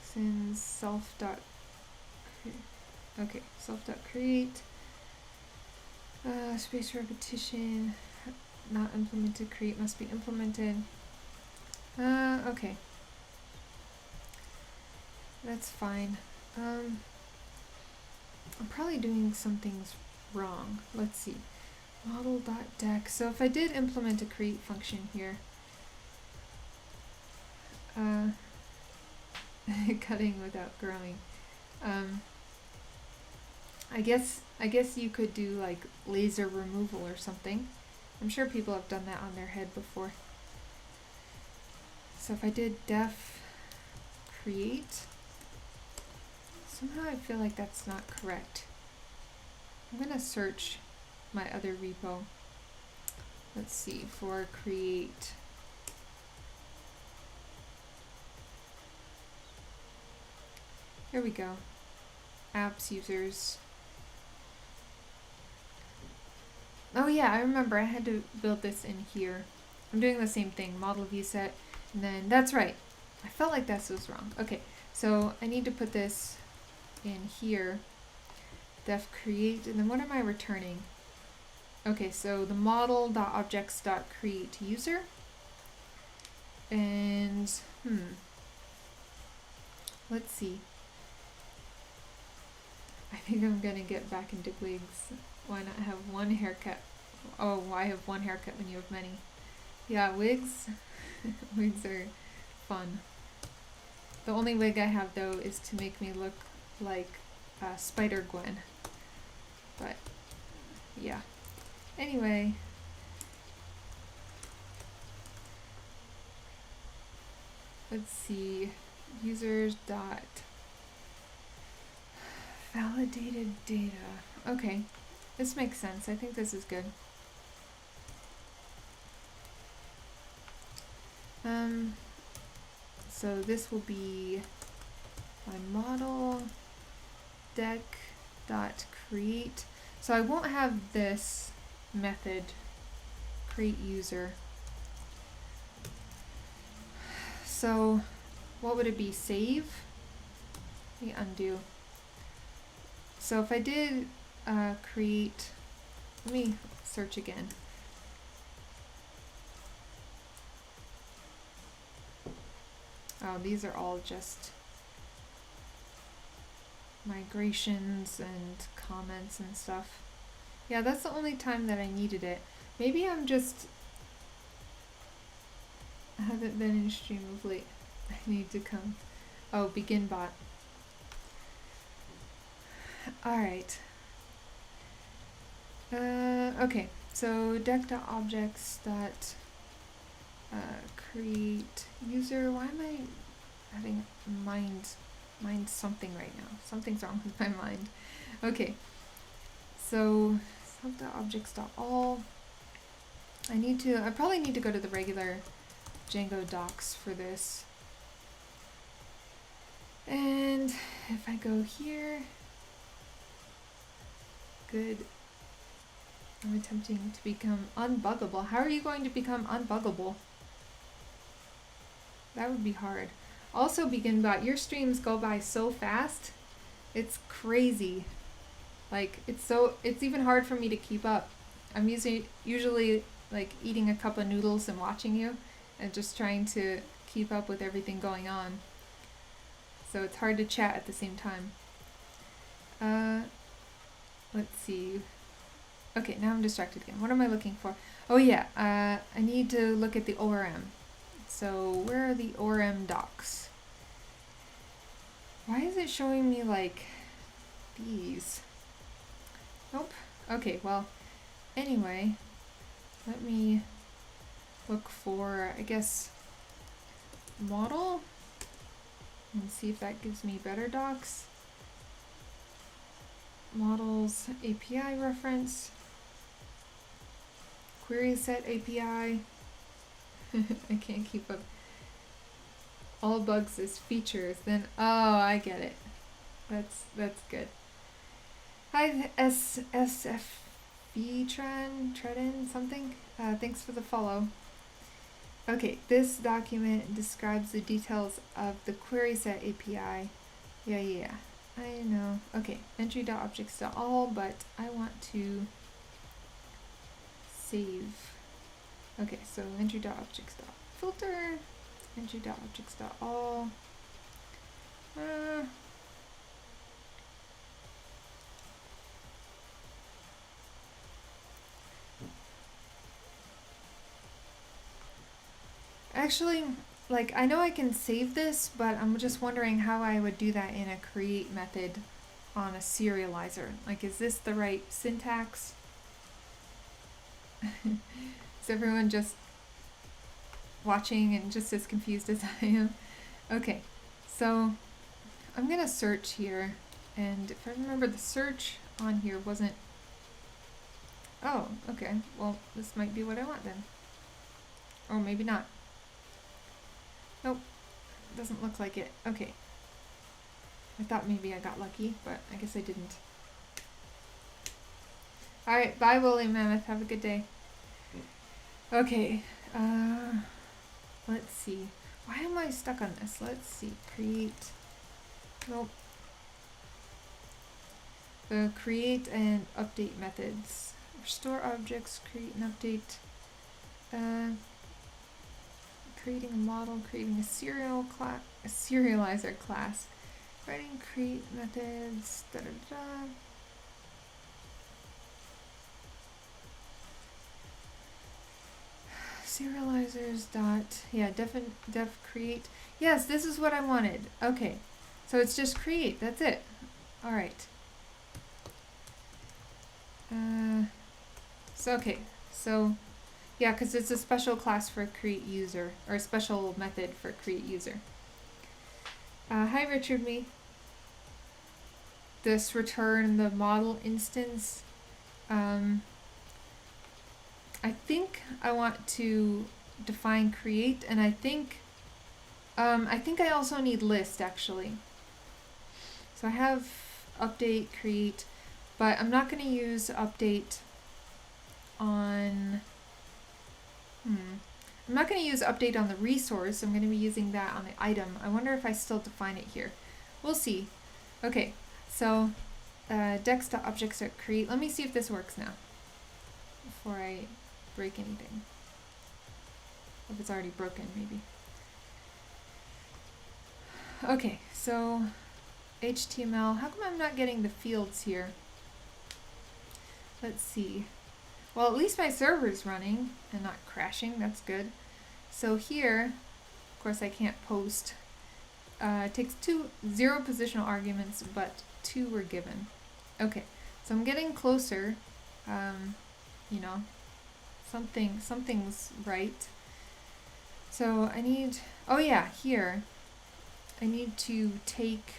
Sends self.create. Space repetition, not implemented, create must be implemented. Okay. That's fine. I'm probably doing some things wrong. Let's see. Model.deck. So if I did implement a create function here, cutting without growing. I guess you could do like laser removal or something. I'm sure people have done that on their head before. So if I did def create, somehow I feel like that's not correct. I'm gonna search my other repo. Let's see, for create. Here we go. Apps users. Oh yeah, I remember I had to build this in here. I'm doing the same thing, model view set, and then that's right. I felt like this was wrong. Okay, so I need to put this in here. Def create, and then what am I returning? Okay, so the model.objects.create user. And let's see. I think I'm gonna get back into wigs. Why not have one haircut? Oh, why have one haircut when you have many? Yeah, wigs. Wigs are fun. The only wig I have though is to make me look like Spider-Gwen. But yeah. Anyway. Let's see. Users dot validated data. Okay. This makes sense. I think this is good. So this will be my model deck dot create. So I won't have this method create user. So what would it be? Save? Let me undo. So if I did create, let me search again. Oh, these are all just migrations and comments and stuff. Yeah, that's the only time that I needed it. Maybe I haven't been in stream of late. I need to come. Oh, begin bot. Alright. Okay, so deck.objects.create user. Why am I having mind something right now? Something's wrong with my mind. Okay, so sub.objects.all. I probably need to go to the regular Django docs for this. And if I go here, good. I'm attempting to become unbuggable. How are you going to become unbuggable? That would be hard. Also, begin bot, your streams go by so fast. It's crazy. Like, it's even hard for me to keep up. I'm usually like eating a cup of noodles and watching you and just trying to keep up with everything going on. So it's hard to chat at the same time. Let's see. Okay, now I'm distracted again. What am I looking for? Oh yeah, I need to look at the ORM. So where are the ORM docs? Why is it showing me like these? Nope. Okay, well, anyway, let me look for, I guess, model and see if that gives me better docs. Models API reference. Query set API. I can't keep up. All bugs is features. Then I get it. That's good. Hi SFB Tredin something. Thanks for the follow. Okay, this document describes the details of the query set API. Yeah. I know. Okay, entry.objects.all, but I want to save. Okay, so entry.objects.filter. entry.objects.all. Actually, like, I know I can save this, but I'm just wondering how I would do that in a create method on a serializer. Like, is this the right syntax? Is everyone just watching and just as confused as I am? Okay, so I'm gonna search here, and if I remember, the search on here wasn't... Oh, okay, well, this might be what I want then. Or maybe not. Nope, doesn't look like it. Okay. I thought maybe I got lucky, but I guess I didn't. Alright, bye Woolly Mammoth, have a good day. Okay, let's see. Why am I stuck on this? Let's see, create. Nope. Create and update methods. Restore objects, create and update. Creating a model, creating a serializer class. Writing create methods, da da da. Serializers dot, yeah, def create. Yes, this is what I wanted. Okay, so it's just create, that's it. All right. So yeah, because it's a special class for create user, or a special method for create user. Hi Richard Me. This return the model instance. I think I want to define create, and I think I also need list actually. So I have update, create, but I'm not going to use update on, I'm not going to use update on the resource. I'm going to be using that on the item. I wonder if I still define it here. We'll see. Okay, so dex.objects.create. Let me see if this works now before I break anything. If it's already broken, maybe. Okay, so HTML. How come I'm not getting the fields here? Let's see. Well, at least my server's running and not crashing. That's good. So here, of course, I can't post. It takes 0 positional arguments, but 2 were given. Okay, so I'm getting closer. You know, something's right. So I need, oh yeah, here. I need to take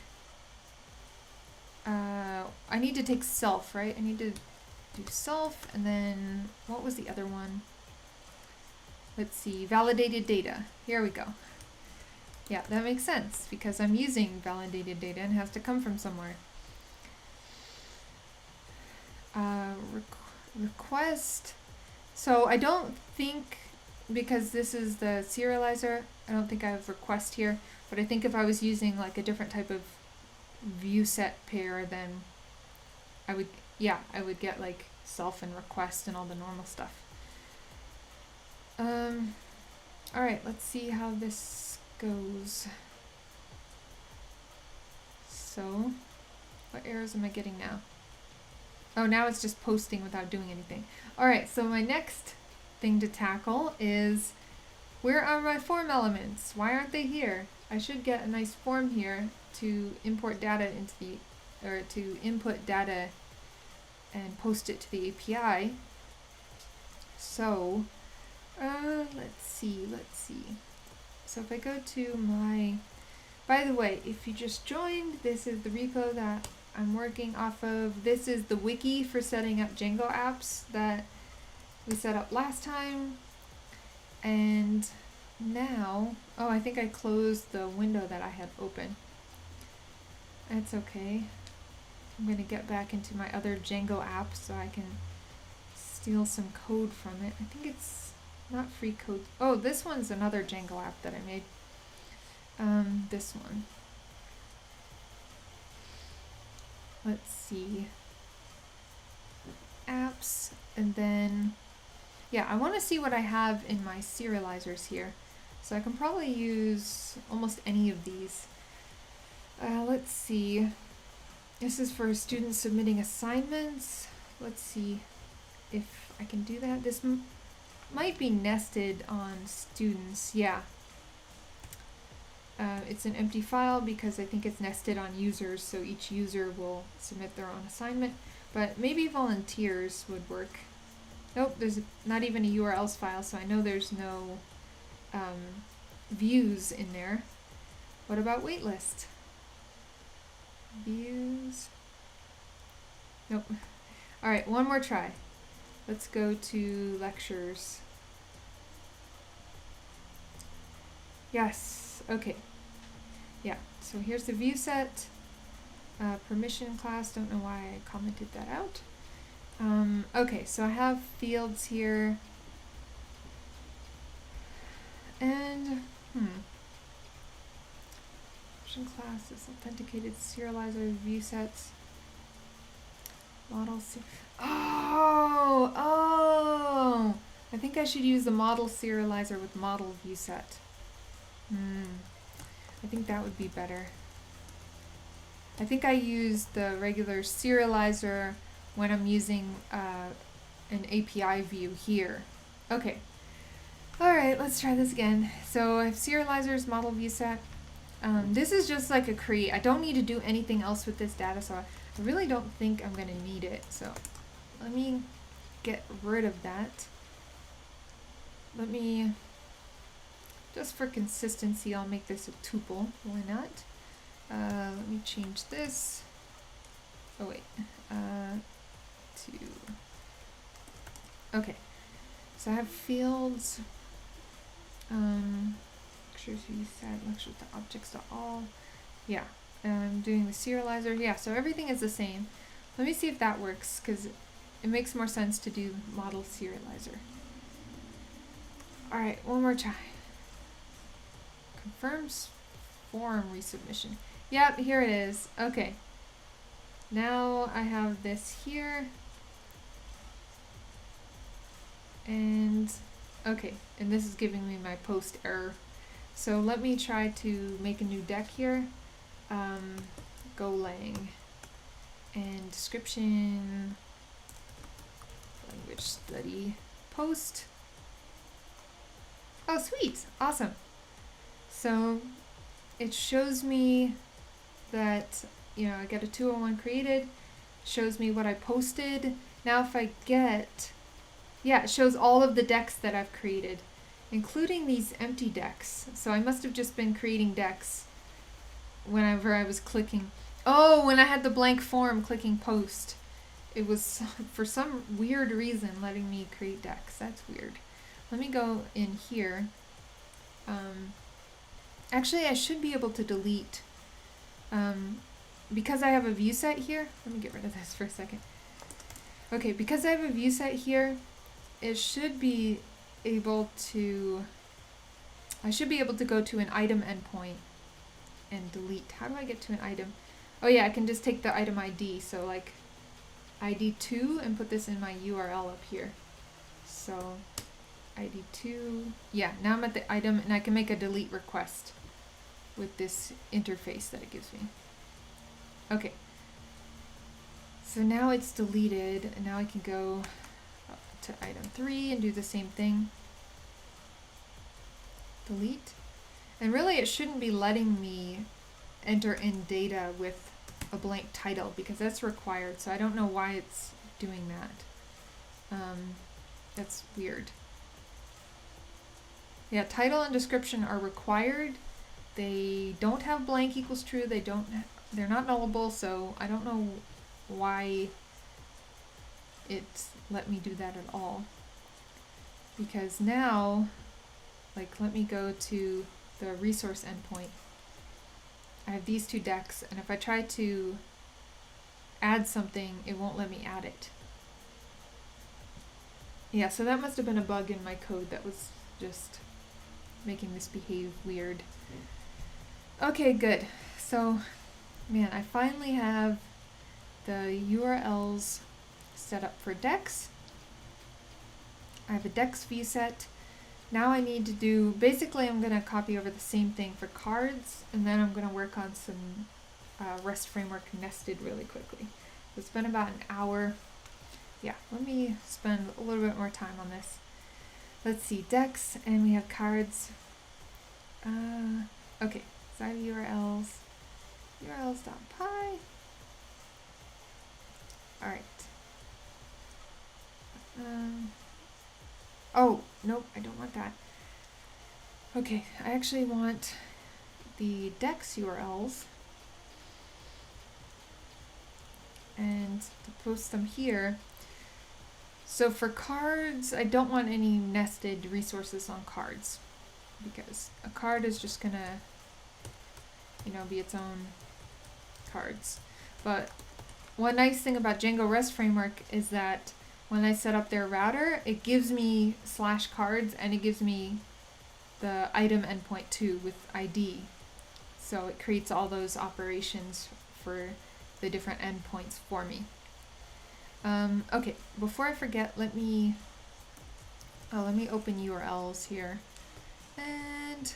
self, right? I need to do self, and then what was the other one? Let's see, validated data. Here we go. Yeah, that makes sense because I'm using validated data and it has to come from somewhere. Request. So I don't think, because this is the serializer, I don't think I have request here, but I think if I was using like a different type of view set pair, then I would get like self and request and all the normal stuff. Alright, let's see how this goes. So, what errors am I getting now? Oh, now it's just posting without doing anything. Alright, so my next thing to tackle is, where are my form elements? Why aren't they here? I should get a nice form here to import data into the, or to input data and post it to the API. So, let's see. So if I go to my, by the way, if you just joined, this is the repo that I'm working off of. This is the wiki for setting up Django apps that we set up last time. And now, oh, I think I closed the window that I had open. That's okay. I'm going to get back into my other Django app so I can steal some code from it. I think it's not free code. Oh, this one's another Django app that I made. This one. Let's see. Apps, and then, yeah, I want to see what I have in my serializers here. So I can probably use almost any of these. Let's see. This is for students submitting assignments. Let's see if I can do that. This might be nested on students. Yeah. It's an empty file because I think it's nested on users, so each user will submit their own assignment. But maybe volunteers would work. Nope, there's not even a URLs file, so I know there's no views in there. What about waitlist? Views? Nope. Alright, one more try. Let's go to lectures. Yes, okay. Yeah, so here's the view set. Permission class, don't know why I commented that out. Okay, so I have fields here. And, permission class is authenticated serializer view sets. Model Oh! I think I should use the model serializer with model view set. I think that would be better. I think I use the regular serializer when I'm using an API view here. Okay. Alright, let's try this again. So I have serializers, model view set. This is just like a create. I don't need to do anything else with this data, so I really don't think I'm going to need it. So let me get rid of that. Let me, just for consistency, I'll make this a tuple. Why not? Let me change this. Oh wait, to, okay. So I have fields, lectures view set, lectures to objects to all. Yeah, I'm doing the serializer. Yeah, so everything is the same. Let me see if that works, because it makes more sense to do model serializer. Alright, one more try. Confirms form resubmission. Yep, here it is. Okay. Now I have this here. And, okay, and this is giving me my post error. So let me try to make a new deck here. Golang. And description, language study, post. Oh, sweet. Awesome. So it shows me that, you know, I get a 201 created, shows me what I posted. Now if I get, yeah, it shows all of the decks that I've created, including these empty decks. So I must have just been creating decks whenever I was clicking. Oh, when I had the blank form clicking post, it was for some weird reason letting me create decks. That's weird. Let me go in here. Actually, I should be able to delete. Because I have a view set here, let me get rid of this for a second. Okay, because I have a view set here, it should be able to, I should be able to go to an item endpoint and delete. How do I get to an item? Oh yeah, I can just take the item ID, so like ID2 and put this in my URL up here. So ID2, yeah, now I'm at the item and I can make a delete request with this interface that it gives me. Okay, so now it's deleted and now I can go up to item 3 and do the same thing. Delete. And really it shouldn't be letting me enter in data with a blank title because that's required, so I don't know why it's doing that. That's weird. Yeah, title and description are required. They don't have blank equals true. They're not nullable, so I don't know why it's let me do that at all. Because now, like, let me go to the resource endpoint. I have these two decks, and if I try to add something, it won't let me add it. Yeah, so that must have been a bug in my code that was just making this behave weird. Okay, good. So, man, I finally have the URLs set up for decks. I have a decks view set. now I need to do, basically I'm going to copy over the same thing for cards, and then I'm going to work on some REST framework nested really quickly. So it's been about an hour. Yeah, let me spend a little bit more time on this. Let's see, decks, and we have cards. Okay, side URLs, urls.py. Alright. Oh, nope, I don't want that. Okay, I actually want the dex URLs and to post them here. So for cards, I don't want any nested resources on cards because a card is just gonna, be its own cards. But one nice thing about Django REST Framework is that when I set up their router, it gives me /cards and it gives me the item endpoint too with ID. So it creates all those operations for the different endpoints for me. Okay, before I forget, let me open URLs here. And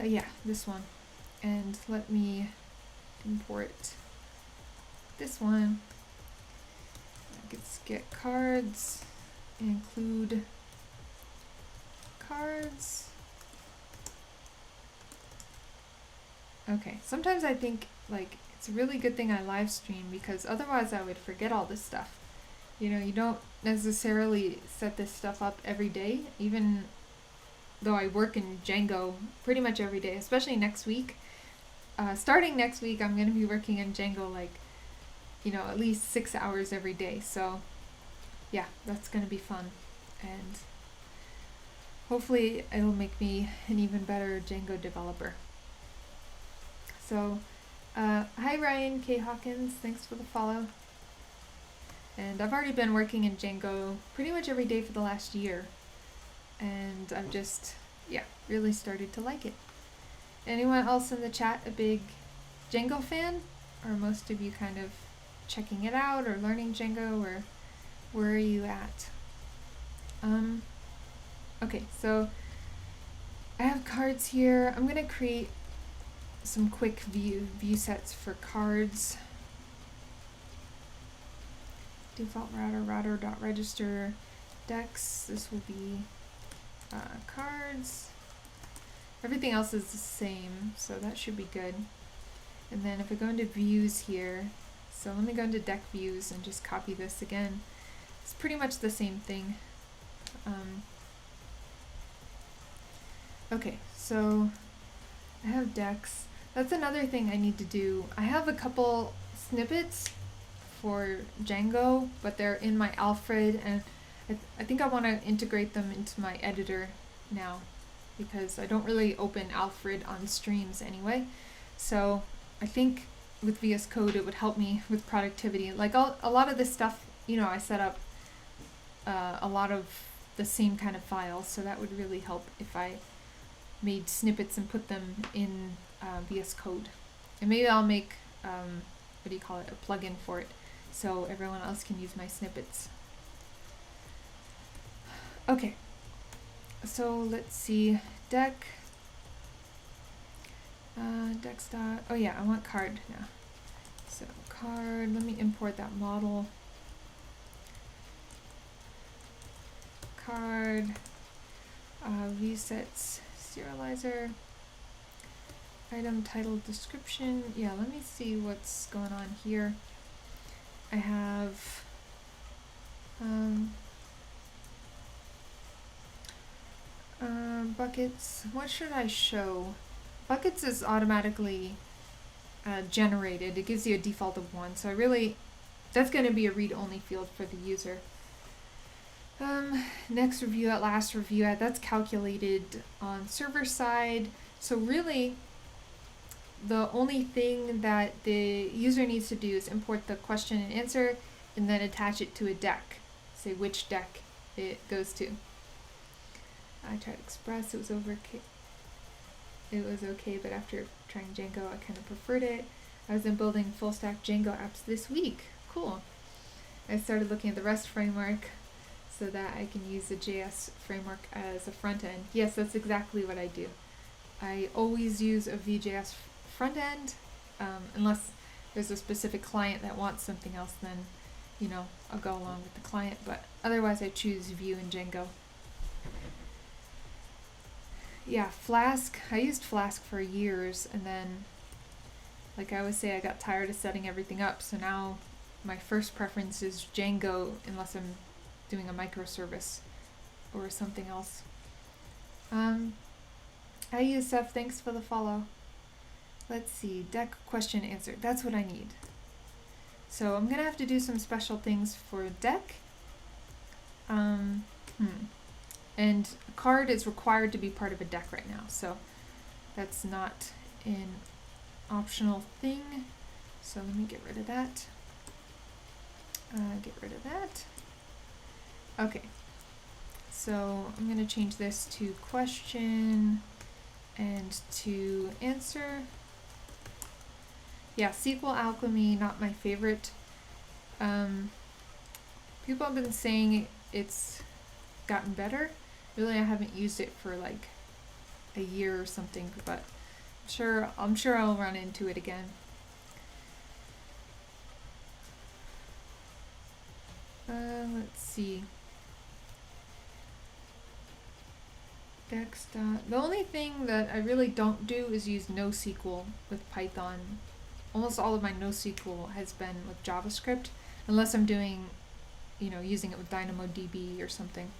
yeah, this one. And let me import this one. Let's get cards, include cards. Okay, sometimes I think it's a really good thing I live stream because otherwise I would forget all this stuff. You don't necessarily set this stuff up every day, even though I work in Django pretty much every day, especially next week. Starting next week, I'm going to be working in Django at least 6 hours every day. So yeah, that's going to be fun. And hopefully it'll make me an even better Django developer. So, hi Ryan K. Hawkins, thanks for the follow. And I've already been working in Django pretty much every day for the last year. And I've just, really started to like it. Anyone else in the chat a big Django fan? Or most of you kind of checking it out or learning Django, or where are you at? Okay, so I have cards here. I'm going to create some quick view sets for cards. Default router.register dex. This will be cards. Everything else is the same, so that should be good. And then if I go into views here, so let me go into deck views and just copy this again. It's pretty much the same thing. Okay, so I have decks. That's another thing I need to do. I have a couple snippets for Django, but they're in my Alfred, and I think I want to integrate them into my editor now because I don't really open Alfred on streams anyway. So I think with VS Code it would help me with productivity. Like a lot of this stuff, I set up a lot of the same kind of files, so that would really help if I made snippets and put them in VS Code. And maybe I'll make, a plugin for it, so everyone else can use my snippets. Okay, so let's see, deck, dex dot, oh yeah, I want card now. So card, let me import that model. Card, vsets, serializer, item title description. Yeah, let me see what's going on here. I have buckets. What should I show? Buckets is automatically generated. It gives you a default of 1, so that's going to be a read-only field for the user. Next review at, last review at, that's calculated on server side. So really, the only thing that the user needs to do is import the question and answer and then attach it to a deck. Say which deck it goes to. I tried Express, it was okay, but after trying Django, I kind of preferred it. I was then building full stack Django apps this week. Cool. I started looking at the REST framework. so that I can use the JS framework as a front end. Yes, that's exactly what I do. I always use a Vue.js front end, unless there's a specific client that wants something else, then, you know, I'll go along with the client, but otherwise I choose Vue and Django. Yeah, Flask, I used Flask for years, and then, like I always say, I got tired of setting everything up, so now my first preference is Django, unless I'm doing a microservice or something else. Hi Yusuf, thanks for the follow. Let's see, deck question answer. That's what I need. So I'm gonna have to do some special things for deck. And card is required to be part of a deck right now, so that's not an optional thing. So let me get rid of that. Get rid of that. Okay. So I'm gonna change this to question and to answer. Yeah, SQL Alchemy, not my favorite. People have been saying it's gotten better. Really, I haven't used it for like a year or something, but I'm sure I'll run into it again. Let's see. The only thing that I really don't do is use NoSQL with Python. Almost all of my NoSQL has been with JavaScript, unless I'm doing, you know, using it with DynamoDB or something.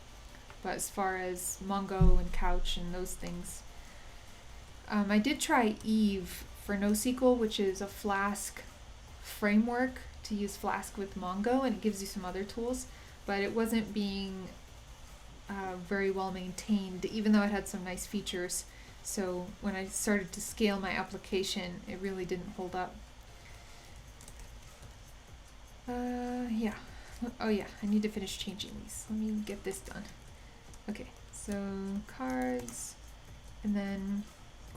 But as far as Mongo and Couch and those things, I did try Eve for NoSQL, which is a Flask framework to use Flask with Mongo, and it gives you some other tools, but it wasn't being very well maintained, even though it had some nice features. So when I started to scale my application, it really didn't hold up. Yeah. Oh yeah, I need to finish changing these. Let me get this done. Okay, so cards, and then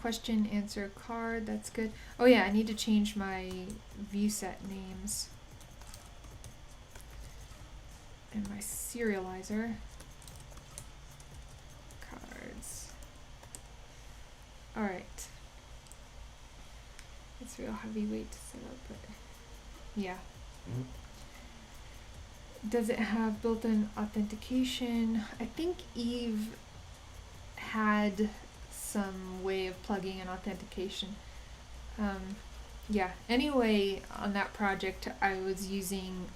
question, answer, card, that's good. Oh yeah, I need to change my view set names and my serializer. Cards. Alright. It's real heavyweight to set up, but yeah. Does it have built-in authentication? I think Eve had some way of plugging in authentication. Yeah, anyway, on that project I was using,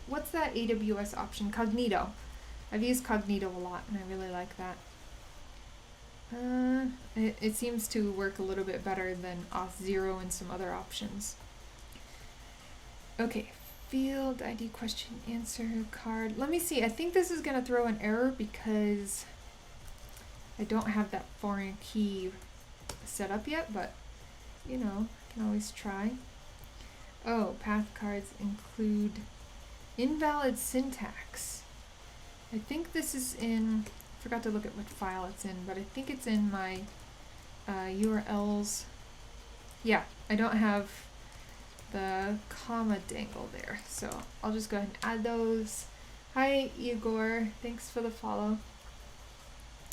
what's that AWS option? Cognito. I've used Cognito a lot and I really like that. It seems to work a little bit better than Auth0 and some other options. Okay, field ID, question, answer, card. Let me see, I think this is going to throw an error because I don't have that foreign key set up yet, but you know, I can always try. Oh, path cards include invalid syntax. I think this is in, I forgot to look at what file it's in, but I think it's in my URLs. Yeah, I don't have the comma dangle there, so I'll just go ahead and add those. Hi Igor, thanks for the follow.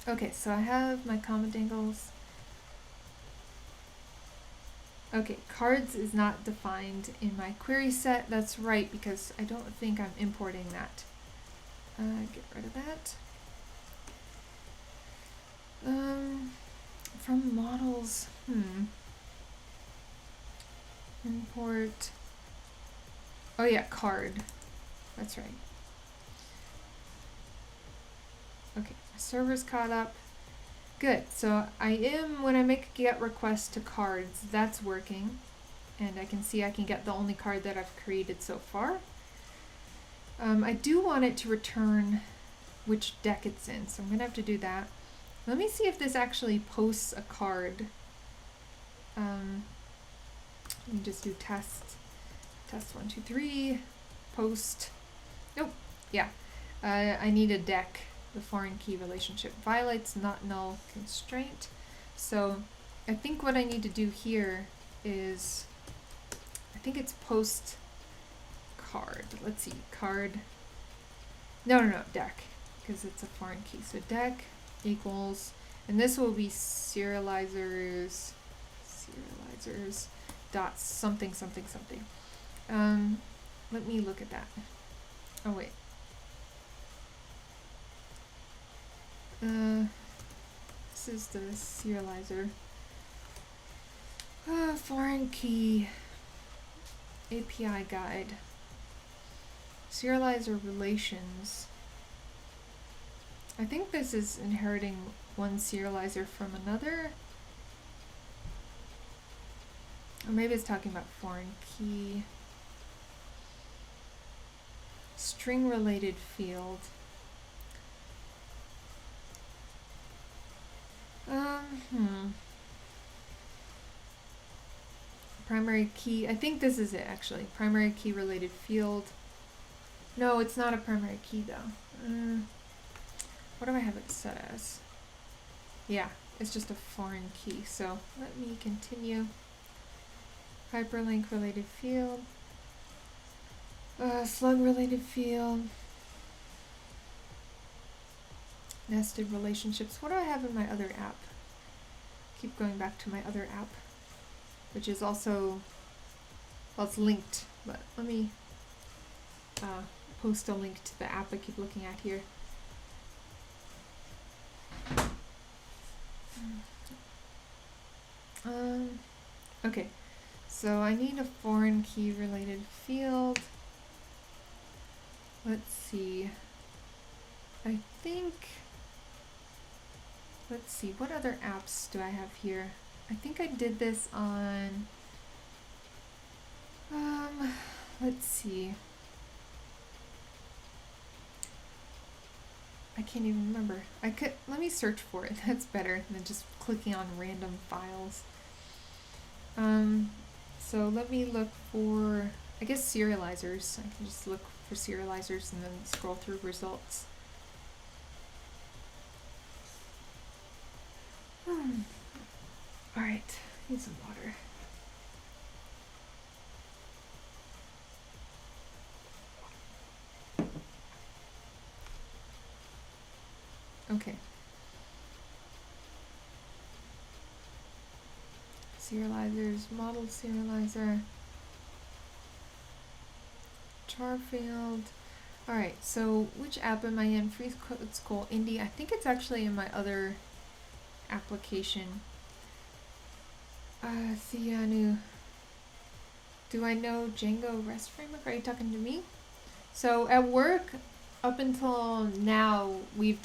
Okay, so I have my comma dangles. Okay, cards is not defined in my query set. That's right, because I don't think I'm importing that. Get rid of that. From models, import. Oh yeah, card. That's right. Okay, my server's caught up. Good, so I am, when I make a get request to cards, that's working. And I can see I can get the only card that I've created so far. I do want it to return which deck it's in, so I'm going to have to do that. Let me see if this actually posts a card. Let me just do test 1, 2, 3, post. Nope, yeah, I need a deck. The foreign key relationship violates not null constraint. So I think what I need to do here is, I think it's post card. Let's see, card. No, dec, because it's a foreign key. So dec equals, and this will be serializers dot something. Let me look at that. Oh wait. This is the serializer. Foreign key API guide. Serializer relations. I think this is inheriting one serializer from another. Or maybe it's talking about foreign key. String related field. Primary key. I think this is it actually. Primary key related field. No, it's not a primary key though. What do I have it set as? Yeah, it's just a foreign key. So let me continue. Hyperlink related field. Slug related field. Nested relationships. What do I have in my other app? Keep going back to my other app, which is also, well, it's linked, but let me post a link to the app I keep looking at here. Okay, so I need a foreign key related field. Let's see. I think, let's see, what other apps do I have here? I think I did this on, let's see. I can't even remember. Let me search for it. That's better than just clicking on random files. So let me look for, I guess, serializers. I can just look for serializers and then scroll through results. All right, need some water. Okay. Serializers, model serializer, char field. All right, so which app am I in? Free Code School Indie. I think it's actually in my other application. Sianu. Do I know Django REST Framework? Are you talking to me? So at work, up until now, we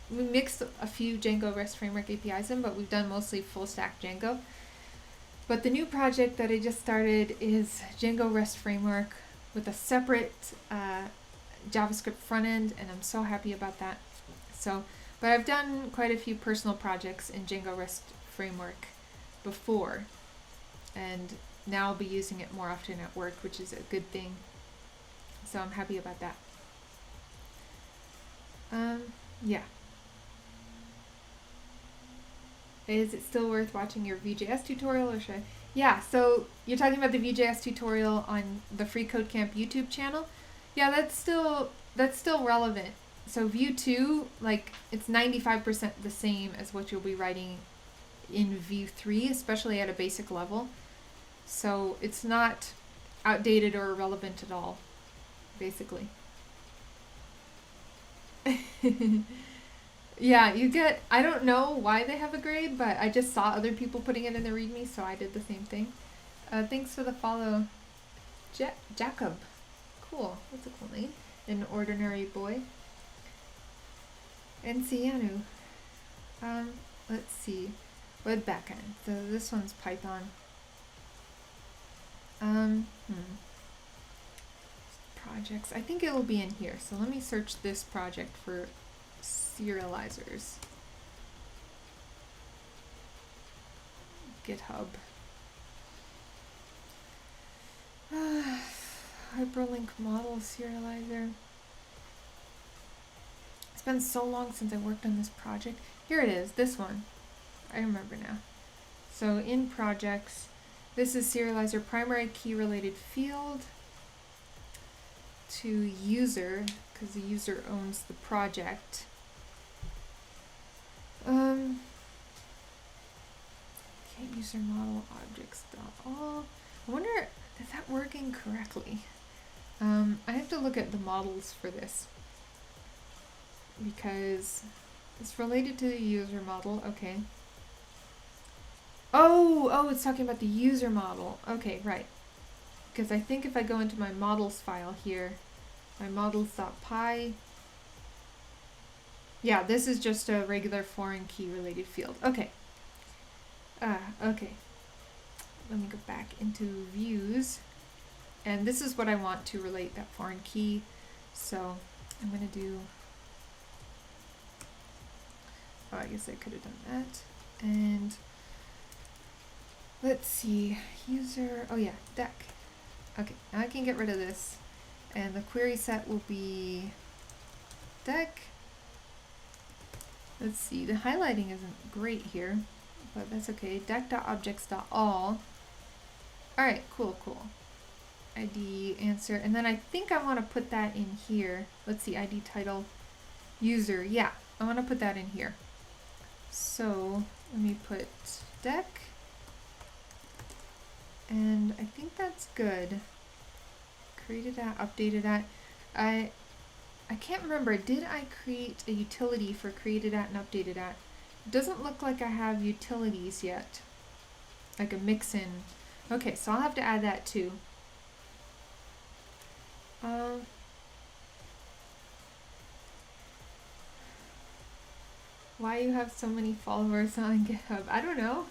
mixed a few Django REST Framework APIs in, but we've done mostly full stack Django. But the new project that I just started is Django REST Framework with a separate JavaScript front end, and I'm so happy about that. So, but I've done quite a few personal projects in Django REST Framework before, and now I'll be using it more often at work, which is a good thing. So I'm happy about that. Yeah. Is it still worth watching your Vue.js tutorial, or should I? Yeah, so you're talking about the Vue.js tutorial on the Free Code Camp YouTube channel? Yeah, that's still relevant. So Vue 2, like, it's 95% the same as what you'll be writing in Vue 3, especially at a basic level. So it's not outdated or irrelevant at all, basically. Yeah, you get, I don't know why they have a grade, but I just saw other people putting it in the README, so I did the same thing. Thanks for the follow, Jacob. Cool, that's a cool name. An ordinary boy. And Sianu. Let's see. Web backend. So this one's Python. Projects. I think it will be in here. So let me search this project for serializers. GitHub. Hyperlink model serializer. It's been so long since I worked on this project. Here it is, this one. I remember now. So in projects, this is serializer primary key related field to user, because the user owns the project. Okay, user model objects dot all. I wonder, is that working correctly? I have to look at the models for this because it's related to the user model. Okay. Oh, it's talking about the user model. Okay, right. Because I think if I go into my models file here, my models.py, yeah, this is just a regular foreign key related field. Okay. Okay. Let me go back into views. And this is what I want to relate that foreign key. So I'm going to do, oh, I guess I could have done that. And let's see, user, oh yeah, deck. Okay, now I can get rid of this. And the query set will be deck. Let's see, the highlighting isn't great here, but that's okay. Deck.objects.all. Alright, cool. ID answer, and then I think I want to put that in here. Let's see, ID title user. Yeah, I want to put that in here. So let me put deck, and I think that's good. Created at, updated at. I can't remember. Did I create a utility for created at and updated at? It doesn't look like I have utilities yet, like a mix-in. Okay, so I'll have to add that too. Why you have so many followers on GitHub? I don't know.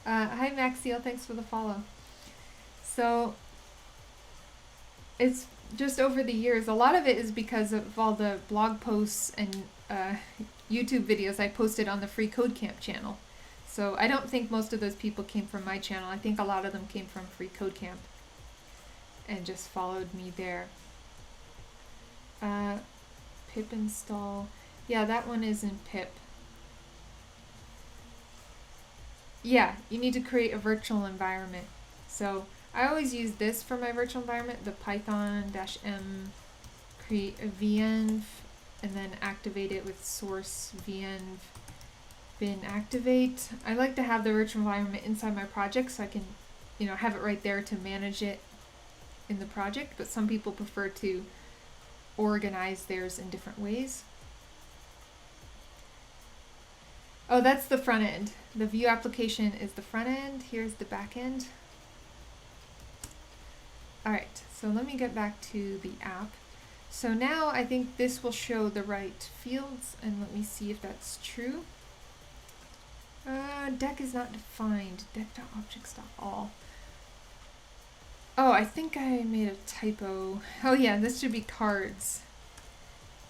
Hi Maxiel, thanks for the follow. So it's just over the years. A lot of it is because of all the blog posts and YouTube videos I posted on the Free Code Camp channel. So I don't think most of those people came from my channel. I think a lot of them came from Free Code Camp and just followed me there. Pip install. Yeah, that one is in pip. Yeah, you need to create a virtual environment. So I always use this for my virtual environment, the python-m create a venv and then activate it with source venv bin activate. I like to have the virtual environment inside my project so I can, have it right there to manage it in the project, but some people prefer to organize theirs in different ways. Oh, that's the front end. The view application is the front end. Here's the back end. All right, so let me get back to the app. So now I think this will show the right fields, and let me see if that's true. Deck is not defined. Deck.objects.all. Oh, I think I made a typo. Oh yeah, this should be cards.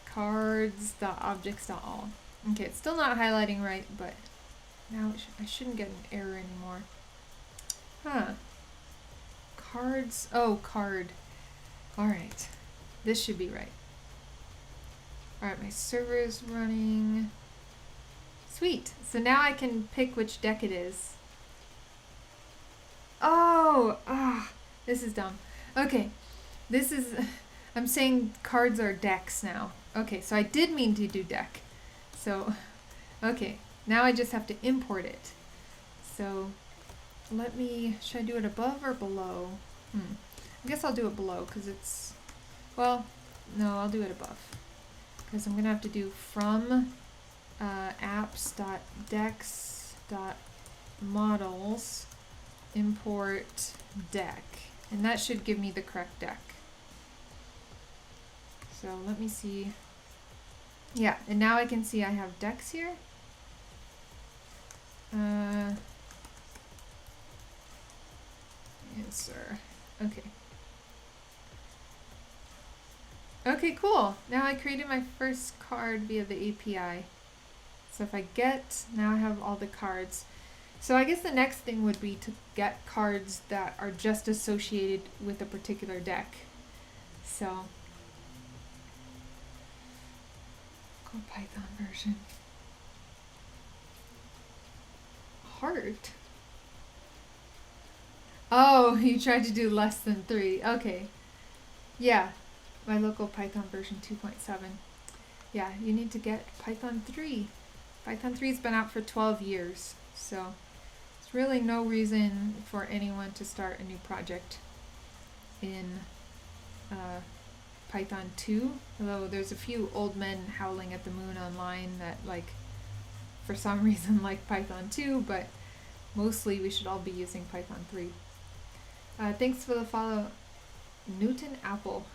Cards.objects.all. Okay, it's still not highlighting right, but now I shouldn't get an error anymore. Huh. Cards. Oh, card. Alright. This should be right. Alright, my server is running. Sweet. So now I can pick which deck it is. Oh! This is dumb. Okay. This is... I'm saying cards are decks now. Okay, so I did mean to do deck. So, okay. Now I just have to import it. So, let me... Should I do it above or below? I guess I'll do it below because it's... Well, no, I'll do it above. Because I'm going to have to do from apps.dex.models import deck. And that should give me the correct deck. So let me see. Yeah, and now I can see I have decks here. Answer. Okay. Okay, cool. Now I created my first card via the API. So if I get, now I have all the cards. So I guess the next thing would be to get cards that are just associated with a particular deck. So, go Python version. Heart. Oh, you tried to do less than 3. Okay. Yeah. my local Python version 2.7. Yeah, you need to get Python 3. Python 3's been out for 12 years, so there's really no reason for anyone to start a new project in Python 2, although there's a few old men howling at the moon online that, like, for some reason like Python 2, but mostly we should all be using Python 3. Thanks for the follow, Newton Apple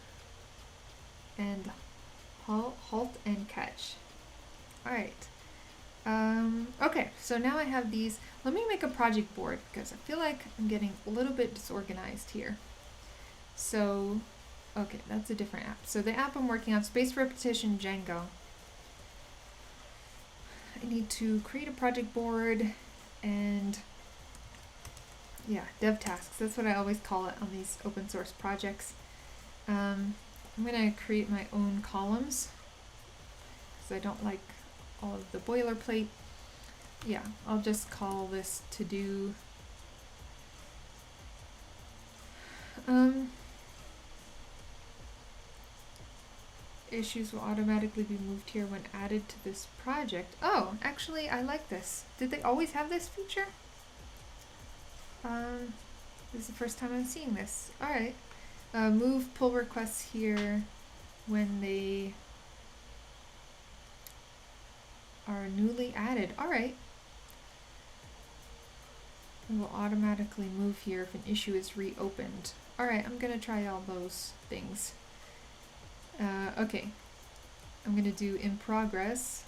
and Halt and Catch. Alright. Okay, so now I have these. Let me make a project board because I feel like I'm getting a little bit disorganized here. So, okay, that's a different app. So the app I'm working on, Space Repetition Django. I need to create a project board and yeah, dev tasks. That's what I always call it on these open source projects. I'm going to create my own columns because I don't like all of the boilerplate. Yeah, I'll just call this to do. Issues will automatically be moved here when added to this project. Oh, actually, I like this. Did they always have this feature? This is the first time I'm seeing this. Alright. Move pull requests here when they are newly added. Alright. It will automatically move here if an issue is reopened. Alright, I'm gonna try all those things. Okay. I'm gonna do in progress.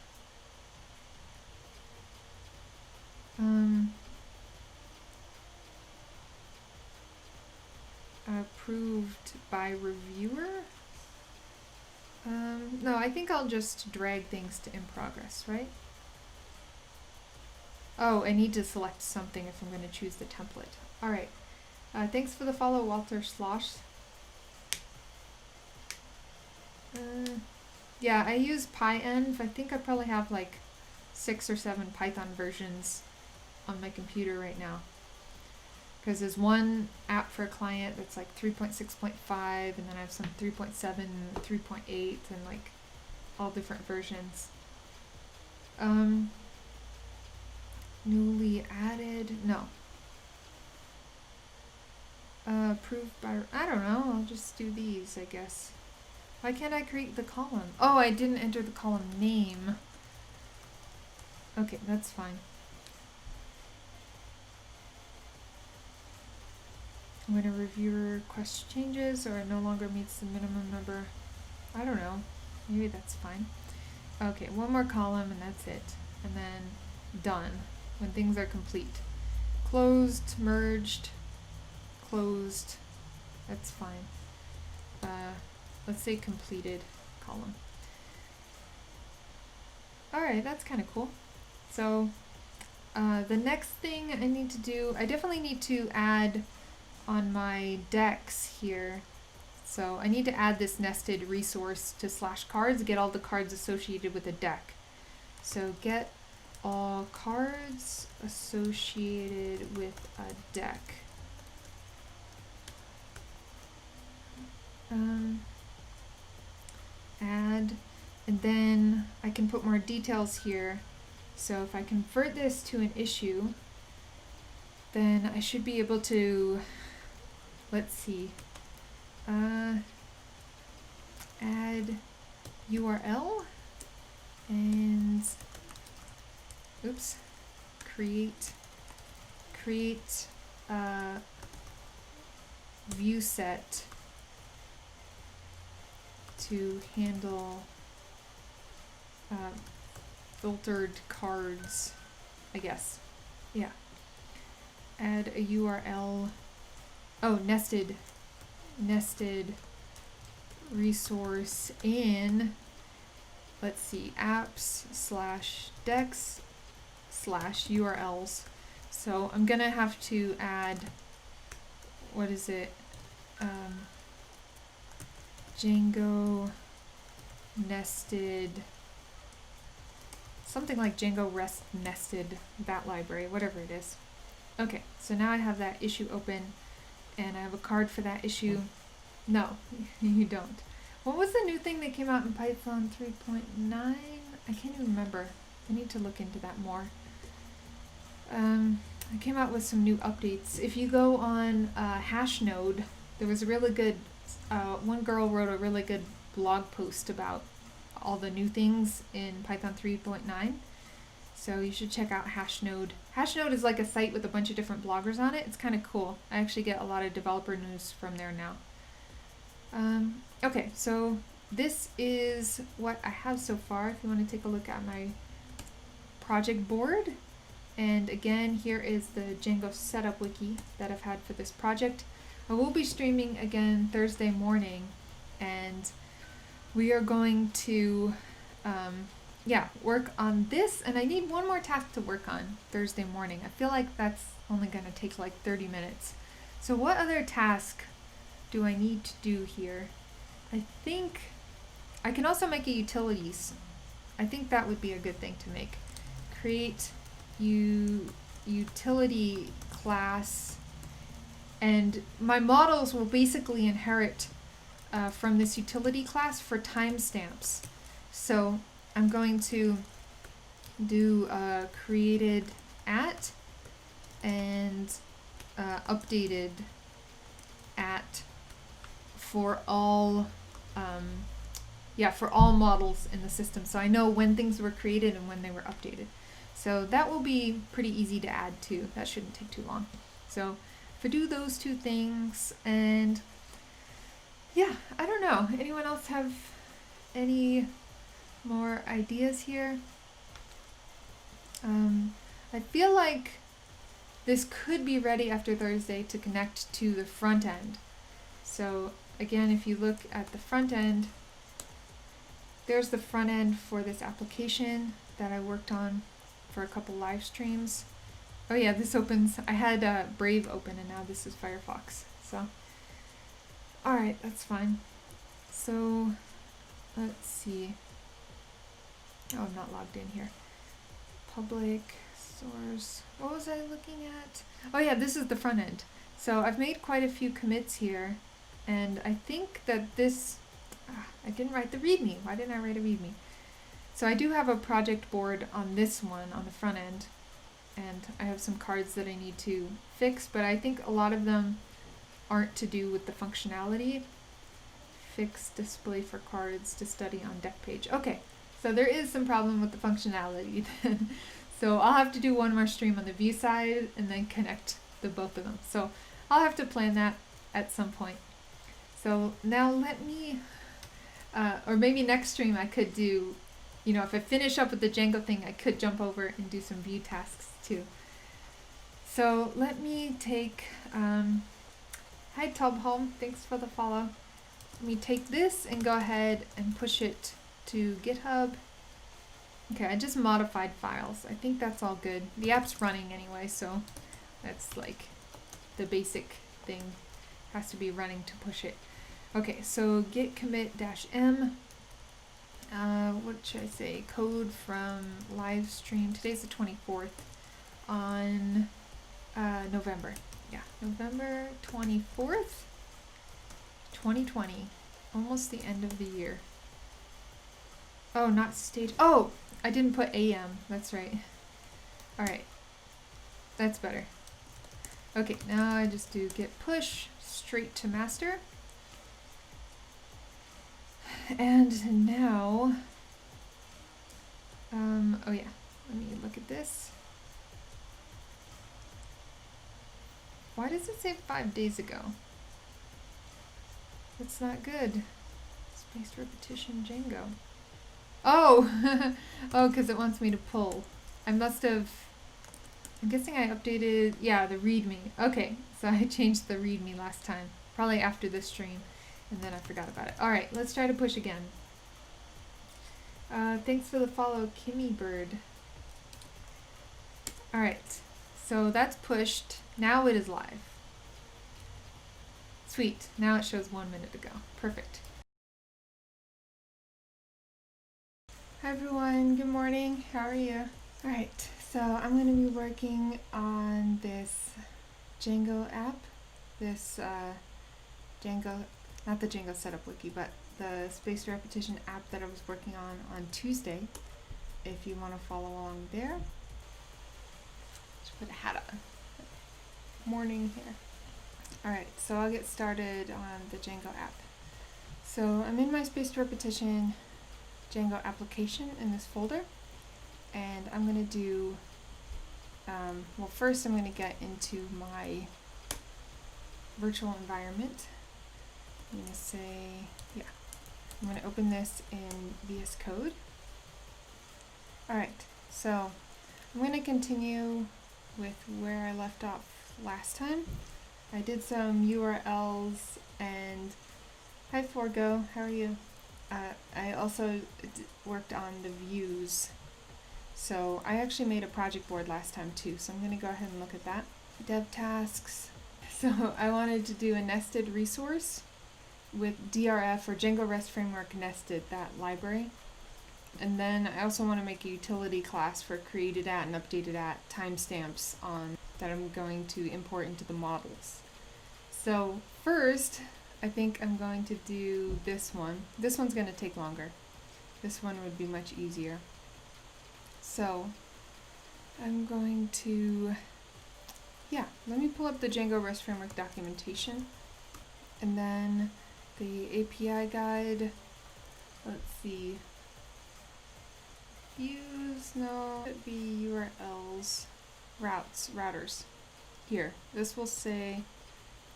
Approved by reviewer? No, I think I'll just drag things to in progress, right? Oh, I need to select something if I'm going to choose the template. Alright. Thanks for the follow, Walter Slosh. Yeah, I use PyEnv. I think I probably have like 6 or 7 Python versions on my computer right now. Because there's one app for a client that's like 3.6.5, and then I have some 3.7, 3.8, and like all different versions. Newly added, no. Approved by, I don't know, I'll just do these, I guess. Why can't I create the column? Oh, I didn't enter the column name. Okay, that's fine. When a reviewer requests changes or it no longer meets the minimum number, I don't know, maybe that's fine. Okay, one more column and that's it. And then done, when things are complete. Closed, merged, closed, that's fine. Let's say completed column. Alright, that's kind of cool. So the next thing I need to do, I definitely need to add on my decks here. So I need to add this nested resource to /cards, get all the cards associated with a deck. So get all cards associated with a deck. Add, and then I can put more details here. So if I convert this to an issue, then I should be able to, let's see, add URL and oops, create view set to handle filtered cards, I guess. Yeah. Add a URL. Oh, nested resource in, let's see, apps/decks/URLs. So I'm gonna have to add, what is it? Django nested, something like Django REST nested, that library, whatever it is. Okay, so now I have that issue open and I have a card for that issue. No, you don't. What was the new thing that came out in Python 3.9? I can't even remember. I need to look into that more. I came out with some new updates. If you go on Hashnode, there was a really good, one girl wrote a really good blog post about all the new things in Python 3.9. So you should check out Hashnode. Hashnode is like a site with a bunch of different bloggers on it. It's kind of cool. I actually get a lot of developer news from there now. Okay, so this is what I have so far. If you want to take a look at my project board. And again, here is the Django setup wiki that I've had for this project. I will be streaming again Thursday morning, and we are going to work on this, and I need one more task to work on Thursday morning. I feel like that's only going to take like 30 minutes. So what other task do I need to do here? I think I can also make a utilities. I think that would be a good thing to make. Create utility class, and my models will basically inherit from this utility class for timestamps. So I'm going to do created at and updated at for all for all models in the system, so I know when things were created and when they were updated. So that will be pretty easy to add too. That shouldn't take too long. So if I do those two things, and yeah, I don't know. Anyone else have any more ideas here? I feel like this could be ready after Thursday to connect to the front end. So again, if you look at the front end, there's the front end for this application that I worked on for a couple live streams. Oh yeah, this opens, I had Brave open and now this is Firefox. So, alright, that's fine. So, let's see. Oh, I'm not logged in here. Public source. What was I looking at? Oh yeah, this is the front end. So I've made quite a few commits here, and I think that this, I didn't write the README. Why didn't I write a README? So I do have a project board on this one on the front end, and I have some cards that I need to fix, but I think a lot of them aren't to do with the functionality. Fix display for cards to study on deck page. Okay, so there is some problem with the functionality then. So I'll have to do one more stream on the view side and then connect the both of them. So I'll have to plan that at some point. So now let me, or maybe next stream I could do, you know, if I finish up with the Django thing, I could jump over and do some view tasks too. So let me take, hi Tubholm, thanks for the follow. Let me take this and go ahead and push it to GitHub. Okay, I just modified files. I think that's all good. The app's running anyway, so that's like the basic thing. Has to be running to push it. Okay, so git commit -m. What should I say? Code from Livestream. Today's the 24th on November. Yeah, November 24th, 2020. Almost the end of the year. Oh, not stage. Oh, I didn't put AM. That's right. Alright. That's better. Okay, now I just do git push straight to master. And now, oh yeah, let me look at this. Why does it say 5 days ago? That's not good. Spaced repetition Django. Oh! Oh, because it wants me to pull. I must have, I'm guessing I updated, yeah, the README. Okay, so I changed the README last time, probably after this stream, and then I forgot about it. Alright, let's try to push again. Thanks for the follow, Kimmy Bird. Alright, so that's pushed. Now it is live. Sweet, now it shows 1 minute ago. Perfect. Hi everyone, good morning, how are you? Alright, so I'm going to be working on this Django app, this Django, not the Django setup wiki, but the spaced repetition app that I was working on Tuesday, if you want to follow along there. Just put a hat on. Morning here. Alright, so I'll get started on the Django app. So I'm in my spaced repetition Django application in this folder, and I'm going to do, well, first I'm going to get into my virtual environment. I'm going to say, yeah, I'm going to open this in VS Code. Alright, so I'm going to continue with where I left off last time. I did some URLs and hi Forgo, how are you? I also worked on the views. So I actually made a project board last time too, so I'm going to go ahead and look at that. Dev tasks. So I wanted to do a nested resource with DRF, or Django REST Framework nested, that library. And then I also want to make a utility class for created at and updated at timestamps on that I'm going to import into the models. So first, I think I'm going to do this one. This one's going to take longer. This one would be much easier. So I'm going to, let me pull up the Django REST Framework documentation. And then the API guide. Let's see. Views, no, it would be URLs, routers. Here, this will say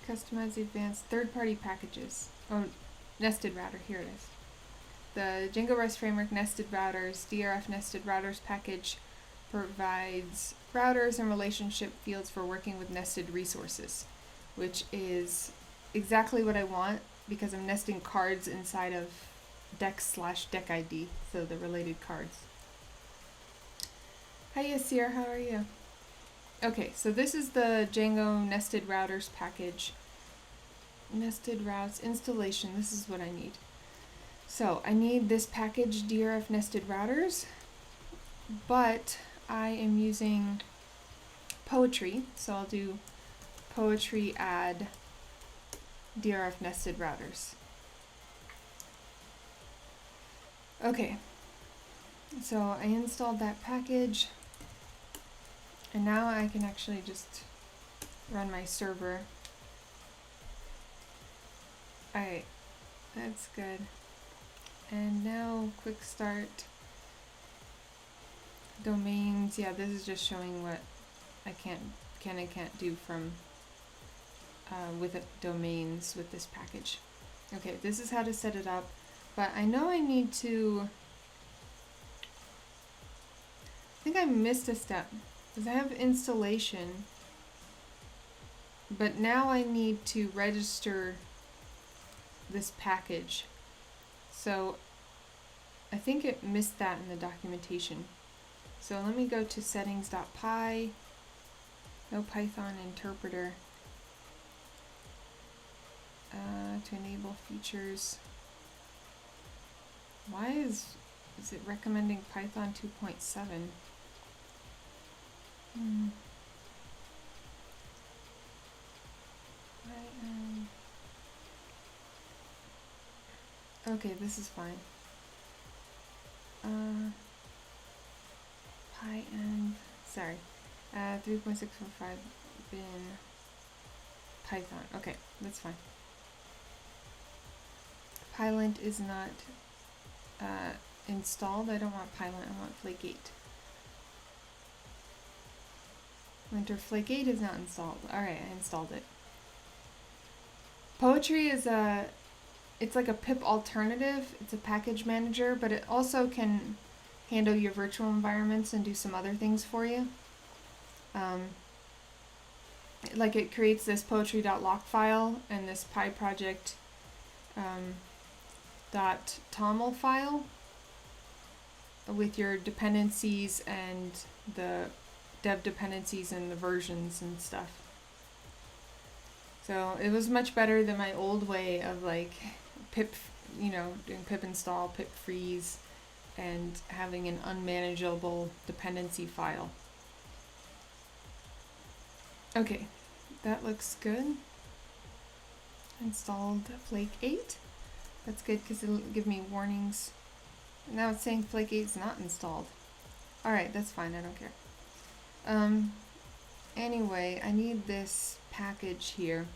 customize the advanced third-party packages. Oh, nested router, here it is. The Django REST Framework nested routers, DRF nested routers package provides routers and relationship fields for working with nested resources, which is exactly what I want because I'm nesting cards inside of deck/deck ID, so the related cards. Hi Yasir, how are you? Okay, so this is the Django nested routers package. Nested routes installation, this is what I need. So I need this package DRF nested routers, but I am using Poetry, so I'll do Poetry add DRF nested routers. Okay, so I installed that package. And now I can actually just run my server. Alright, that's good. And now quick start. Domains, yeah, this is just showing what I can and can't do from with domains with this package. Okay, this is how to set it up, but I know I need to, I think I missed a step. Because I have installation, but now I need to register this package. So I think it missed that in the documentation. So let me go to settings.py, no Python interpreter, to enable features. Why is it recommending Python 2.7? Okay, this is fine. PyEnd, sorry, 3.645 bin Python. Okay, that's fine. Pylint is not installed. I don't want Pylint, I want Flake8. Winter Flake8 is not installed. Alright, I installed it. Poetry is it's like a pip alternative. It's a package manager, but it also can handle your virtual environments and do some other things for you. Like it creates this poetry.lock file and this PyProject .toml file with your dependencies and the dev dependencies and the versions and stuff. So it was much better than my old way of like pip, doing pip install, pip freeze, and having an unmanageable dependency file. Okay, that looks good. Installed Flake8. That's good because it'll give me warnings. Now it's saying Flake8 is not installed. Alright, that's fine, I don't care. Anyway, I need this package here.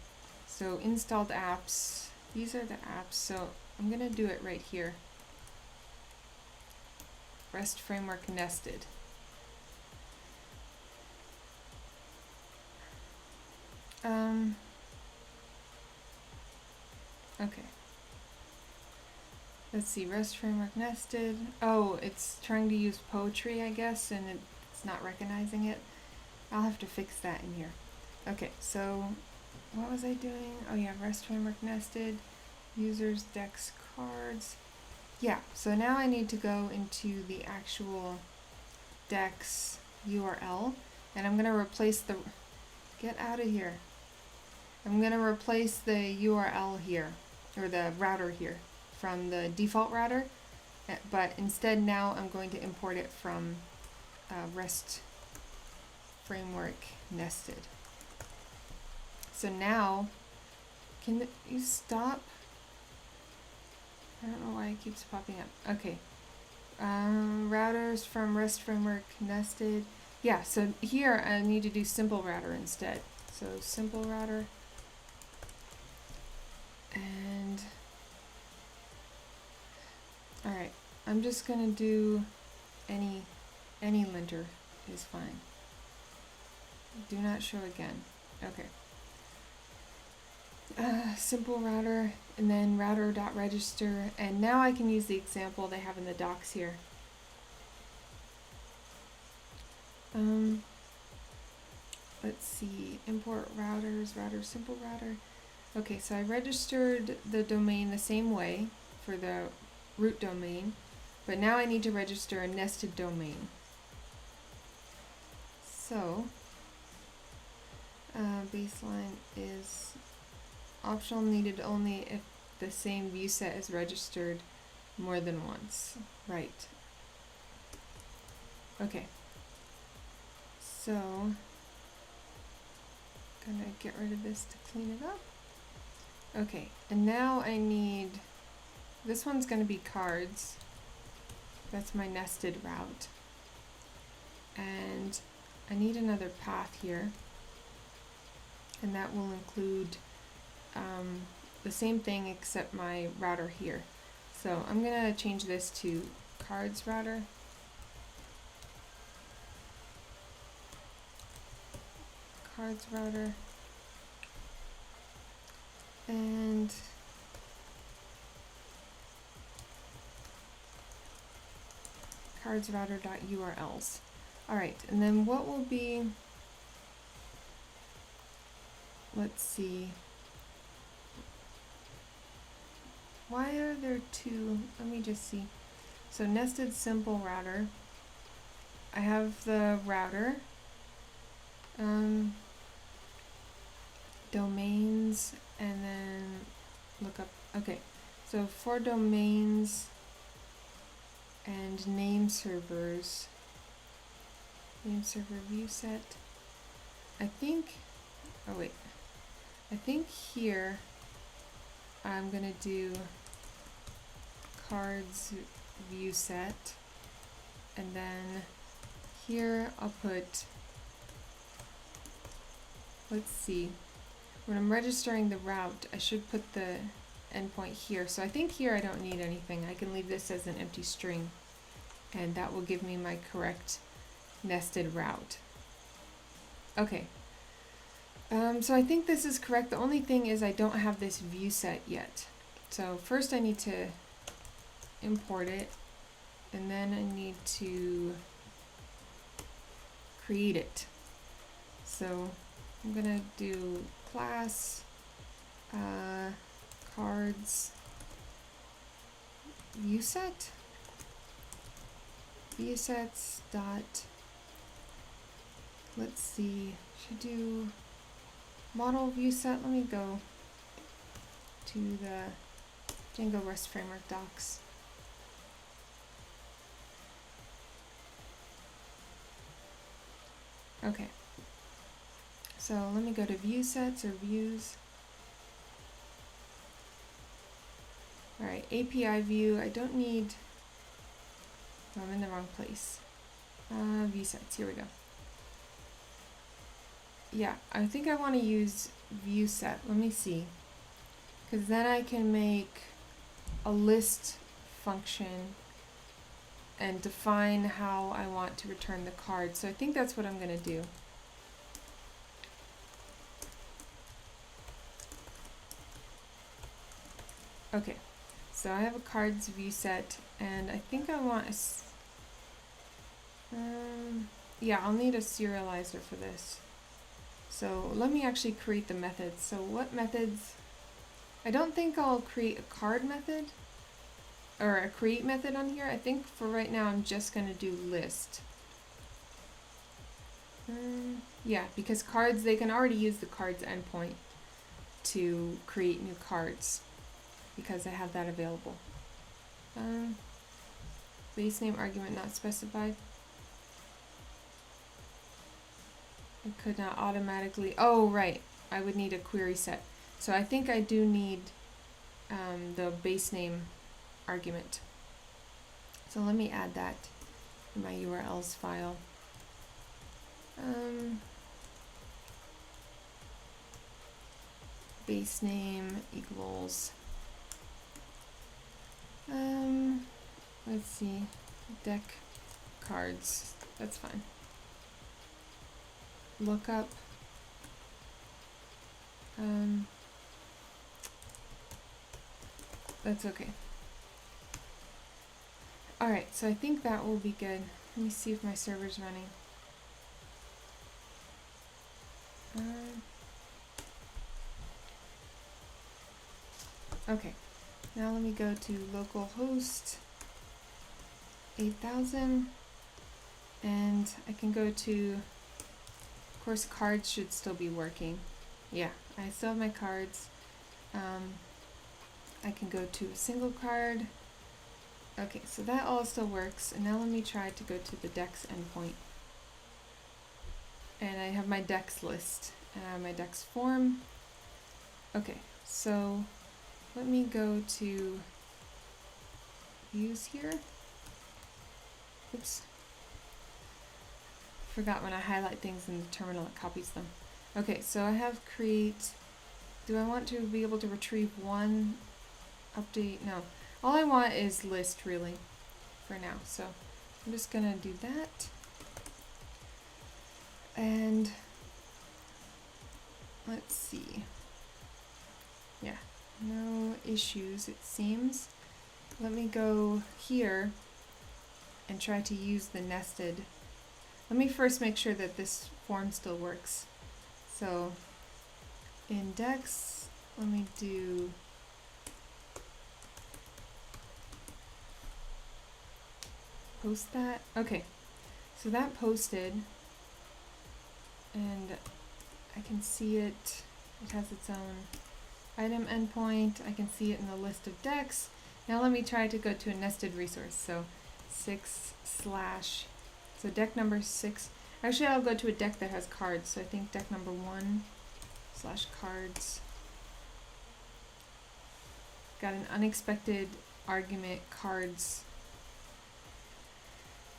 So installed apps, these are the apps, so I'm gonna do it right here. REST Framework nested. Okay. Let's see, REST Framework nested. Oh, it's trying to use poetry, I guess, and it's not recognizing it. I'll have to fix that in here. Okay, so what was I doing? Oh yeah, REST Framework nested, users, decks, cards. Yeah, so now I need to go into the actual decks URL, and I'm gonna replace the, get out of here. I'm gonna replace the URL here, or the router here, from the default router, but instead now I'm going to import it from REST Framework nested. So now, can you stop? I don't know why it keeps popping up. Okay. Routers from REST Framework nested. Yeah, so here I need to do simple router instead. So simple router. And alright, I'm just gonna do any linter is fine. Do not show again. Okay. Simple router, and then router.register, and now I can use the example they have in the docs here. Let's see, import routers, router, simple router. Okay, so I registered the domain the same way for the root domain, but now I need to register a nested domain. So, baseline is optional, needed only if the same view set is registered more than once. Right. Okay. So, gonna get rid of this to clean it up. Okay, and now I need, this one's gonna be cards. That's my nested route. And I need another path here. And that will include the same thing except my router here. So I'm gonna change this to cards router. Cards router. And cards router.urls. Alright, and then what will be, let's see, why are there two? Let me just see. So nested simple router. I have the router. Domains, and then look up. Okay, so for domains and name servers, name server view set. I think, oh wait, I think here I'm gonna do cards view set, and then here I'll put, let's see, when I'm registering the route I should put the endpoint here. So I think here I don't need anything. I can leave this as an empty string, and that will give me my correct nested route. Okay. So I think this is correct. The only thing is I don't have this view set yet. So first I need to import it, and then I need to create it. So I'm gonna do class cards view set, view sets dot, let's see, should do model view set. Let me go to the Django REST Framework docs. Okay, so let me go to view sets or views, Alright, API view. I don't need... Oh, I'm in the wrong place. View sets. Here we go. Yeah, I think I want to use view set. Let me see. Because then I can make a list function and define how I want to return the card. So I think that's what I'm going to do. Okay, so I have a cards view set, and I think I want a... yeah, I'll need a serializer for this. So let me actually create the methods. So what methods? I don't think I'll create a card method or a create method on here. I think for right now I'm just going to do list. Yeah, because cards, they can already use the cards endpoint to create new cards because I have that available. Base name argument not specified. I could not automatically... Oh, right. I would need a query set. So I think I do need the base name argument. So let me add that in my URLs file. Base name equals... let's see. Deck cards. That's fine. Lookup. That's okay. Alright, so I think that will be good. Let me see if my server's running. Okay, now let me go to localhost 8000, and I can go to, of course, cards should still be working. Yeah, I still have my cards. I can go to a single card. Okay, so that all still works, and now let me try to go to the decks endpoint. And I have my decks list, and I have my decks form. Okay, so let me go to views here. Oops. Forgot when I highlight things in the terminal it copies them. Okay, so I have create. Do I want to be able to retrieve one update? No. All I want is list, really, for now. So I'm just going to do that. And let's see. Yeah, no issues, it seems. Let me go here and try to use the nested. Let me first make sure that this form still works. So index, let me do post that. Okay, so that posted, and I can see it. It has its own item endpoint. I can see it in the list of decks. Now let me try to go to a nested resource. So 6/ so deck number 6. Actually, I'll go to a deck that has cards. So I think deck number 1/cards. Got an unexpected argument cards.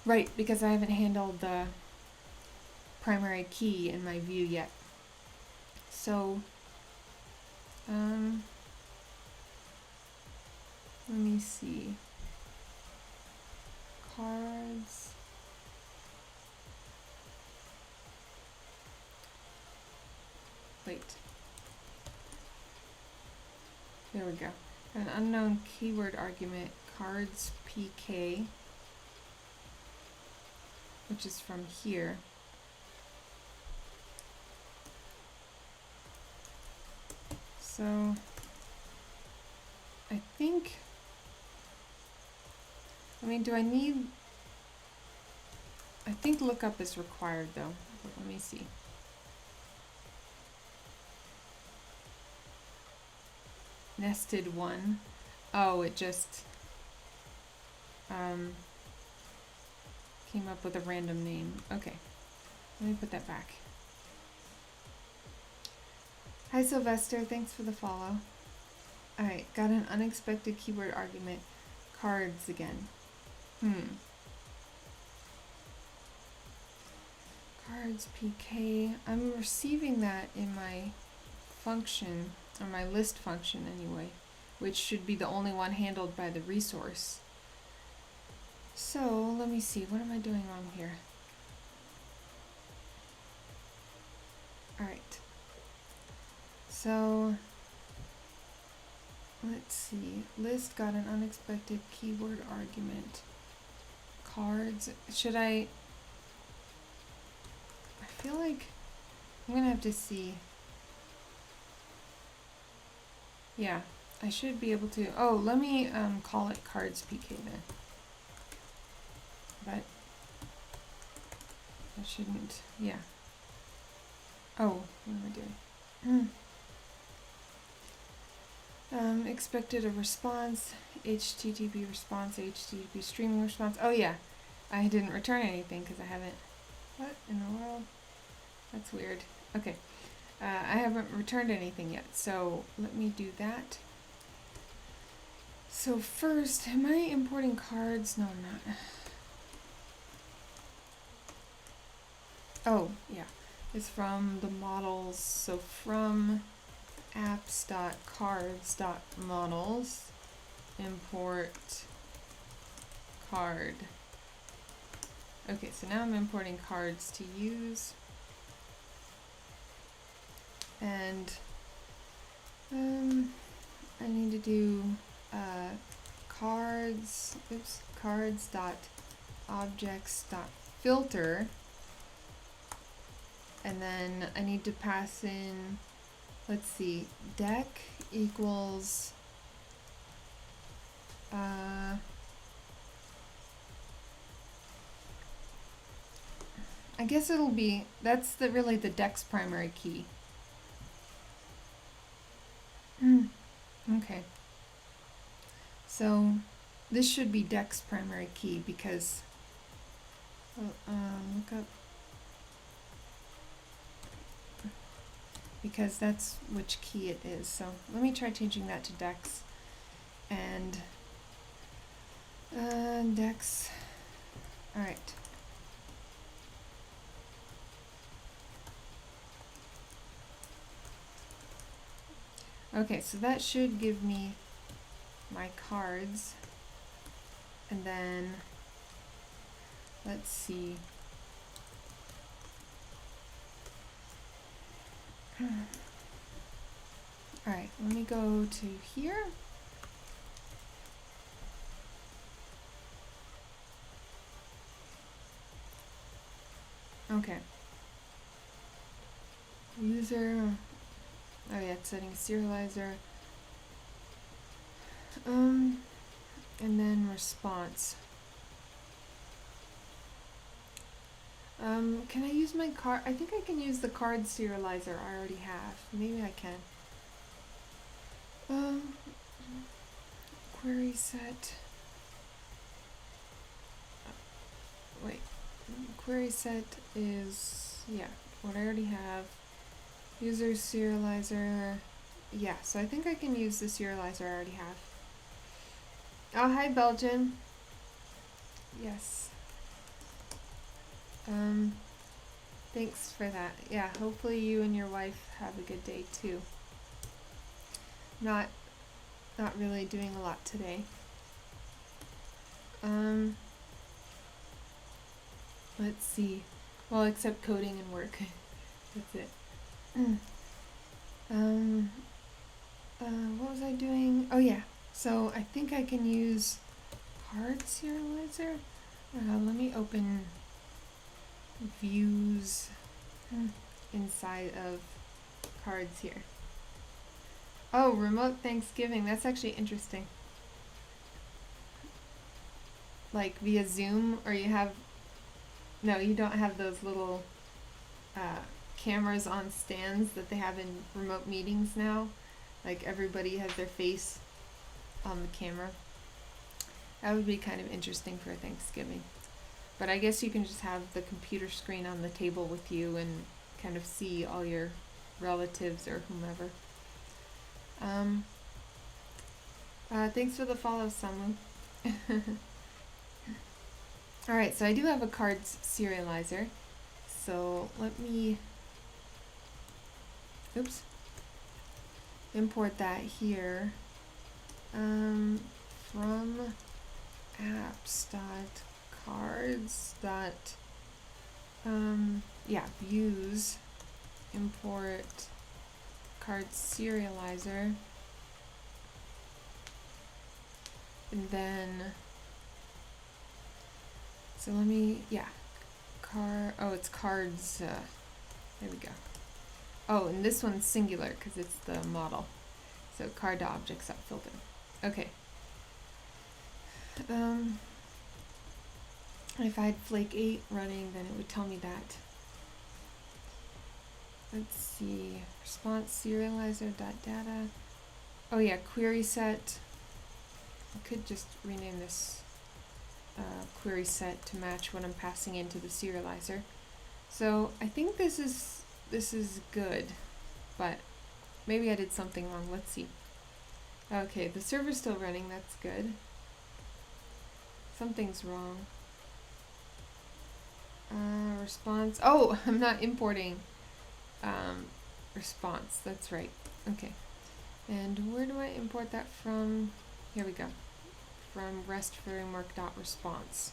Right, because I haven't handled the primary key in my view yet. So, let me see. Cards. Wait. There we go. An unknown keyword argument, cards PK, which is from here. So I think, I mean, do I need, I think lookup is required though, but let me see. Nested one. Oh, it just came up with a random name. Okay, let me put that back. Hi Sylvester, thanks for the follow. Alright, got an unexpected keyword argument. Cards again. Cards PK. I'm receiving that in my function, or my list function anyway, which should be the only one handled by the resource. So, let me see, what am I doing wrong here? Alright. So, let's see. List got an unexpected keyword argument. Cards. Should I feel like I'm gonna have to see. Yeah, I should be able to. Oh, let me call it cards PK then. But I shouldn't. Yeah. Oh, what am I doing? Expected a response, HTTP response, HTTP streaming response. Oh yeah, I didn't return anything because I haven't. What in the world? That's weird. Okay, I haven't returned anything yet, so let me do that. So first, am I importing cards? No, I'm not. Oh, yeah. It's from the models, so from apps.cards.models import card. Okay, so now I'm importing cards to use. And I need to do cards.objects.filter, and then I need to pass in, let's see, deck equals I guess it'll be, that's really the deck's primary key. Okay. So this should be deck's primary key because look up, because that's which key it is. So let me try changing that to dex, and dex. All right. Okay, so that should give me my cards, and then let's see. Alright, let me go to here. Okay. User. Oh yeah, it's setting serializer. And then response. Can I use my card? I think I can use the card serializer I already have. Maybe I can. Query set. Wait. Query set is, yeah, what I already have. User serializer. Yeah, so I think I can use the serializer I already have. Oh, hi, Belgian. Yes. Thanks for that. Yeah, hopefully you and your wife have a good day too. Not really doing a lot today. Let's see. Well, except coding and work. That's it. What was I doing? Oh yeah. So I think I can use card serializer. Let me open views inside of cards here. Oh, remote Thanksgiving. That's actually interesting. Like via Zoom, or you have, no, you don't have those little cameras on stands that they have in remote meetings now. Like everybody has their face on the camera. That would be kind of interesting for Thanksgiving. But I guess you can just have the computer screen on the table with you and kind of see all your relatives or whomever. Thanks for the follow, Samu. Alright, so I do have a cards serializer. So let me, oops, import that here. From apps.cards. Views, import cards serializer. And then, so let me, it's cards, there we go. Oh, and this one's singular because it's the model. So card to objects filter. Okay. If I had Flake 8 running, then it would tell me that. Let's see, response serializer.data. Oh yeah, query set. I could just rename this query set to match what I'm passing into the serializer. So I think this is good, but maybe I did something wrong. Let's see. Okay, the server's still running, that's good. Something's wrong. Response. Oh, I'm not importing response. That's right. Okay. And where do I import that from? Here we go. From REST Framework.response.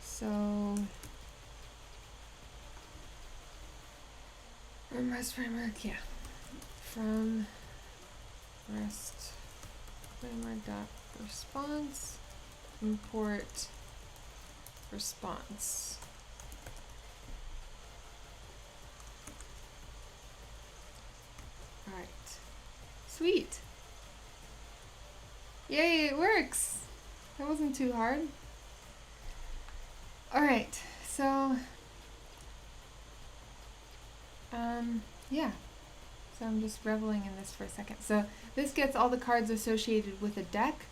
So from REST Framework, yeah. From REST Framework.response, import response. Alright. Sweet. Yay, it works. That wasn't too hard. Alright, so yeah. So I'm just reveling in this for a second. So this gets all the cards associated with a deck.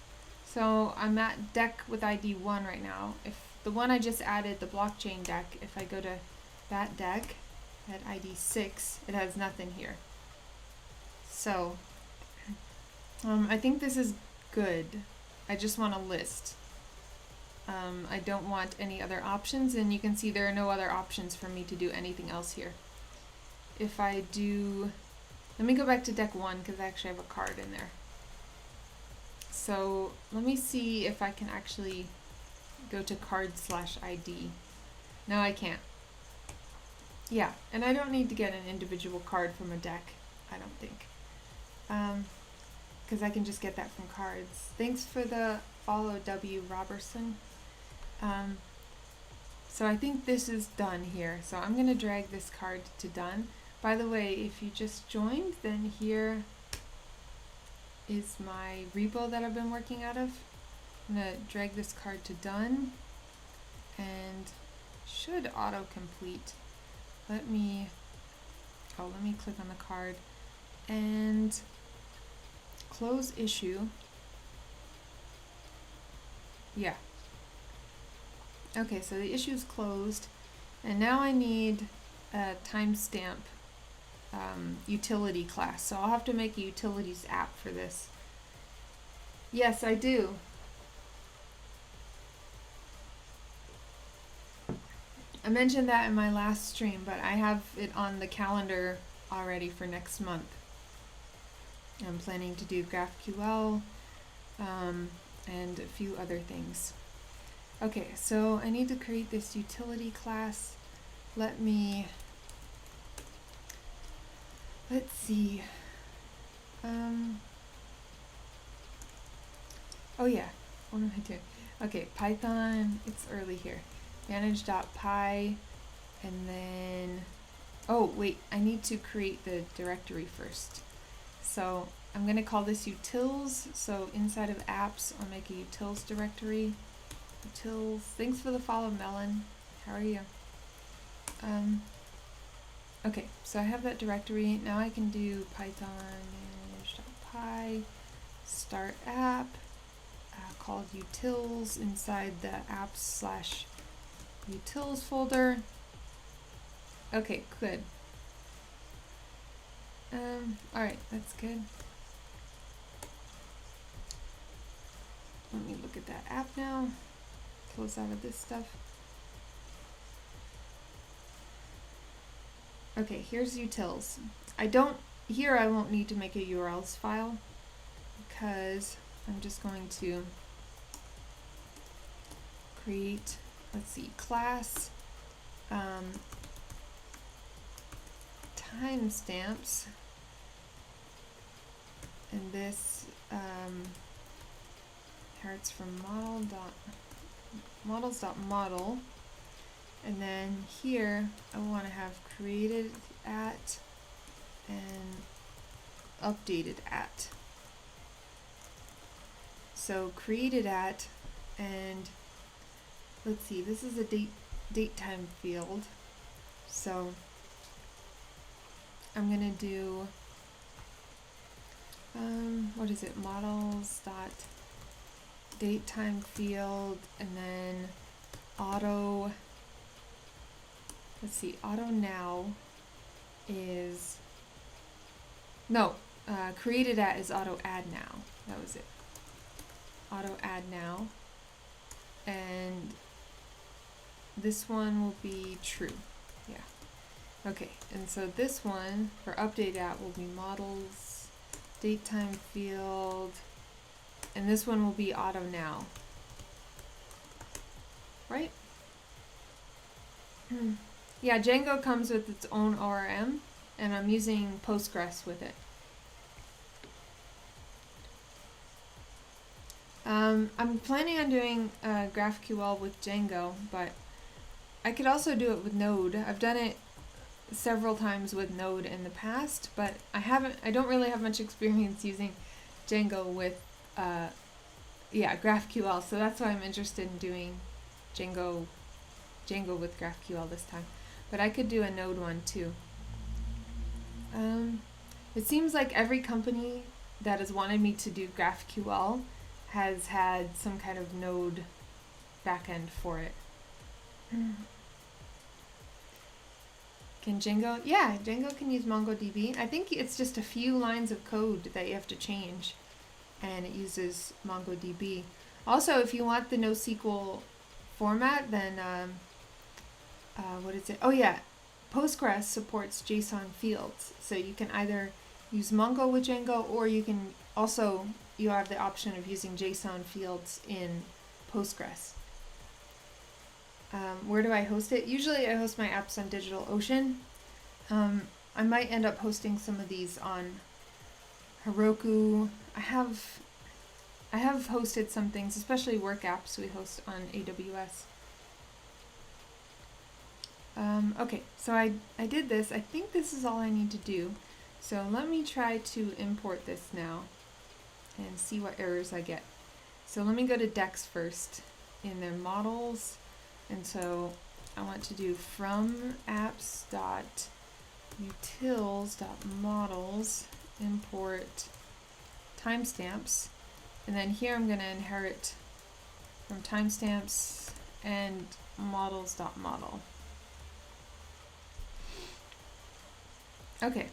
So I'm at deck with ID 1 right now. If the one I just added, the blockchain deck, if I go to that deck at ID 6, it has nothing here. So I think this is good. I just want a list. I don't want any other options, and you can see there are no other options for me to do anything else here. If I do, let me go back to deck 1 because I actually have a card in there. So let me see if I can actually go to card/ID. No, I can't. Yeah, and I don't need to get an individual card from a deck, I don't think. Because I can just get that from cards. Thanks for the follow, W. Robertson. So I think this is done here. So I'm going to drag this card to done. By the way, if you just joined, then here is my repo that I've been working out of. I'm going to drag this card to done and should autocomplete. Let me click on the card and close issue. Yeah. Okay, so the issue is closed, and now I need a timestamp utility class. So I'll have to make a utilities app for this. Yes, I do. I mentioned that in my last stream, but I have it on the calendar already for next month. I'm planning to do GraphQL and a few other things. Okay, so I need to create this utility class. Let's see. Oh yeah, what am I doing? Okay, Python, it's early here. Manage.py, and then, oh wait, I need to create the directory first. So I'm going to call this utils. So inside of apps, I'll make a utils directory. Utils. Thanks for the follow, Melon. How are you? Okay, so I have that directory. Now I can do Python manage.py, start app, called utils inside the apps/utils folder. Okay, good. Alright, that's good. let me look at that app now. Close out of this stuff. Okay, here's utils. Here I won't need to make a URLs file because I'm just going to create, let's see, class timestamps, and this inherits from models.model, and then here I want to have created at and updated at. So created at, and let's see, this is a date time field, so I'm gonna do what is it, models dot date time field, and then auto, let's see, auto now is, no, created at is auto add now. That was it. Auto add now. And this one will be true. Yeah. Okay, and so this one for update at will be models, date time field, and this one will be auto now. Right? Yeah, Django comes with its own ORM, and I'm using Postgres with it. I'm planning on doing GraphQL with Django, but I could also do it with Node. I've done it several times with Node in the past, but I don't really have much experience using Django with GraphQL, so that's why I'm interested in doing Django with GraphQL this time. But I could do a Node one too. It seems like every company that has wanted me to do GraphQL has had some kind of Node backend for it. Can Django? Yeah, Django can use MongoDB. I think it's just a few lines of code that you have to change, and it uses MongoDB. Also, if you want the NoSQL format, then what is it? Oh yeah, Postgres supports JSON fields, so you can either use Mongo with Django, or you can also, you have the option of using JSON fields in Postgres. Where do I host it? Usually I host my apps on DigitalOcean. I might end up hosting some of these on Heroku. I have hosted some things, especially work apps we host on AWS. Okay, so I did this. I think this is all I need to do. So let me try to import this now and see what errors I get. So let me go to Dex first in their models. And so I want to do from apps.utils.models import timestamps. And then here I'm going to inherit from timestamps and models.model. Okay.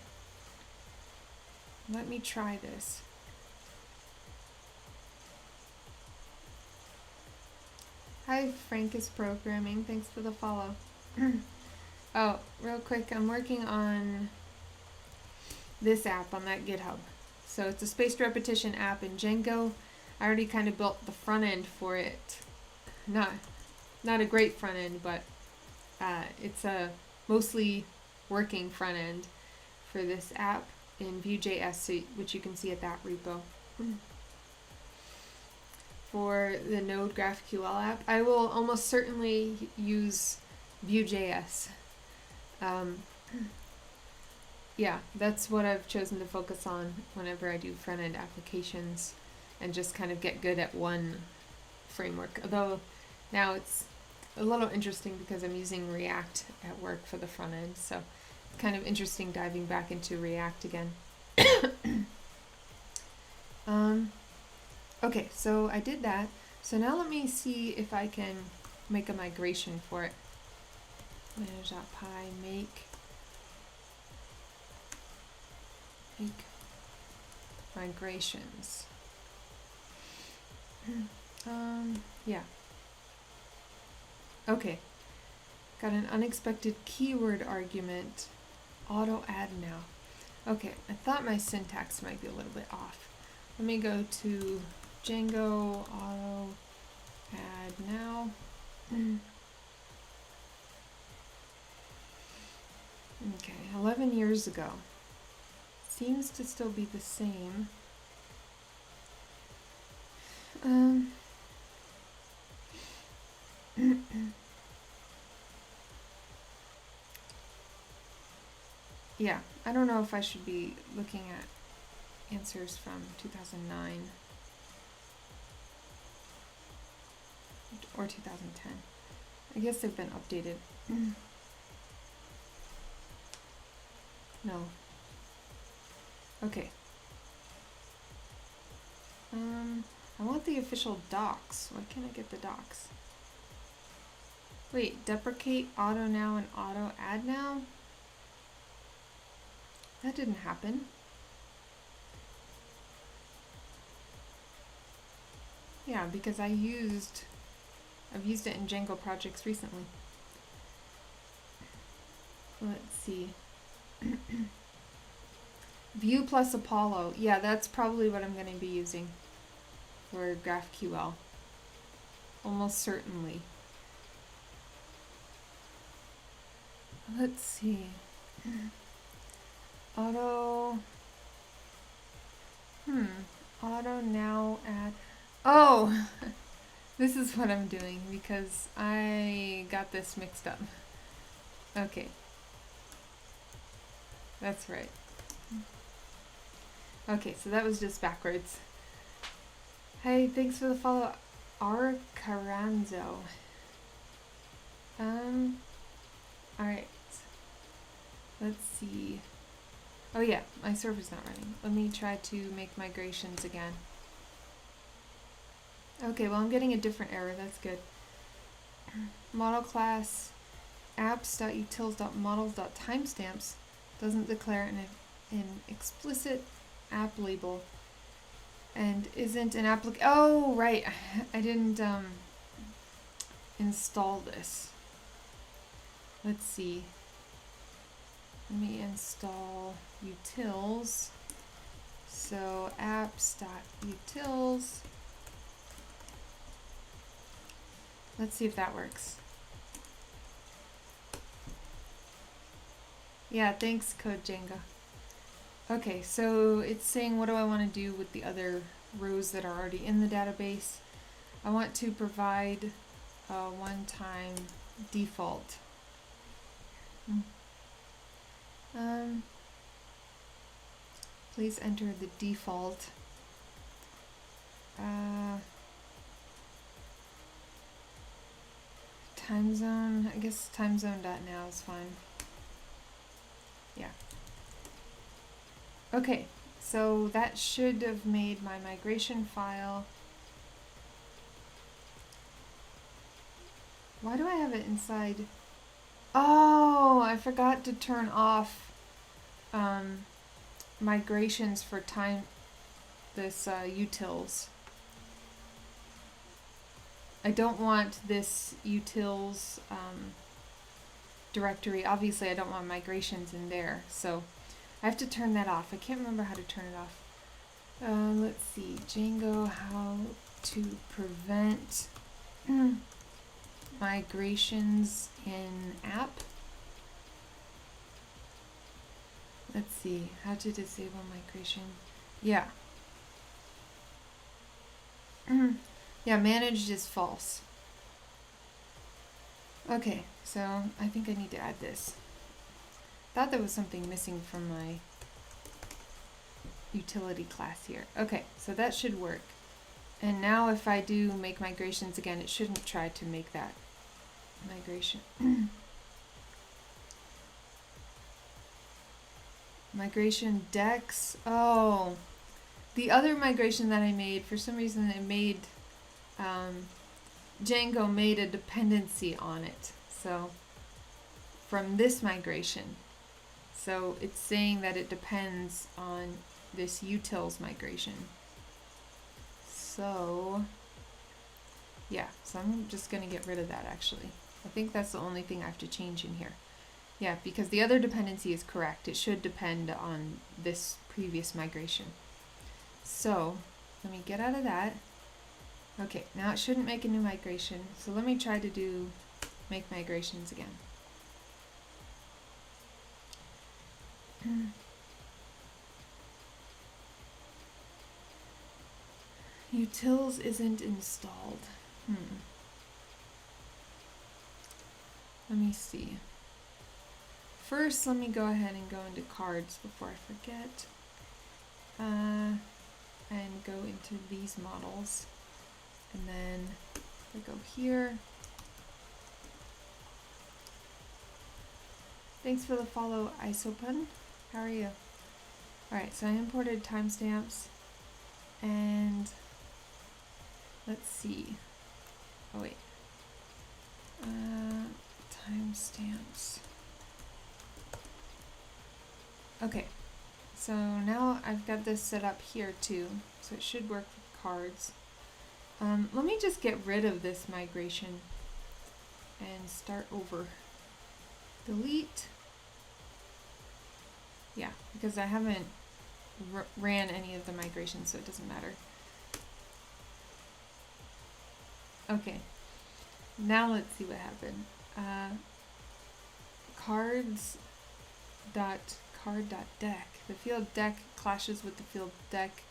Let me try this. Hi, Frank is programming. Thanks for the follow. Oh, real quick, I'm working on this app on that GitHub. So it's a spaced repetition app in Django. I already kind of built the front end for it. Not a great front end, but it's a mostly working front end for this app in Vue.js, which you can see at that repo. For the Node GraphQL app, I will almost certainly use Vue.js. Yeah, that's what I've chosen to focus on whenever I do front-end applications, and just kind of get good at one framework. Although now it's a little interesting because I'm using React at work for the front end, so kind of interesting diving back into React again. Okay, so I did that. So now let me see if I can make a migration for it. Manage.py make migrations. Yeah. Okay. Got an unexpected keyword argument. Auto add now. Okay, I thought my syntax might be a little bit off. Let me go to Django auto add now. Okay, 11 years ago. Seems to still be the same. Yeah, I don't know if I should be looking at answers from 2009 or 2010. I guess they've been updated. No. Okay. I want the official docs. Why can't I get the docs? Wait, deprecate auto now and auto add now? That didn't happen. Yeah, because I've used it in Django projects recently. Let's see. Vue plus Apollo. Yeah, that's probably what I'm going to be using for GraphQL. Almost certainly. Let's see. Auto. Auto now add. Oh! This is what I'm doing because I got this mixed up. Okay. That's right. Okay, so that was just backwards. Hey, thanks for the follow, R. Caranzo. Alright. Let's see. Oh yeah, my server's not running. Let me try to make migrations again. Okay, well I'm getting a different error, that's good. Model class apps.utils.models.timestamps doesn't declare an explicit app label and isn't an oh right, I didn't install this. Let's see. Let me install utils. So apps.utils. Let's see if that works. Yeah, thanks, Code Django. Okay, so it's saying what do I want to do with the other rows that are already in the database. I want to provide a one-time default. Please enter the default. Time zone, I guess timezone.now is fine. Yeah. Okay, so that should have made my migration file. Why do I have it inside? Oh, I forgot to turn off migrations for this utils. I don't want this utils directory. Obviously, I don't want migrations in there, so I have to turn that off. I can't remember how to turn it off. Let's see, Django, how to prevent migrations in app. Let's see, how to disable migration. Yeah. Yeah, managed is false. Okay, so I think I need to add this. Thought there was something missing from my utility class here. Okay, so that should work. And now if I do make migrations again, it shouldn't try to make that migration. Migration dex. Oh, the other migration that I made, for some reason it made, Django made a dependency on it. So from this migration. So it's saying that it depends on this utils migration. So Yeah, so I'm just going to get rid of that actually. I think that's the only thing I have to change in here. Yeah, because the other dependency is correct. It should depend on this previous migration. So let me get out of that. Okay, now it shouldn't make a new migration. So let me try to make migrations again. Utils isn't installed. Let me see. First, let me go ahead and go into cards before I forget. And go into these models. And then I go here. Thanks for the follow, Isopun. How are you? Alright, so I imported timestamps. And let's see. Oh wait. Timestamps. Okay, so now I've got this set up here too, so it should work with cards. Let me just get rid of this migration and start over. Delete. Yeah, because I haven't ran any of the migrations, so it doesn't matter. Okay, now let's see what happened. Card.deck. The field deck clashes with the field deck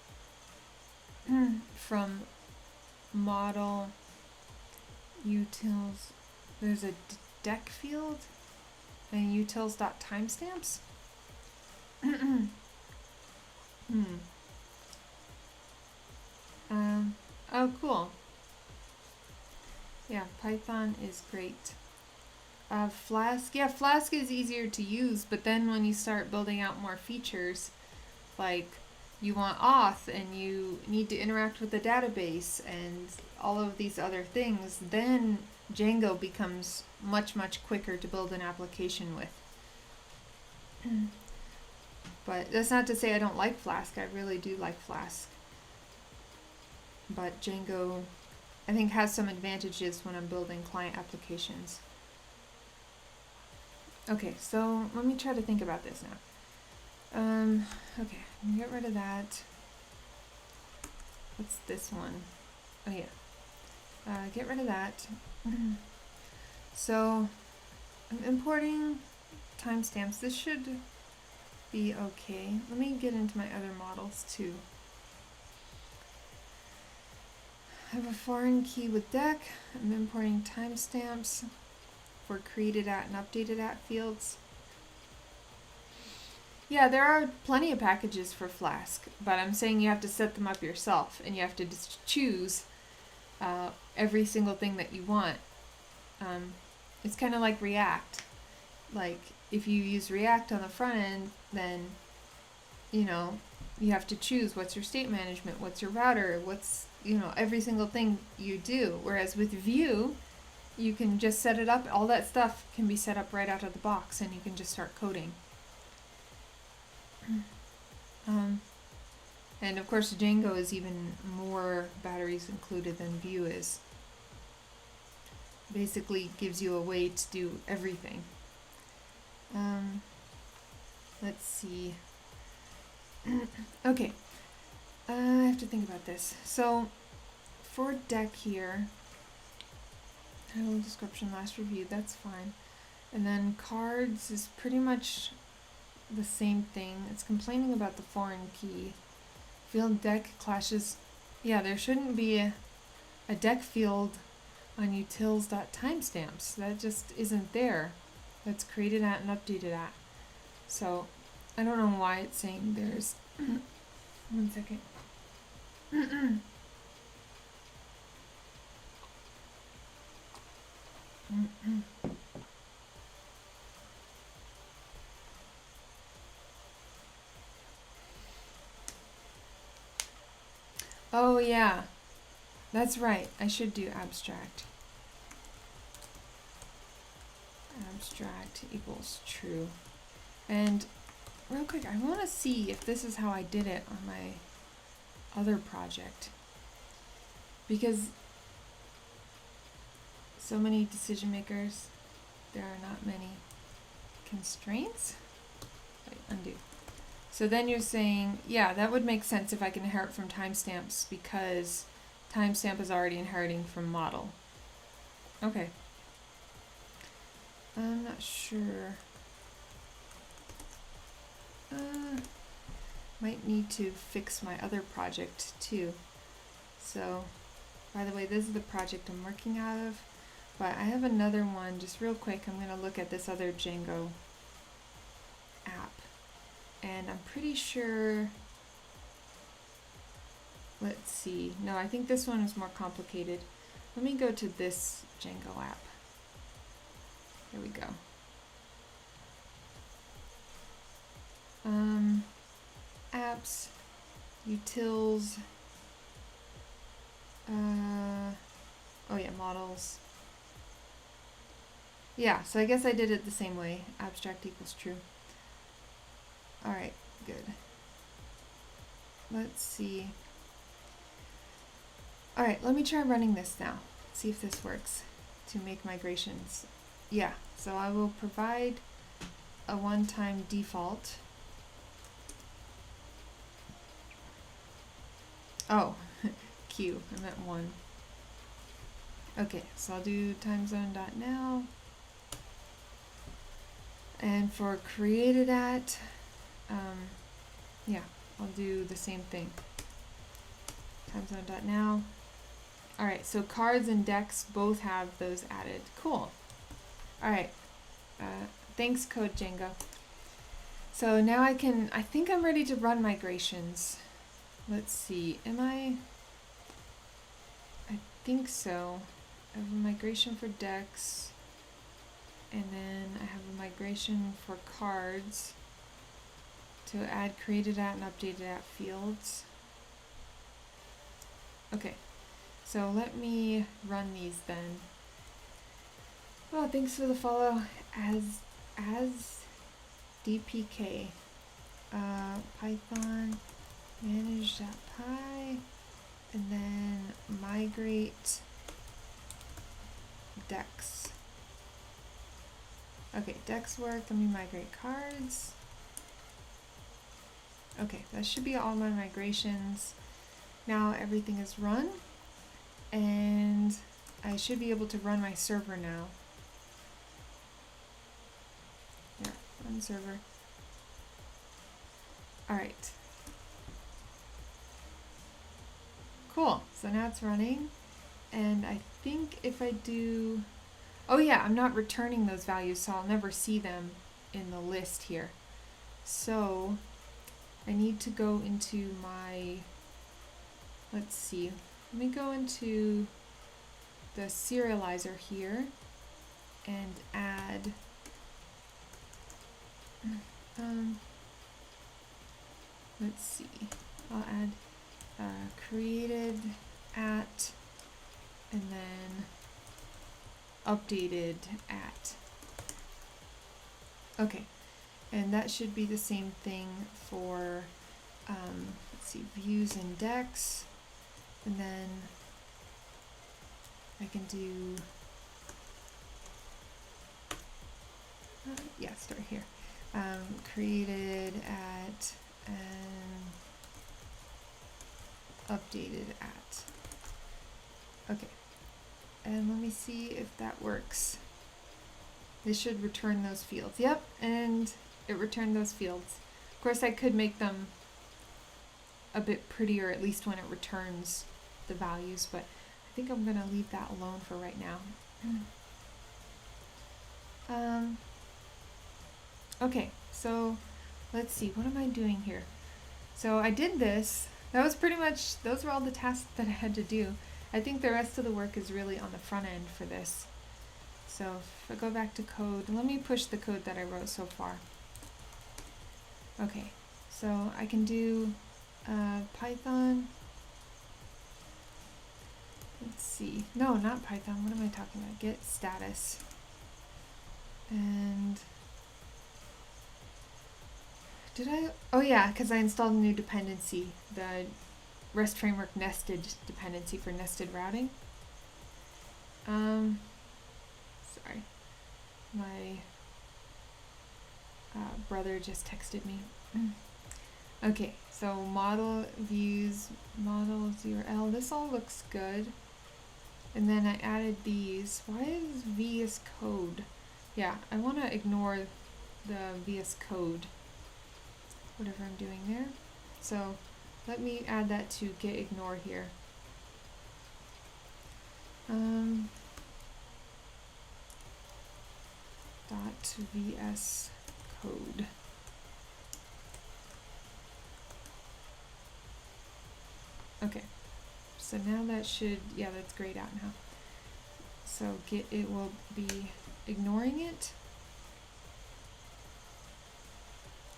from model utils. There's a deck field and utils.timestamps. Oh, cool. Yeah, Python is great. Flask, yeah, Flask is easier to use, but then when you start building out more features, like you want auth and you need to interact with the database and all of these other things, then Django becomes much, much quicker to build an application with. But that's not to say I don't like Flask. I really do like Flask. But Django, I think, has some advantages when I'm building client applications. Okay, so let me try to think about this now. Okay, get rid of that. What's this one? Oh yeah. Get rid of that. So I'm importing timestamps. This should be okay. Let me get into my other models too. I have a foreign key with deck. I'm importing timestamps for created at and updated at fields. Yeah, there are plenty of packages for Flask, but I'm saying you have to set them up yourself and you have to just choose every single thing that you want. It's kind of like React. Like if you use React on the front end, then you know you have to choose what's your state management, what's your router, what's every single thing you do. Whereas with Vue, you can just set it up. All that stuff can be set up right out of the box, and you can just start coding. And of course, Django is even more batteries included than Vue is. Basically, gives you a way to do everything. Let's see. Okay, I have to think about this. So, for deck here, title, description, last review, that's fine. And then cards is pretty much the same thing. It's complaining about the foreign key. Field deck clashes. Yeah, there shouldn't be a deck field on utils.timestamps. That just isn't there. That's created at and updated at. So I don't know why it's saying there's 1 second. Oh yeah, that's right. I should do abstract. Abstract equals true. And real quick, I want to see if this is how I did it on my other project. Because So many decision makers. There are not many constraints. Wait, undo. So then you're saying, yeah, that would make sense if I can inherit from timestamps because timestamp is already inheriting from model. Okay. I'm not sure. Might need to fix my other project too. So, by the way, this is the project I'm working out of, but I have another one, just real quick. I'm going to look at this other Django app, and I'm pretty sure, let's see, no, I think this one is more complicated. Let me go to this Django app. Here we go. Apps, utils, oh yeah, models. Yeah, so I guess I did it the same way. Abstract equals true. Alright, good. Let's see. Alright, let me try running this now. See if this works to make migrations. Yeah, so I will provide a one-time default. Oh, Q, I meant 1. Okay, so I'll do timezone.now. And for created at, yeah, I'll do the same thing. Timezone.now. Alright, so cards and decks both have those added. Cool. Alright, thanks Code Django. So now I think I'm ready to run migrations. Let's see, I think so. I have a migration for decks, and then I have a migration for cards to add created at and updated at fields. Okay, so let me run these then. Oh, thanks for the follow as dpk. Python manage.py and then migrate decks. Okay, decks work. Let me migrate cards. Okay, that should be all my migrations. Now everything is run, and I should be able to run my server now. Yeah, run server. Alright. Cool, so now it's running, and I think if I do, oh yeah, I'm not returning those values, so I'll never see them in the list here. So I need to go into my, let's see, let me go into the serializer here and add, let's see, I'll add created at and then updated at. Okay, and that should be the same thing for let's see, views and decks, and then I can do yeah, start here, created at and updated at. Okay, and let me see if that works. This should return those fields. Yep, and it returned those fields. Of course, I could make them a bit prettier, at least when it returns the values, but I think I'm going to leave that alone for right now. Okay, so let's see, what am I doing here? So I did this. That was pretty much, those were all the tasks that I had to do. I think the rest of the work is really on the front end for this. So if I go back to code, let me push the code that I wrote so far. Okay, so I can do Python. Let's see. No, not Python. What am I talking about? Get status. And did I? Oh yeah, because I installed a new dependency, the REST Framework nested dependency for nested routing. Sorry, my brother just texted me. Okay, so model views, models URL. This all looks good. And then I added these. Why is VS Code? Yeah, I want to ignore the VS Code, whatever I'm doing there. So let me add that to get ignore here. Dot VS Code. Okay, so now that should, yeah, that's grayed out now. So it will be ignoring it.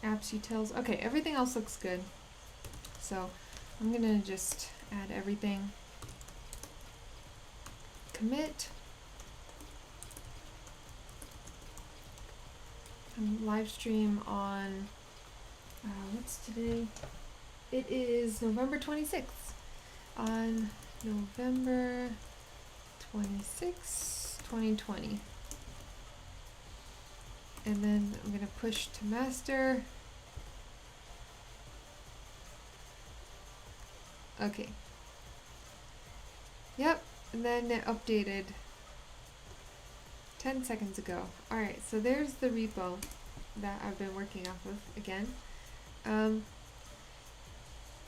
Apps utils. Okay, everything else looks good. So I'm gonna just add everything. Commit. Live stream on, what's today? It is November 26th. On November 26th, 2020. And then I'm going to push to master. Okay. Yep, and then it updated 10 seconds ago. Alright, so there's the repo that I've been working off of again.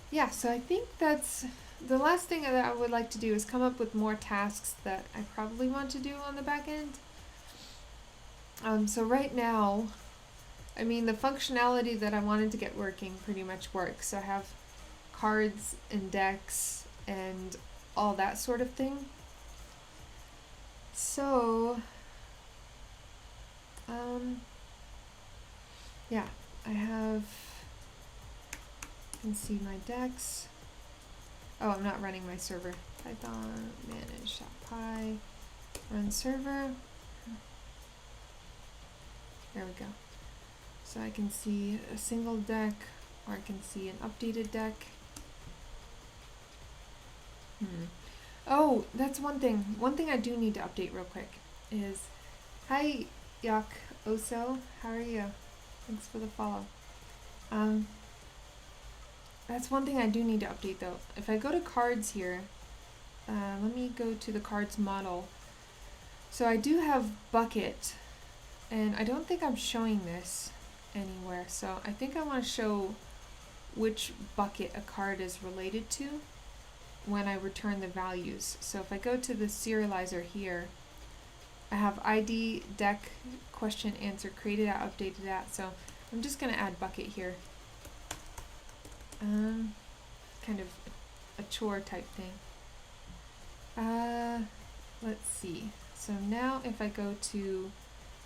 Yeah, so I think that's the last thing that I would like to do is come up with more tasks that I probably want to do on the back end. So right now, I mean, the functionality that I wanted to get working pretty much works. So I have cards and decks and all that sort of thing. So, yeah, I have, you can see my decks. Oh, I'm not running my server. Python manage.py run server. There we go. So I can see a single deck, or I can see an updated deck. Oh, that's one thing. One thing I do need to update real quick is, hi Yak Oso, how are you? Thanks for the follow. That's one thing I do need to update though. If I go to cards here, let me go to the cards model. So I do have bucket, and I don't think I'm showing this anywhere. So I think I want to show which bucket a card is related to when I return the values. So if I go to the serializer here, I have ID, deck, question, answer, created at, updated at. So I'm just going to add bucket here. Kind of a chore type thing. Let's see. So now if I go to,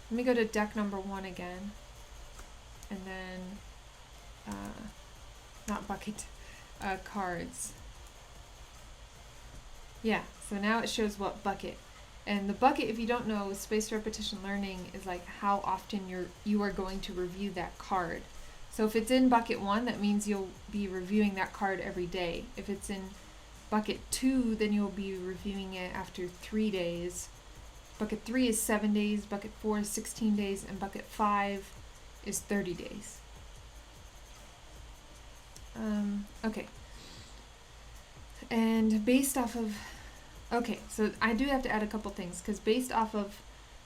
let me go to deck number 1 again, and then, not bucket, cards. Yeah, so now it shows what bucket. And the bucket, if you don't know, spaced repetition learning is like how often you are going to review that card. So if it's in bucket 1, that means you'll be reviewing that card every day. If it's in bucket 2, then you'll be reviewing it after 3 days. Bucket 3 is 7 days, bucket 4 is 16 days, and bucket 5 is 30 days. Okay. And based off of, okay, so I do have to add a couple things, because based off of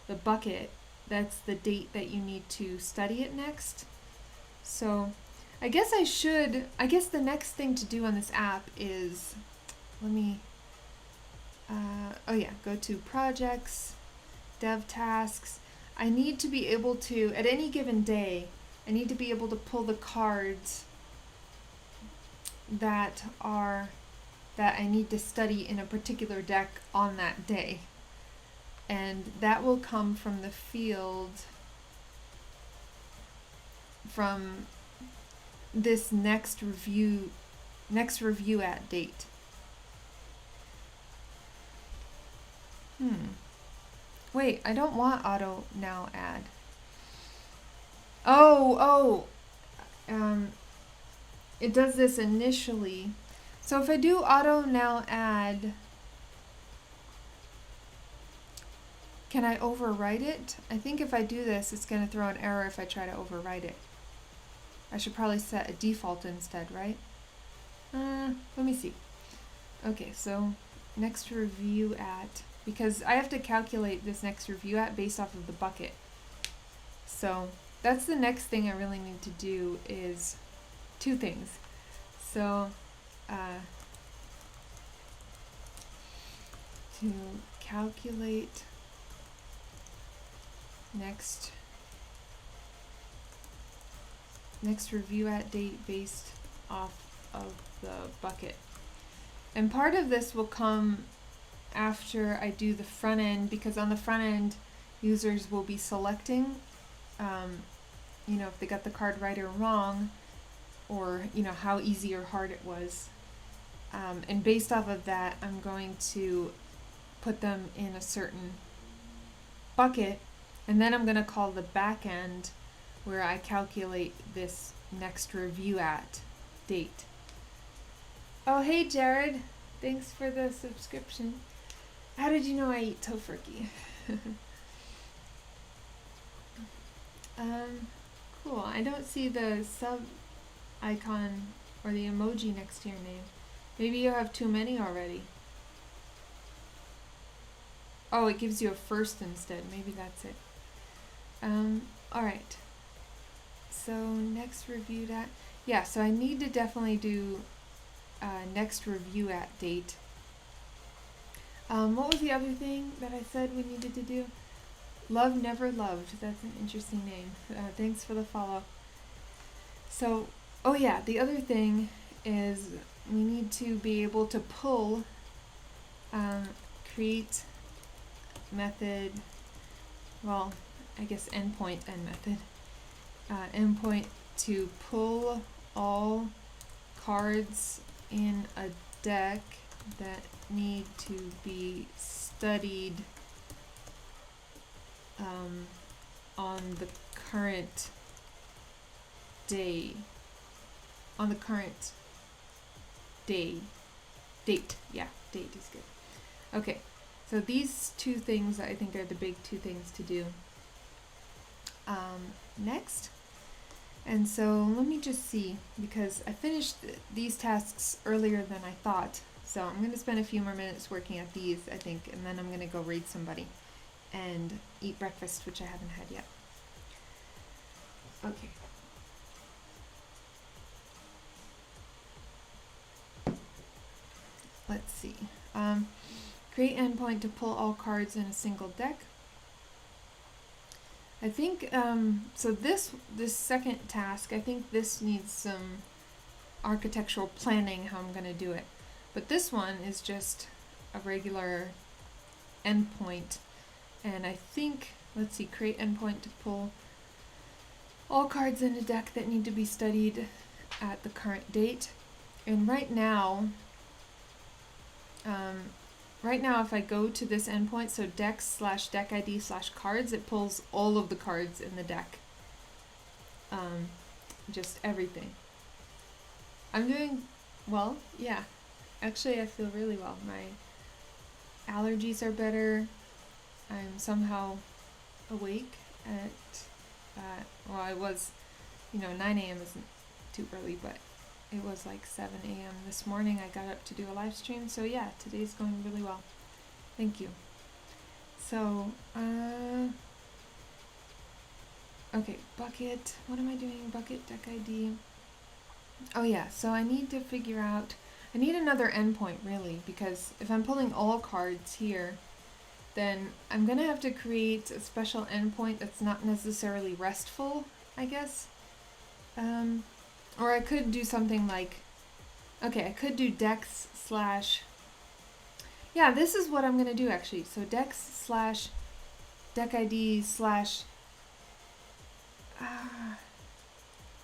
the bucket, that's the date that you need to study it next. So I guess the next thing to do on this app is, let me, oh yeah, go to projects, dev tasks. I need to be able to, at any given day, I need to be able to pull the cards that I need to study in a particular deck on that day. And that will come from the field from this next review at date. Wait, I don't want auto now add. It does this initially. So if I do auto now add, can I overwrite it? I think if I do this, it's going to throw an error if I try to overwrite it. I should probably set a default instead, right? Let me see. Okay, so next review at, because I have to calculate this next review at based off of the bucket. So that's the next thing I really need to do is two things. So to calculate next review at date based off of the bucket. And part of this will come after I do the front end, because on the front end users will be selecting you know, if they got the card right or wrong, or you know, how easy or hard it was. And based off of that, I'm going to put them in a certain bucket, and then I'm going to call the back end where I calculate this next review at date. Oh, hey Jared, thanks for the subscription. How did you know I eat tofurkey? Cool. I don't see the sub icon or the emoji next to your name. Maybe you have too many already. Oh, it gives you a first instead. Maybe that's it. Alright. So next review at, yeah, so I need to definitely do next review at date. What was the other thing that I said we needed to do? Love Never Loved. That's an interesting name. Thanks for the follow. So, oh yeah, the other thing is we need to be able to pull create method, well, I guess endpoint and method. Endpoint to pull all cards in a deck that need to be studied on the current day. On the current day. Date. Yeah, date is good. Okay, so these two things I think are the big two things to do. Next. And so let me just see, because I finished these tasks earlier than I thought. So I'm going to spend a few more minutes working at these, I think, and then I'm going to go raid somebody and eat breakfast, which I haven't had yet. Okay. Let's see. Create endpoint to pull all cards in a single deck. I think, so this second task, I think this needs some architectural planning how I'm going to do it. But this one is just a regular endpoint. And I think, let's see, create endpoint to pull all cards in a deck that need to be studied at the current date. And right now if I go to this endpoint, so deck/deck ID/cards, it pulls all of the cards in the deck. Just everything. I'm doing well, yeah. Actually, I feel really well. My allergies are better. I'm somehow awake at, well, I was, 9 a.m. isn't too early, but it was like 7 a.m. this morning. I got up to do a live stream, so yeah, today's going really well. Thank you. So, okay, bucket. What am I doing? Bucket, deck ID. Oh yeah, so I need to figure out, I need another endpoint really, because if I'm pulling all cards here, then I'm going to have to create a special endpoint that's not necessarily RESTful, I guess. Or I could do something like, okay, I could do dex/, yeah, this is what I'm going to do actually. So dex/deck ID/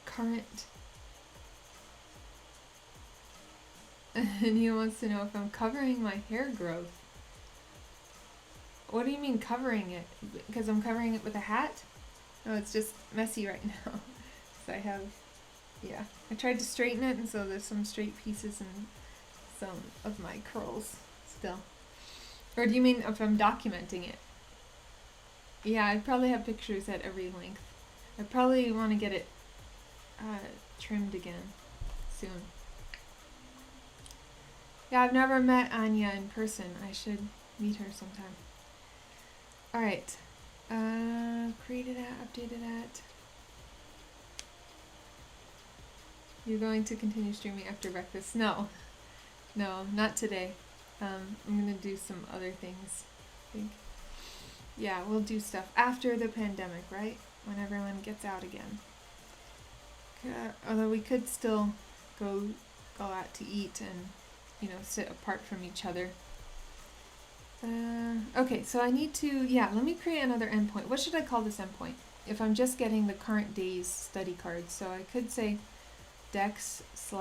current. And he wants to know if I'm covering my hair growth. What do you mean covering it? Because I'm covering it with a hat? No, it's just messy right now. So I have, yeah. I tried to straighten it, and so there's some straight pieces and some of my curls still. Or do you mean if I'm documenting it? Yeah, I probably have pictures at every length. I probably want to get it trimmed again soon. Yeah, I've never met Anya in person. I should meet her sometime. Alright. Created at, updated at. You're going to continue streaming after breakfast? No. No, not today. I'm going to do some other things, I think. Yeah, we'll do stuff after the pandemic, right? When everyone gets out again. Although we could still go out to eat and, you know, sit apart from each other. Okay, so I need to, let me create another endpoint. What should I call this endpoint? If I'm just getting the current day's study cards. So I could say dex /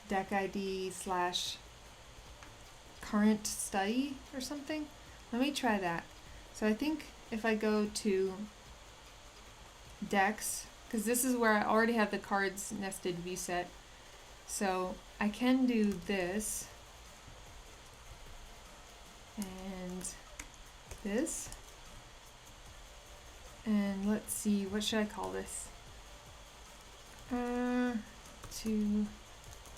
deck ID / current study or something. Let me try that. So I think if I go to dex, because this is where I already have the cards nested view set. So I can do this and this. And let's see, what should I call this? To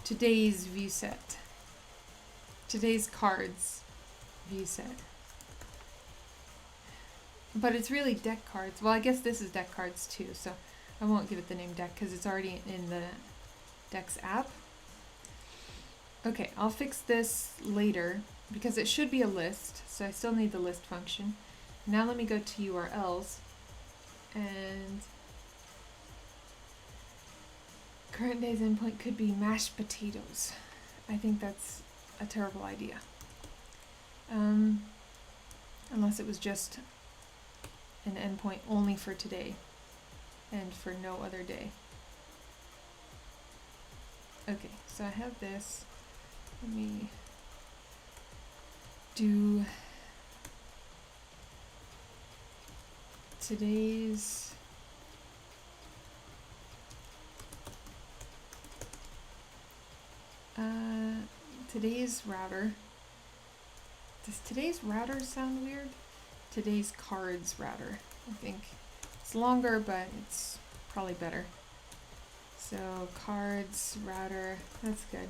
today's view set. Today's cards view set. But it's really deck cards. Well, I guess this is deck cards too, so I won't give it the name deck because it's already in the Dex app. Okay, I'll fix this later because it should be a list, so I still need the list function. Now let me go to URLs and current day's endpoint could be mashed potatoes. I think that's a terrible idea. Unless it was just an endpoint only for today and for no other day. Okay, so I have this. Let me do today's router. Does today's router sound weird? Today's cards router. I think it's longer, but it's probably better. So cards router, that's good.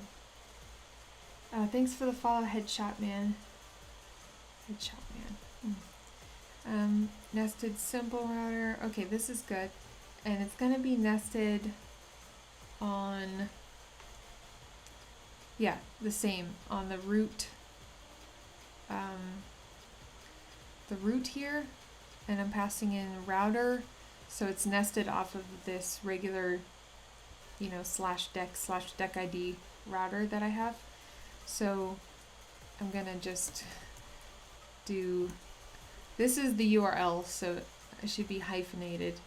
Thanks for the follow, Headshot Man. Nested simple router. Okay, this is good, and it's gonna be nested on. Yeah, the same on the root. The root here, and I'm passing in router, so it's nested off of this regular, you know, /deck ID router that I have. So I'm gonna just do, this is the URL, so it should be hyphenated,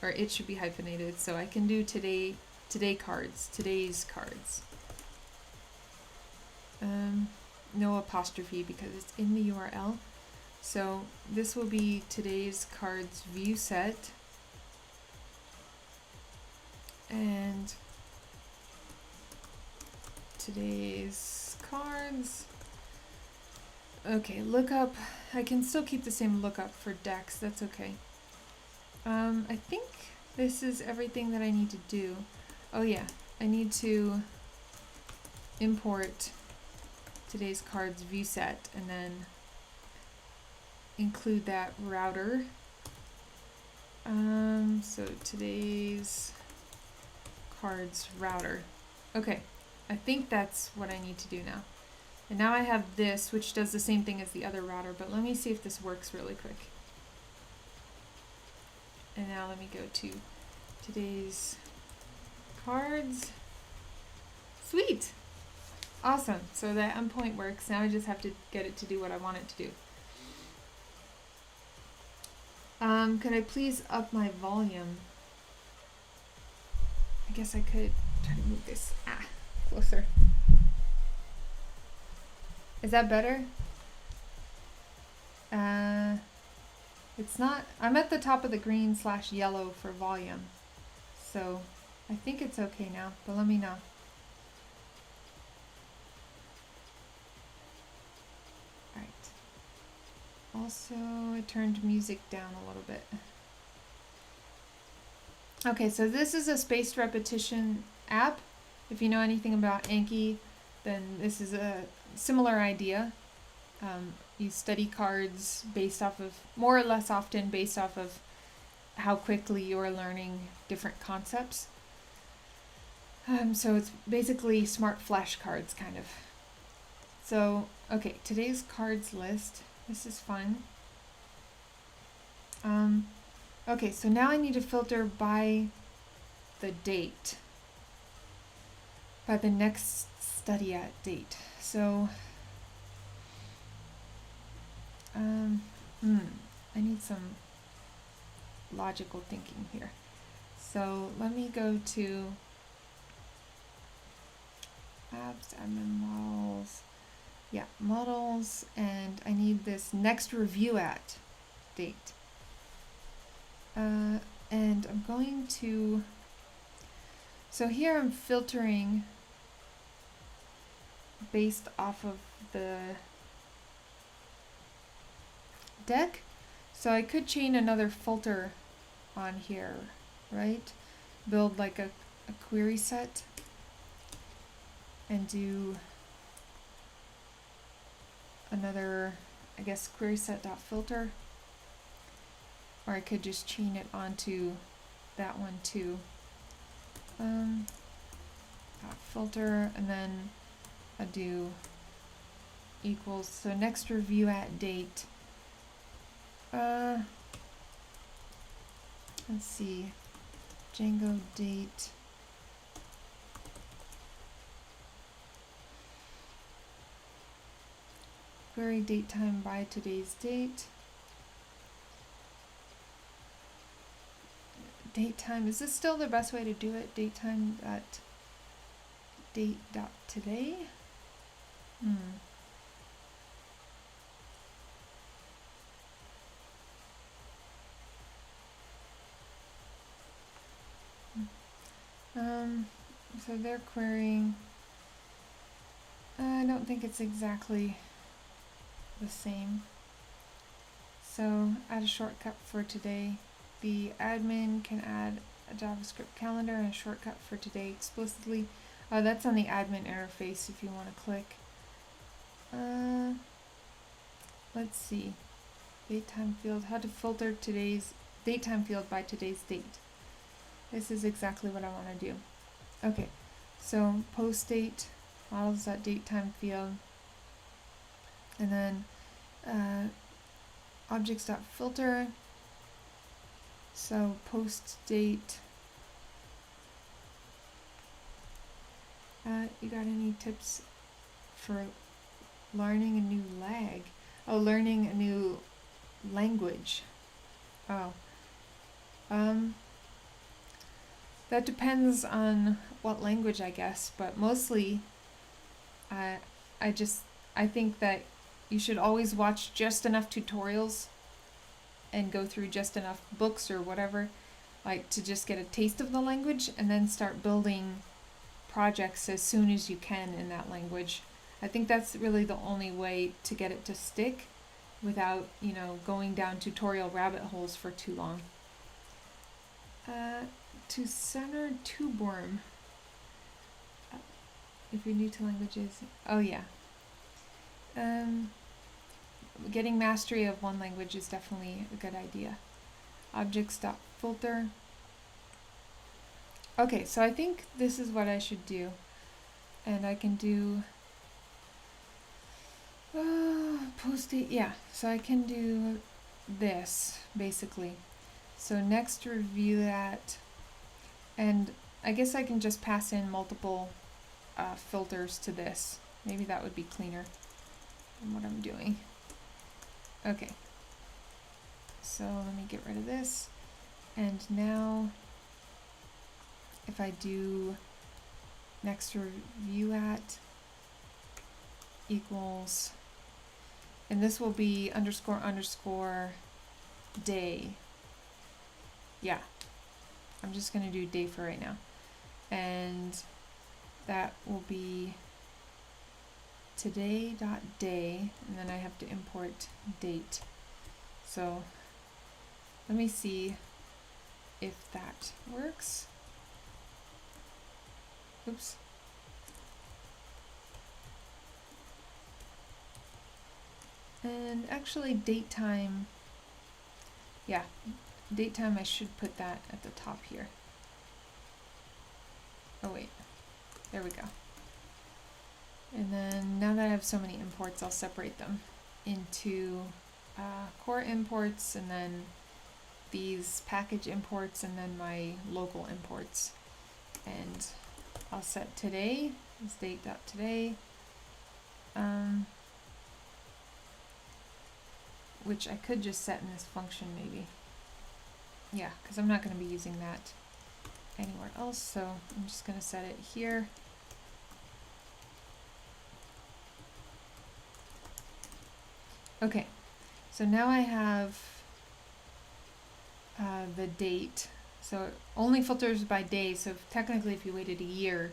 or it should be hyphenated, so I can do today's cards. No apostrophe because it's in the URL. So this will be today's cards view set, and today's cards. Okay, lookup. I can still keep the same lookup for decks, that's okay. I think this is everything that I need to do. Oh yeah, I need to import today's cards view set and then include that router. So today's cards router. Okay, I think that's what I need to do now. And now I have this, which does the same thing as the other router, but let me see if this works really quick. And now let me go to today's cards. Sweet! Awesome, so that endpoint works. Now I just have to get it to do what I want it to do. Could I please up my volume? I guess I could try to move this closer. Is that better? It's not, I'm at the top of the green / yellow for volume. So I think it's okay now, but let me know. Also, I turned music down a little bit. Okay, so this is a spaced repetition app. If you know anything about Anki, then this is a similar idea. You study cards based off of, more or less often based off of how quickly you're learning different concepts. So it's basically smart flashcards, kind of. So, okay, today's cards list. This is fun. Okay, so now I need to filter by the date. By the next study at date. So, I need some logical thinking here. So let me go to apps, admin models. Yeah, models, and I need this next review at date. And I'm going to, so here I'm filtering based off of the deck. So I could chain another filter on here, right? Build like a query set and do another, I guess, query set.filter. Or I could just chain it onto that one too. Filter, and then I do equals, so next review at date. Let's see, Django date. Query date time by today's date. Date time, is this still the best way to do it? Date time at date dot today? So they're querying. I don't think it's exactly the same. So add a shortcut for today. The admin can add a JavaScript calendar and a shortcut for today explicitly. That's on the admin interface if you want to click. Let's see. Datetime field. How to filter today's datetime field by today's date. This is exactly what I want to do. Okay, so post date, models.datetime field, and then objects.filter. So post date. You got any tips for learning a new lag? Oh, learning a new language. Oh. That depends on what language, I guess, but mostly I think that you should always watch just enough tutorials and go through just enough books or whatever, like to just get a taste of the language, and then start building projects as soon as you can in that language. I think that's really the only way to get it to stick without, going down tutorial rabbit holes for too long. To center tubeworm. If you're new to languages, oh yeah. Getting mastery of one language is definitely a good idea. Objects.filter. Okay, so I think this is what I should do. And I can do post date, yeah. So I can do this, basically. So next review that, and I guess I can just pass in multiple filters to this. Maybe that would be cleaner than what I'm doing. Okay, so let me get rid of this, and now if I do next review at equals, and this will be __ day. Yeah, I'm just going to do day for right now. And that will be today.day, and then I have to import date. So let me see if that works. Oops. And actually date time, yeah, date time, I should put that at the top here. Oh wait, there we go. And then now that I have so many imports, I'll separate them into core imports, and then these package imports, and then my local imports. And I'll set today as date.today, which I could just set in this function maybe. Yeah, because I'm not going to be using that anywhere else, so I'm just going to set it here. Okay, so now I have the date. So it only filters by day, so technically if you waited a year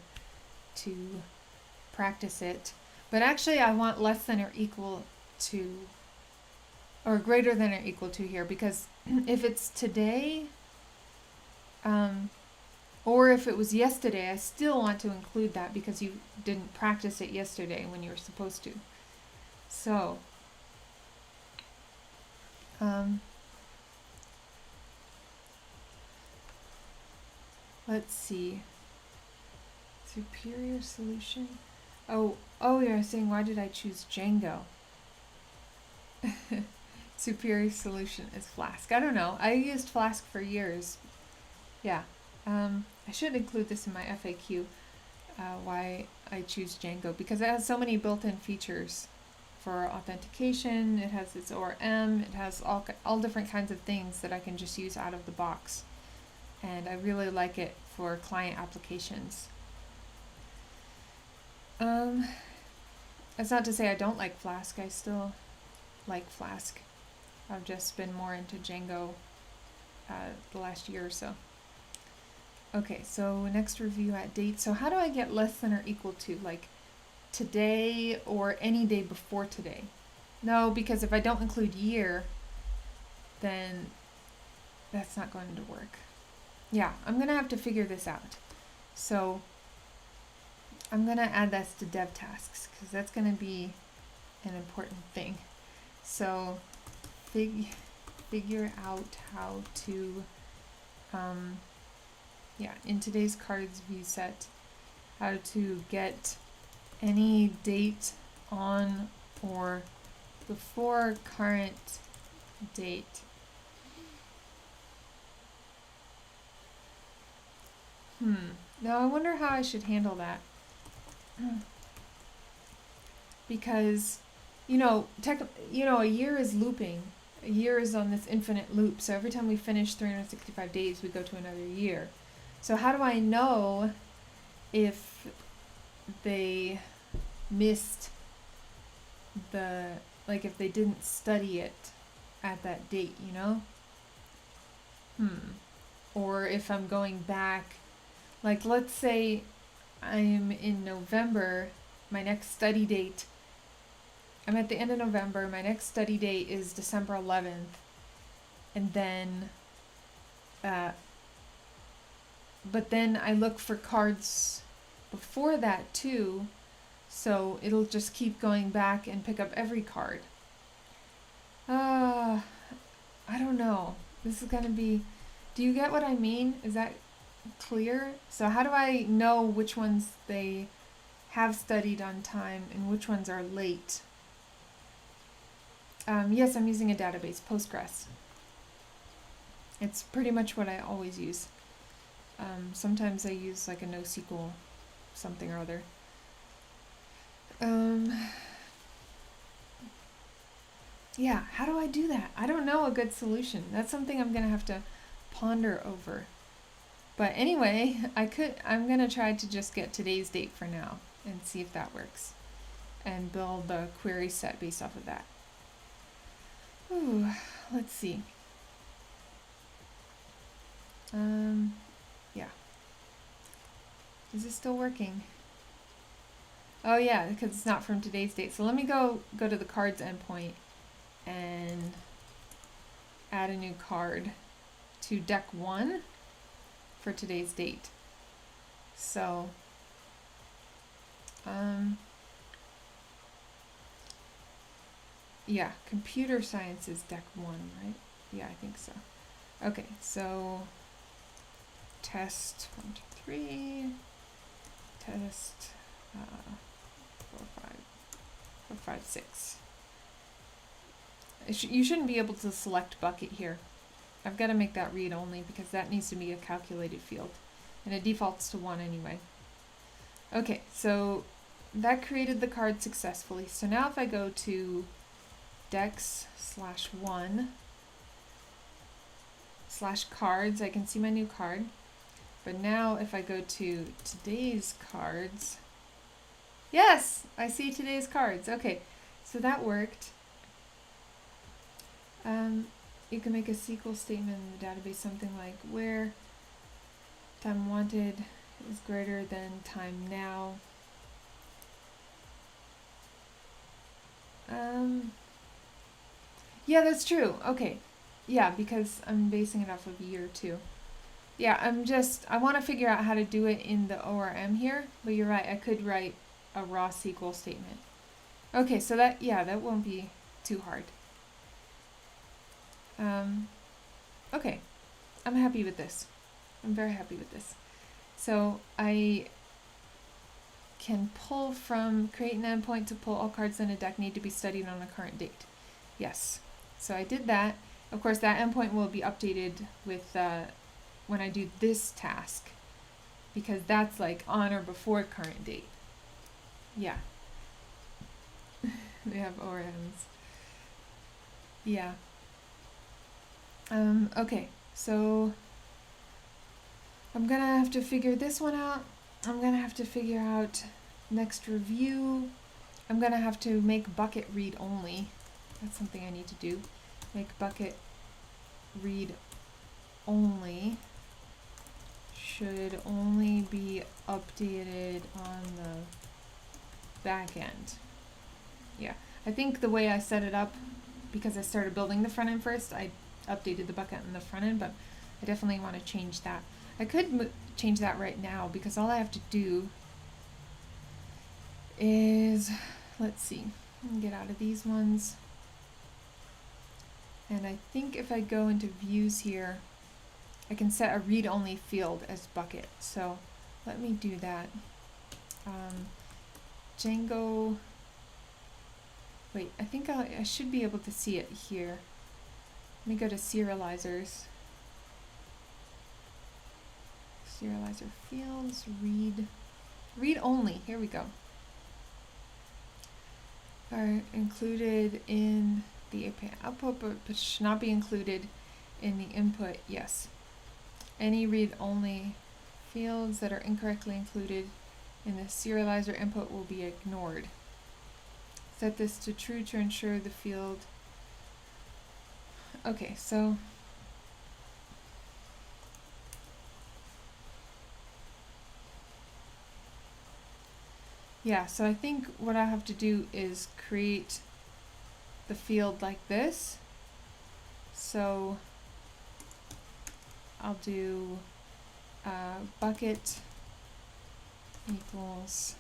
to practice it, but actually I want less than or equal to, or greater than or equal to here, because if it's today, or if it was yesterday, I still want to include that because you didn't practice it yesterday when you were supposed to. So, let's see. Superior solution. Oh, you're saying why did I choose Django? Superior solution is Flask. I don't know. I used Flask for years. Yeah. I should include this in my FAQ. Why I choose Django, because it has so many built-in features for authentication. It has its ORM. It has all different kinds of things that I can just use out of the box, and I really like it for client applications. That's not to say I don't like Flask. I still like Flask. I've just been more into Django the last year or so. Okay, so next review at date. So how do I get less than or equal to, like today or any day before today? No, because if I don't include year, then that's not going to work. Yeah, I'm going to have to figure this out. So I'm going to add this to dev tasks because that's going to be an important thing. So figure out how to, in today's cards view set, how to get any date on or before current date. Now I wonder how I should handle that. Because, a year is looping. A year is on this infinite loop. So every time we finish 365 days, we go to another year. So how do I know if they missed if they didn't study it at that date, Or if I'm going back, like let's say I'm in November, my next study date, I'm at the end of November, my next study date is December 11th, and then but then I look for cards before that too, so it'll just keep going back and pick up every card. I don't know. This is going to be... Do you get what I mean? Is that clear? So how do I know which ones they have studied on time and which ones are late? Yes, I'm using a database, Postgres. It's pretty much what I always use. Sometimes I use like a NoSQL something or other. Yeah, how do I do that? I don't know a good solution. That's something I'm going to have to ponder over. But anyway, I'm going to try to just get today's date for now and see if that works. And build the query set based off of that. Ooh, let's see. Yeah. Is it still working? Oh yeah, because it's not from today's date. So let me go to the cards endpoint and add a new card to deck 1 for today's date. So, yeah, computer science is deck 1, right? Yeah, I think so. Okay, so test 1, 2, 3, test 4, 5, 4, 5, 6. You shouldn't be able to select bucket here. I've got to make that read only because that needs to be a calculated field, and it defaults to 1 anyway. Okay, so that created the card successfully. So now if I go to dex/1/cards, I can see my new card. But now if I go to today's cards, yes, I see today's cards. Okay, so that worked. You can make a SQL statement in the database, something like where time wanted is greater than time now. Yeah, that's true. Okay. Yeah, because I'm basing it off of year 2. Yeah, I want to figure out how to do it in the ORM here, but you're right, I could write a raw SQL statement. Okay, so that won't be too hard. Okay, I'm happy with this. I'm very happy with this. So I can create an endpoint to pull all cards in a deck need to be studied on a current date. Yes, so I did that. Of course, that endpoint will be updated with when I do this task, because that's like on or before current date. Yeah. They have ORMs. Yeah. Okay, so I'm gonna have to figure this one out. I'm gonna have to figure out next review. I'm gonna have to make bucket read only. That's something I need to do. Make bucket read only. Should only be updated on the back end. Yeah, I think the way I set it up, because I started building the front end first, I updated the bucket in the front end, but I definitely want to change that. I could change that right now because all I have to do is, let's see, get out of these ones. And I think if I go into views here, I can set a read-only field as bucket. So let me do that. Django, wait, I think I should be able to see it here. Let me go to serializers. Serializer fields, read only, here we go. Are included in the API output, but should not be included in the input, yes. Any read-only fields that are incorrectly included in the serializer input will be ignored. Set this to true to ensure the field. Okay, so yeah, so I think what I have to do is create the field like this. So I'll do bucket equals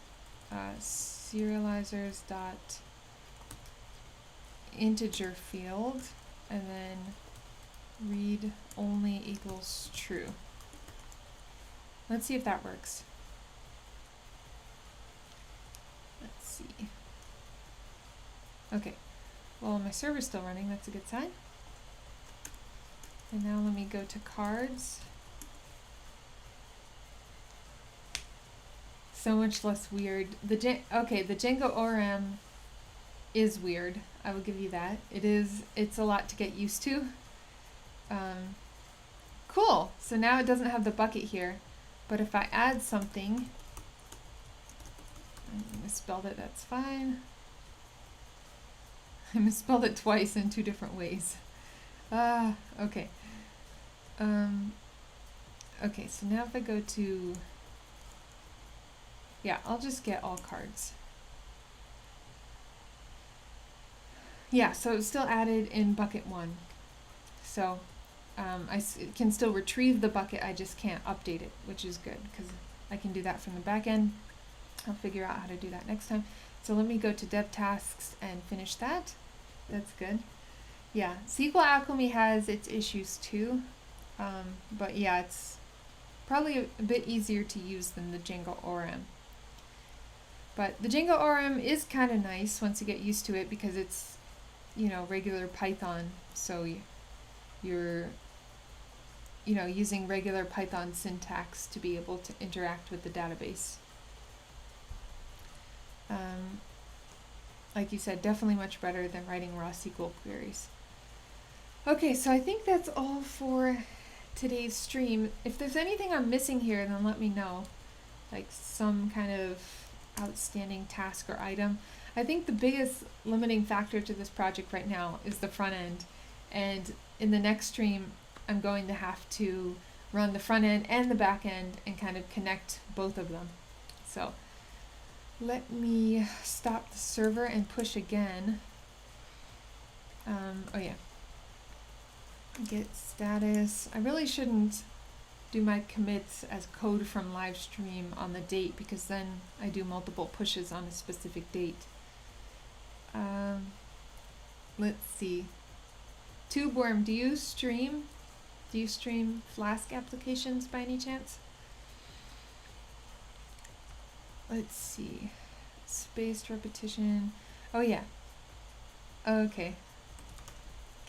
serializers dot integer field, and then read only equals true. Let's see if that works. Let's see. Okay, well, my server's still running, that's a good sign. And now let me go to cards. So much less weird. The Django ORM is weird. I will give you that. It's a lot to get used to. Cool. So now it doesn't have the bucket here, but if I add something, I misspelled it, that's fine. I misspelled it twice in 2 different ways. Okay. Okay, so now if I go to, yeah, I'll just get all cards. Yeah, so it's still added in bucket 1. So can still retrieve the bucket, I just can't update it, which is good because I can do that from the back end. I'll figure out how to do that next time. So let me go to dev tasks and finish that. That's good. Yeah, SQL Alchemy has its issues too, but yeah, it's probably a bit easier to use than the Django ORM. But the Django ORM is kind of nice once you get used to it because it's, you know, regular Python, so you're, you know, using regular Python syntax to be able to interact with the database. Like you said, definitely much better than writing raw SQL queries. Okay, so I think that's all for today's stream. If there's anything I'm missing here, then let me know. Like some kind of outstanding task or item. I think the biggest limiting factor to this project right now is the front end. And in the next stream, I'm going to have to run the front end and the back end and kind of connect both of them. So let me stop the server and push again. Oh yeah. Get status. I really shouldn't do my commits as code from Livestream on the date because then I do multiple pushes on a specific date. Let's see. TubeWorm, do you stream Flask applications by any chance? Let's see. Spaced repetition. Oh yeah. Okay.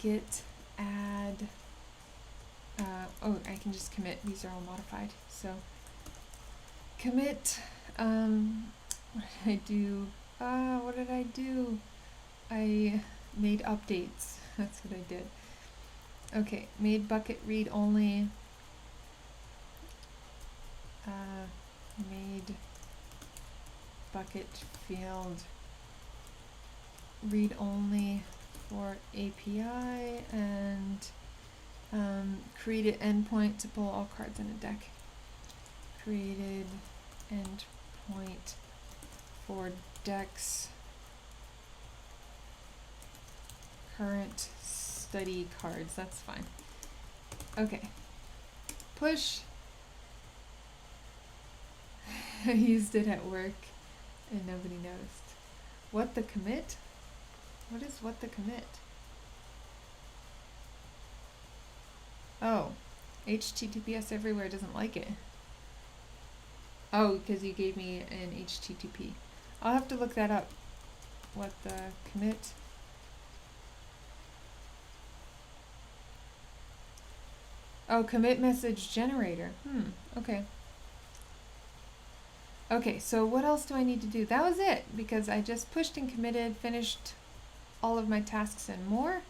Git add. Oh, I can just commit. These are all modified. So commit. What did I do? What did I do? I made updates. That's what I did. Okay, made bucket read only. Made bucket field read only for API and created endpoint to pull all cards in a deck. Created endpoint for decks current study cards. That's fine. Okay. Push. I used it at work and nobody noticed. What the commit? What is what the commit? Oh, HTTPS everywhere doesn't like it. Oh, because you gave me an HTTP. I'll have to look that up. What the commit? Oh, commit message generator. Okay. Okay, so what else do I need to do? That was it, because I just pushed and committed, finished all of my tasks and more.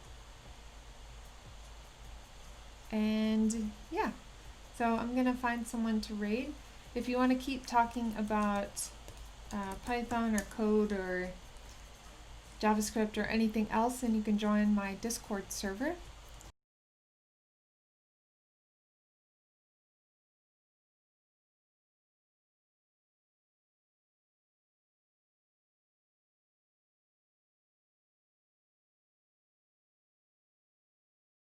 And yeah, so I'm gonna find someone to raid. If you want to keep talking about Python or code or JavaScript or anything else, then you can join my Discord server.